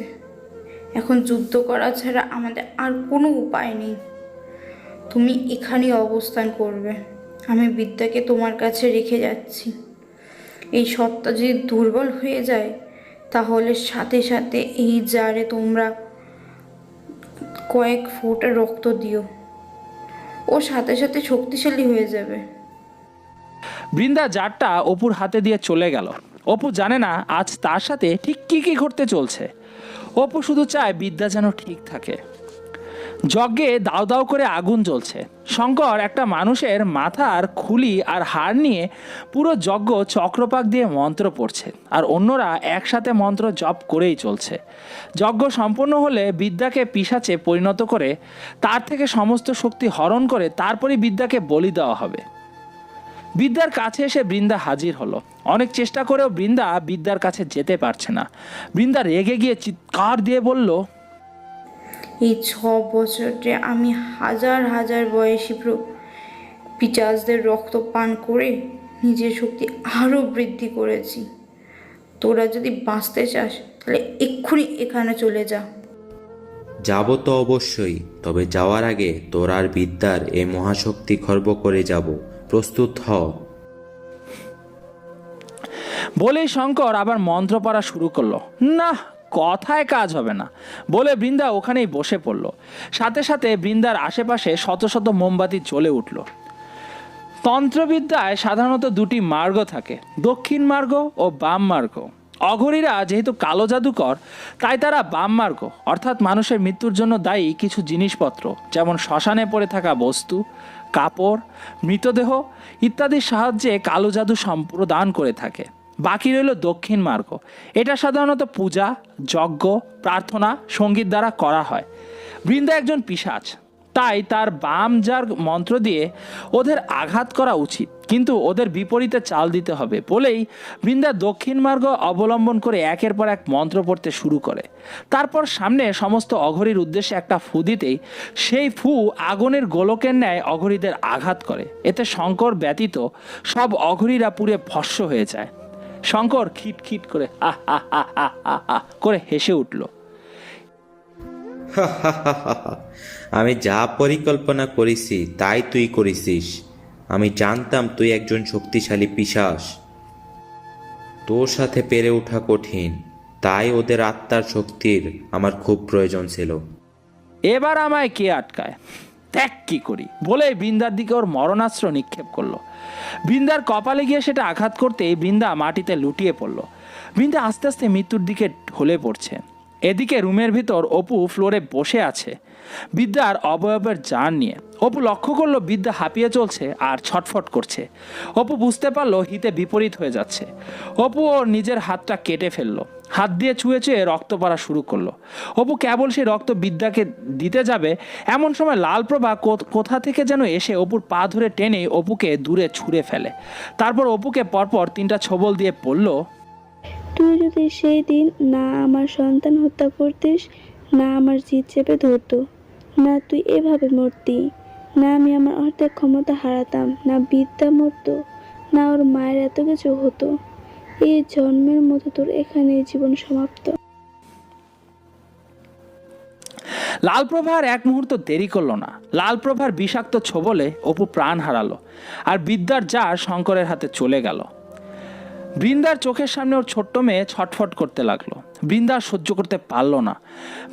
এখন যুদ্ধ করা ছাড়া আমাদের আর কোনো উপায় নেই। তুমি এখানেই অবস্থান করবে। আমি বিদ্যাকে তোমার কাছে রেখে যাচ্ছি। এই সত্তা যদি দুর্বল হয়ে যায় তাহলে সাথে সাথে এই জারে তোমরা কয়েক ফোঁটা রক্ত দিও। ও সাথে সাথে শক্তিশালী হয়ে যাবে। বৃন্দা জারটা অপুর হাতে দিয়ে চলে গেল। অপু জানে না আজ তার সাথে ঠিক কি কি ঘটতে চলছে। অপু শুধু চায় বিদ্যা যেন ঠিক থাকে। যজ্ঞে দাউ দাউ করে আগুন জ্বলছে। শঙ্কর একটা মানুষের মাথার খুলি আর হাড় নিয়ে পুরো যজ্ঞ চক্রপাক দিয়ে মন্ত্র পড়ছে, আর অন্যরা একসাথে মন্ত্র জপ করেই চলছে। যজ্ঞ সম্পন্ন হলে বিদ্যাকে পিশাচে পরিণত করে তার থেকে সমস্ত শক্তি হরণ করে তারপরই বিদ্যাকে বলি দেওয়া হবে। বিদ্যার কাছে এসে বৃন্দা হাজির হলো। অনেক চেষ্টা করেও বৃন্দা বিদ্যার কাছে যেতে পারছে না। বৃন্দা রেগে গিয়ে চিৎকার দিয়ে বলল, এই 6 বছরে আমি হাজার হাজার বয়সী পিশাচদের রক্ত পান করে নিজের শক্তি আরও বৃদ্ধি করেছি। তোরা যদি বাঁচতে চাস তাহলে এক্ষুনি এখানে চলে যা। যাব তো অবশ্যই, তবে যাওয়ার আগে তোর আর বিদ্যার এই মহাশক্তি খর্ব করে যাব। প্রস্তুত হ। বলেই শঙ্কর আবার মন্ত্র পড়া শুরু করলো। না, কথায় কাজ হবে না বলে বৃন্দা ওখানেই বসে পড়ল। সাথে সাথে বৃন্দার আশেপাশে শত শত মোমবাতি জ্বলে উঠল। তন্ত্রবিদ্যায় সাধারণত 2টি মার্গ থাকে, দক্ষিণ মার্গ ও বাম মার্গ। অঘরীরা যেহেতু কালো জাদুকর, তাই তারা বাম মার্গ অর্থাৎ মানুষের মৃত্যুর জন্য দায়ী কিছু জিনিসপত্র, যেমন শ্মশানে পড়ে থাকা বস্তু, কাপড়, মৃতদেহ ইত্যাদির সাহায্যে কালো জাদু সম্প্রদান করে থাকে। বাকি রইল দক্ষিণ মার্গ। এটা সাধারণত পূজা, যজ্ঞ, প্রার্থনা, সঙ্গীত দ্বারা করা হয়। বৃন্দা একজন পিশাচ। তাই তার বাম যার মন্ত্র দিয়ে ওদের আঘাত করা উচিত, কিন্তু ওদের বিপরীতে চাল দিতে হবে বলেই বৃন্দা দক্ষিণ মার্গ অবলম্বন করে একের পর এক মন্ত্র পড়তে শুরু করে। তারপর সামনে সমস্ত অঘরীর উদ্দেশ্যে একটা ফু দিতেই সেই ফু আগুনের গোলকের ন্যায় অঘরীদের আঘাত করে। এতে শঙ্কর ব্যতীত সব অঘরীরা পুড়ে ভস্ম হয়ে যায়। শঙ্কর খিটখিট করে হা হা হা হা হা হা করে হেসে উঠল। আমি যা পরিকল্পনা করেছি তাই তুই করেছিস। আমি জানতাম তুই একজন শক্তিশালী পিশাচ, তোর সাথে পেরে ওঠা কঠিন, তাই ওদের আত্মার শক্তির আমার খুব প্রয়োজন ছিল। এবার আমায় কে আটকায়, দেখ কি করি বলে বৃন্দার দিকে ওর মরণাস্ত্র নিক্ষেপ করলো। বৃন্দার কপালে গিয়ে সেটা আঘাত করতেই বৃন্দা মাটিতে লুটিয়ে পড়লো। বৃন্দা আস্তে আস্তে মৃত্যুর দিকে ঢলে পড়ছে। এদিকে রুমের ভিতর অপু ফ্লোরে বসে আছে বিদ্যার অবয়বের জান নিয়ে। অপু লক্ষ্য করলো বিদ্যা হাঁপিয়ে চলছে আর ছটফট করছে। অপু বুঝতে পারলো হিতে বিপরীত হয়ে যাচ্ছে। অপু ওর নিজের হাতটা কেটে ফেললো, হাত দিয়ে ছুঁয়ে ছুঁয়ে রক্ত পড়া শুরু করলো। অপু কেবল সেই রক্ত বিদ্যাকে দিতে যাবে, এমন সময় লালপ্রভা কোথা থেকে যেন এসে অপুর পা ধরে টেনে অপুকে দূরে ছুঁড়ে ফেলে। তারপর অপুকে পরপর 3টা ছোবল দিয়ে পড়ল, তুই যদি সেই দিন না আমার সন্তান হত্যা করতিস, না আমার জিদ চেপে ধরতো, না তুই এভাবে মরতি, না আমি আমার অর্ধেক ক্ষমতা হারাতাম, না বিদ্যা মরতো, না ওর মায়ের এত কিছু হতো, এই জন্মের মতো তোর এখানে জীবন সমাপ্ত। লালপ্রভার এক মুহূর্ত দেরি করলো না। লালপ্রভার বিষাক্ত ছোবলে অপু প্রাণ হারালো আর বিদ্যার জার শঙ্করের হাতে চলে গেল। বৃন্দার চোখের সামনে ওর ছোট্ট মেয়ে ছটফট করতে লাগলো। বৃন্দা সহ্য করতে পারল না।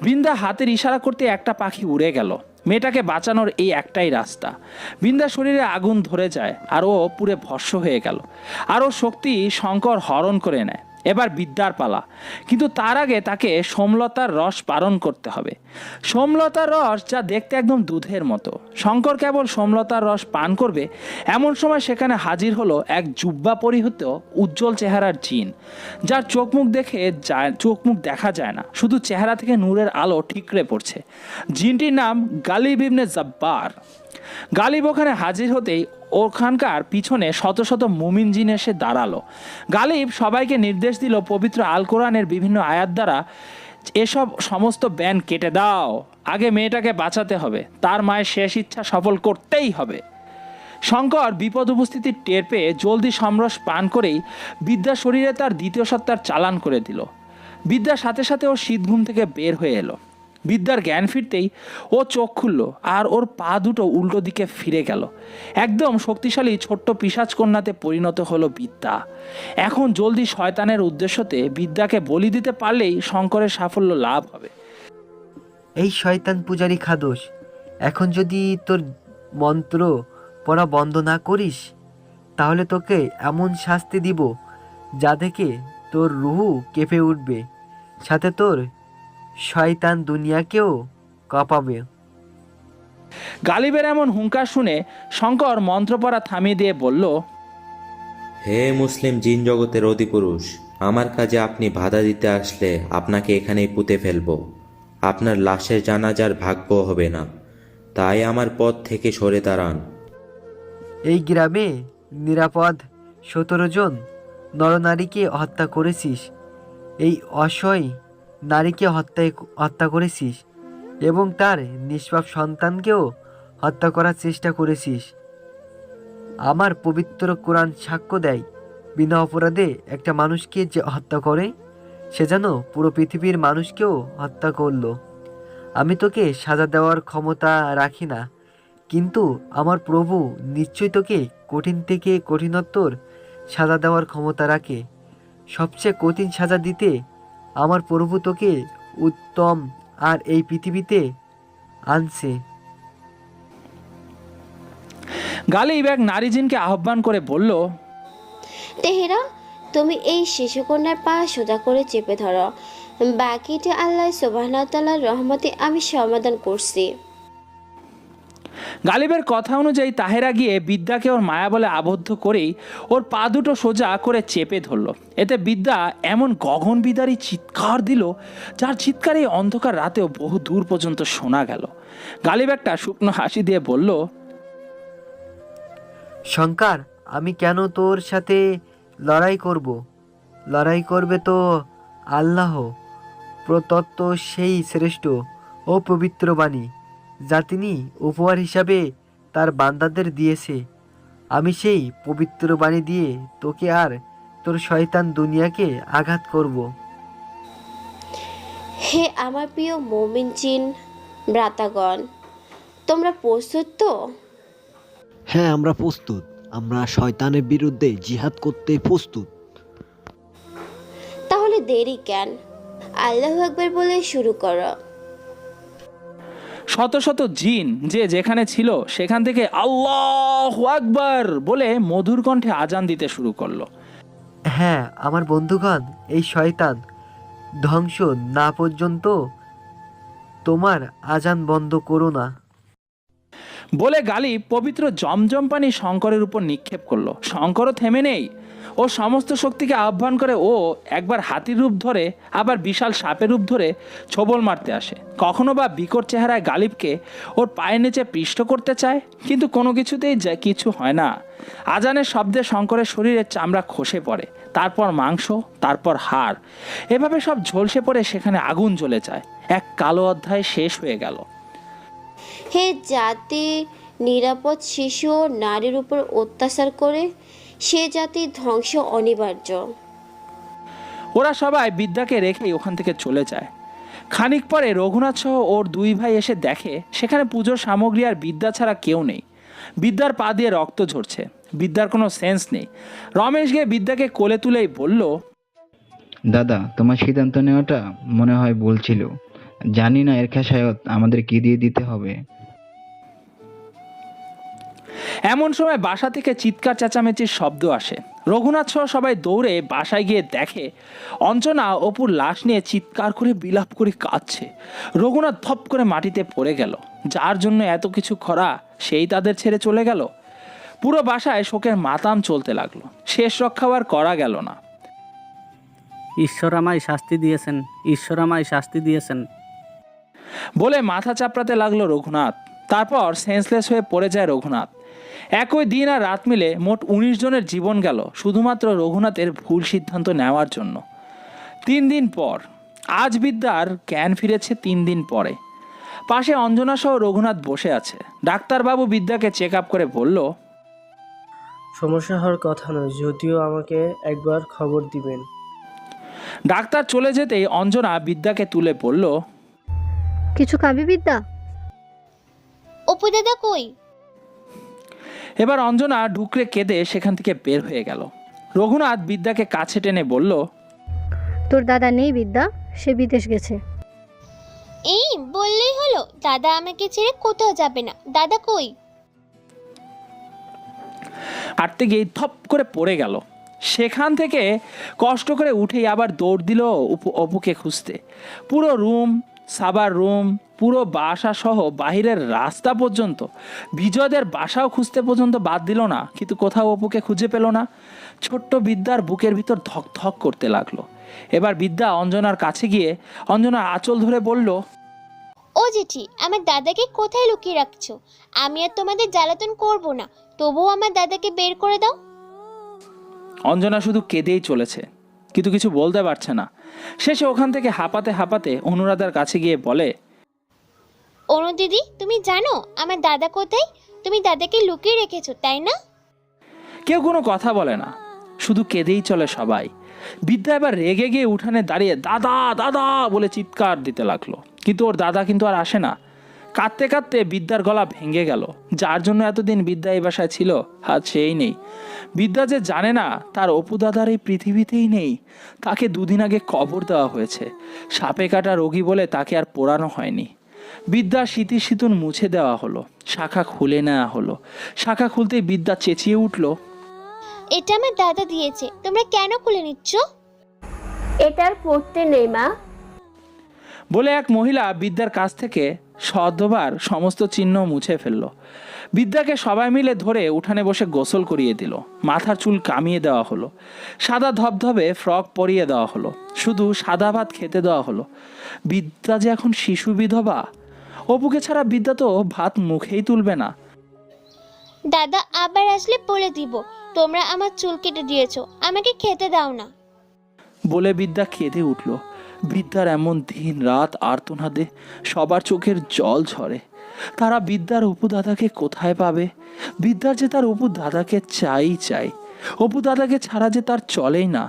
বৃন্দা হাতের ইশারা করতে একটা পাখি উড়ে গেল। মেয়েটাকে বাঁচানোর এই একটাই রাস্তা। বৃন্দার শরীরে আগুন ধরে যায় আর ও পুরে ভস্ম হয়ে গেল। আর ও শক্তি শঙ্কর হরণ করে নেয়। এবার বিদ্যার পালা, কিন্তু তার আগে তাকে সোমলতার রস পালন করতে হবে। সোমলতার রস যা দেখতে একদম দুধের মতো। শঙ্কর কেবল সোমলতার রস পান করবে, এমন সময় সেখানে হাজির হলো এক জুব্বা পরিহিত উজ্জ্বল চেহারার জিন, যার চোখ মুখ দেখা যায় না, শুধু চেহারা থেকে নূরের আলো ঠিকরে পড়ছে। জিনটির নাম গালিব ইবনে জব্বার। গালিব ওখানে হাজির হতেই ওখানকার পিছনে শত শত মুমিন জিন এসে দাঁড়ালো। গালিব সবাইকে নির্দেশ দিল পবিত্র আল কোরআনের বিভিন্ন আয়াত দ্বারা এসব সমস্ত ব্যান কেটে দাও, আগে মেয়েটাকে বাঁচাতে হবে, তার মায়ের শেষ ইচ্ছা সফল করতেই হবে। শঙ্কর বিপদ উপস্থিতির টের পেয়ে জলদি সমরস পান করেই বিদ্যা শরীরে তার দ্বিতীয় সত্তার চালান করে দিল। বিদ্যার সাথে সাথে ও শীত ঘুম থেকে বের হয়ে এলো। বিদ্যার জ্ঞান ফিরতেই ও চোখ খুলল আর ওর পা দুটো উল্টো দিকে ফিরে গেল। একদম শক্তিশালী ছোট্ট পিশাচ কন্যাতে পরিণত হলো বিদ্যা। এখন জলদি শয়তানের উদ্দেশ্যতে বিদ্যাকে বলি দিতে পারলেই শঙ্করের সাফল্য লাভ হবে। এই শয়তান পূজারী খাদোস, এখন যদি তোর মন্ত্র পড়া বন্ধ না করিস, তাহলে তোকে এমন শাস্তি দিব যা দেখে তোর রুহু কেঁপে উঠবে, সাথে তোর শয়তান দুনিয়াকেও কাঁপাবে। গালিবের এমন হুঙ্কার শুনে শঙ্কর মন্ত্র পড়া থামিয়ে দিয়ে বলল, হে মুসলিম জিন জগতের অধিপুরুষ, আমার কাজে আপনি বাধা দিতে আসলে আপনাকে এখানেই পুঁতে ফেলব। আপনার লাশের জানাজার ভাগ্য হবে না, তাই আমার পথ থেকে সরে দাঁড়ান। এই গ্রামে নিরাপদ 17 জন নরনারীকে হত্যা করেছিস, এই অসহায় নারীকে হত্যা করেছিস এবং তার নিষ্পাপ সন্তানকেও হত্যা করার চেষ্টা করেছিস। আমার পবিত্র কোরআন সাক্ষ্য দেয়, বিনা অপরাধে একটা মানুষকে যে হত্যা করে সে যেন পুরো পৃথিবীর মানুষকেও হত্যা করলো। আমি তোকে সাজা দেওয়ার ক্ষমতা রাখি না, কিন্তু আমার প্রভু নিশ্চয়ই তোকে কঠিন থেকে কঠিনতর সাজা দেওয়ার ক্ষমতা রাখে। সবচেয়ে কঠিন সাজা দিতে আমার প্রভু তোকে উত্তম আর এই পৃথিবীতে আনছে। গালিব এক নারী জিনকে আহ্বান করে বলল, তেহেরা, তুমি এই শিশুকন্যার পা সোজা করে চেপে ধরো, বাকিটা আল্লাহ সুবহানাহু ওয়া তাআলার রহমতে আমি সমাধান করছি। গালিবের কথা অনুযায়ী তাহেরা গিয়ে বিদ্যাকে ওর মায়া বলে আবদ্ধ করেই ওর পা দুটো সোজা করে চেপে ধরল। এতে বিদ্যা এমন গগনবিদারী চিৎকার দিল, যার চিৎকার এই অন্ধকার রাতেও বহু দূর পর্যন্ত শোনা গেল। গালিব একটা শুকনো হাসি দিয়ে বলল, শঙ্কর, আমি কেন তোর সাথে লড়াই করব? লড়াই করবে তো আল্লাহ প্রদত্ত সেই শ্রেষ্ঠ ও পবিত্র বাণী, যা তিনি উপহার হিসাবে তার বান্দাদের দিয়েছে। আমি সেই পবিত্র বাণী দিয়ে তোকে আর তোর শয়তান দুনিয়াকে আঘাত করব। হে আমার প্রিয় মুমিন জিন ভ্রাতাগণ, তোমরা প্রস্তুত তো? হ্যাঁ, আমরা প্রস্তুত। আমরা শয়তানের বিরুদ্ধে জিহাদ করতে প্রস্তুত। তাহলে দেরি কেন? আল্লাহু আকবার বলে শুরু করো। শত শত জিন যে যেখানে ছিল সেখান থেকে আল্লাহু আকবার বলে মধুর কণ্ঠে আজান দিতে শুরু করলো। হ্যাঁ আমার বন্ধুগণ, এই শয়তান ধ্বংস না পর্যন্ত তোমার আজান বন্ধ করো না। বলে গালিব পবিত্র জমজম পানি শঙ্করের উপর নিক্ষেপ করলো। শঙ্করও থেমে নেই। ও সমস্ত শক্তিকে আহ্বান করে ও একবার হাতির রূপ ধরে, আবার বিশাল সাপের রূপ ধরে ছোবল মারতে আসে। কখনো বা বিকট চেহারায় গালিবকে ওর পায়ের নিচে পিষ্ট করতে চায়, কিন্তু কোনো কিছুতেই কিছু হয় না। আজানের শব্দে শঙ্করের শরীরের চামড়া খসে পড়ে, তারপর মাংস, তারপর হাড়, এভাবে সব ঝলসে পড়ে সেখানে আগুন জ্বলে যায়। এক কালো অধ্যায় শেষ হয়ে গেল। হে জাতি নিরাপদ শিশু ও নারীর উপর অত্যাচার করে, সে জাতির ধ্বংস অনিবার্য। ওরা সবাই বিদ্যাকে রেখেই ওখান থেকে চলে যায়। খানিক পরে রঘুনাথ সহ ওর দুই ভাই এসে দেখে সেখানে পুজোর সামগ্রী আর বিদ্যা ছাড়া কেউ নেই। বিদ্যার পা দিয়ে রক্ত ঝরছে। বিদ্যার কোনো সেন্স নেই। রমেশ গিয়ে বিদ্যাকে কোলে তুলেই বলল, দাদা, তোমার সিদ্ধান্ত নেওয়াটা মনে হয় ভুল ছিল। জানি না এর খেসারত আমাদের কি দিয়ে দিতে হবে। এমন সময় বাসা থেকে চিৎকার চেঁচামেচির শব্দ আসে। রঘুনাথ সহ সবাই দৌড়ে বাসায় গিয়ে দেখে অঞ্জনা অপুর লাশ নিয়ে চিৎকার করে বিলাপ করে কাঁদছে। রঘুনাথ ধপ করে মাটিতে পড়ে গেল। যার জন্য এত কিছু খরা, সেই তাদের ছেড়ে চলে গেল। পুরো বাসায় শোকের মাতাম চলতে লাগলো। শেষ রক্ষাও আর করা গেল না। ঈশ্বর আমায় শাস্তি দিয়েছেন, ঈশ্বর আমায় শাস্তি দিয়েছেন বলে মাথা চাপড়াতে লাগলো রঘুনাথ। তারপর সেন্সলেস হয়ে পড়ে যায় রঘুনাথ। একই দিন আর রাত মিলে মোট 19 জনের জীবন গেল শুধুমাত্র রঘুনাথের ভুল সিদ্ধান্ত নেওয়ার জন্য। 3 দিন পর, আজ বিদ্যার জ্ঞান ফিরেছে 3 দিন পরে। পাশে অঞ্জনা সহ রঘুনাথ বসে আছে। ডাক্তারবাবু বিদ্যাকে চেক আপ করে বলল, সমস্যা হওয়ার কথা নয়, যদিও আমাকে একবার খবর দিবেন। ডাক্তার চলে যেতেই অঞ্জনা বিদ্যাকে তুলে বলল, কিছু খাবি বিদ্যা? অপু দাদা কই? এবার অঞ্জনা ঢুকরে কেঁদে সেখান থেকে বের হয়ে গেল। রঘুনাথ বিদ্যাকে কাছে টেনে বলল, তোর দাদা নেই বিদ্যা, সে বিদেশ গেছে। এই বললেই হলো? দাদা আমাকে ছেড়ে কোথাও যাবে না। দাদা কই? হাঁটতে গিয়ে থপ করে পড়ে গেল। সেখান থেকে কষ্ট করে উঠেই আবার দৌড় দিল অপুকে খুঁজতে। পুরো রুম, সাবার রুম, পুরো বাসা সহ বাহিরের রাস্তা পর্যন্ত, বিজয়দের বাসাও খুঁজতে পর্যন্ত বাদ দিল না, কিন্তু কোথাও অপুকে খুঁজে পেল না। ছোট্ট বিদ্যার বুকের ভিতর ধক ধক করতে লাগলো। এবার বিদ্যা অঞ্জনার কাছে গিয়ে অঞ্জনার আঁচল ধরে বলল, ও জেঠি, আমার দাদাকে কোথায় লুকিয়ে রাখছো? আমি আর তোমাদের জ্বালাতন করব না, তবুও আমার দাদাকে বের করে দাও। অঞ্জনা শুধু কেঁদেই চলেছে, কিন্তু কিছু বলতে পারছে না। শেষে ওখান থেকে হাঁপাতে হাঁপাতে অনুরাধার কাছে গিয়ে বলে, অনু দিদি, তুমি জানো আমার দাদা কোথায়? তুমি দাদাকে লুকিয়ে রেখেছো, তাই না? কেউ কোনো কথা বলে না, শুধু কেঁদেই চলে সবাই। বিদ্যা এবার রেগে গিয়ে উঠানে দাঁড়িয়ে দাদা দাদা বলে চিৎকার দিতে লাগলো, কিন্তু ওর দাদা কিন্তু আর আসে না। কাঁদতে কাঁদতে বিদ্যার গলা ভেঙে গেল। যার জন্য এতদিন বিদ্যা এই বাসায় ছিল, আজ সেই নেই। বিদ্যা যে জানে না তার অপু দাদার এই পৃথিবীতেই নেই। তাকে 2 দিন আগে কবর দেওয়া হয়েছে। সাপে কাটা রোগী বলে তাকে আর পোড়ানো হয়নি। বিদ্যা স্মৃতি সিতুন মুছে দেওয়া হলো, শাখা খুলে নেওয়া হলো। শাখা খুলতেই বিদ্যা চেঁচিয়ে উঠল, এটা আমার দাদা দিয়েছে, তোমরা কেন খুলে নিচ্ছ? এটার পড়তে নেই মা। বলে এক মহিলা বিদ্যার কাছ থেকে শতবার সমস্ত চিহ্ন মুছে ফেলল। বিদ্যাকে সবাই মিলে ধরে উঠানে বসে গোসল করিয়ে দিল, মাথার চুল কামিয়ে দেওয়া হলো, সাদা ধবধবে ফ্রক পরিয়ে দেওয়া হলো, শুধু সাদা ভাত খেতে দেওয়া হলো। বিদ্যা যে এখন শিশু বিধবা, অপুকে ছাড়া বিদ্যা তো ভাত মুখেই তুলবে না। দাদা আবার আসলে বলে দিব তোমরা আমার চুল কেটে দিয়েছো, আমাকে খেতে দাও না। বলে বিদ্যা কেঁদে উঠল। বিদ্যার এমন দিন রাত আর্তনাদে সবার চোখের জল ঝরে। তারা বিদ্যার অপু দাদাকে কোথায় পাবে? বিদ্যার যে তার অপু দাদাকে চাই, অপু দাদাকে ছাড়া যে তার চলেই না।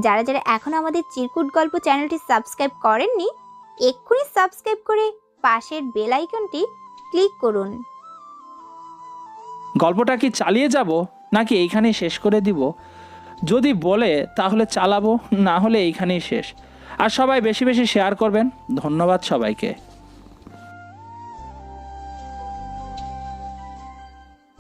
যারা যারা এখন আমাদের চিরকুট গল্প চ্যানেলটি সাবস্ক্রাইব করেননি, এক্ষুনি সাবস্ক্রাইব করে পাশের বেল আইকনটি ক্লিক করুন। গল্পটা কি চালিয়ে যাব নাকি এইখানেই শেষ করে দিব? যদি বলে তাহলে চালাবো, না হলে এইখানেই শেষ। আর সবাই বেশি বেশি শেয়ার করবেন। ধন্যবাদ সবাইকে।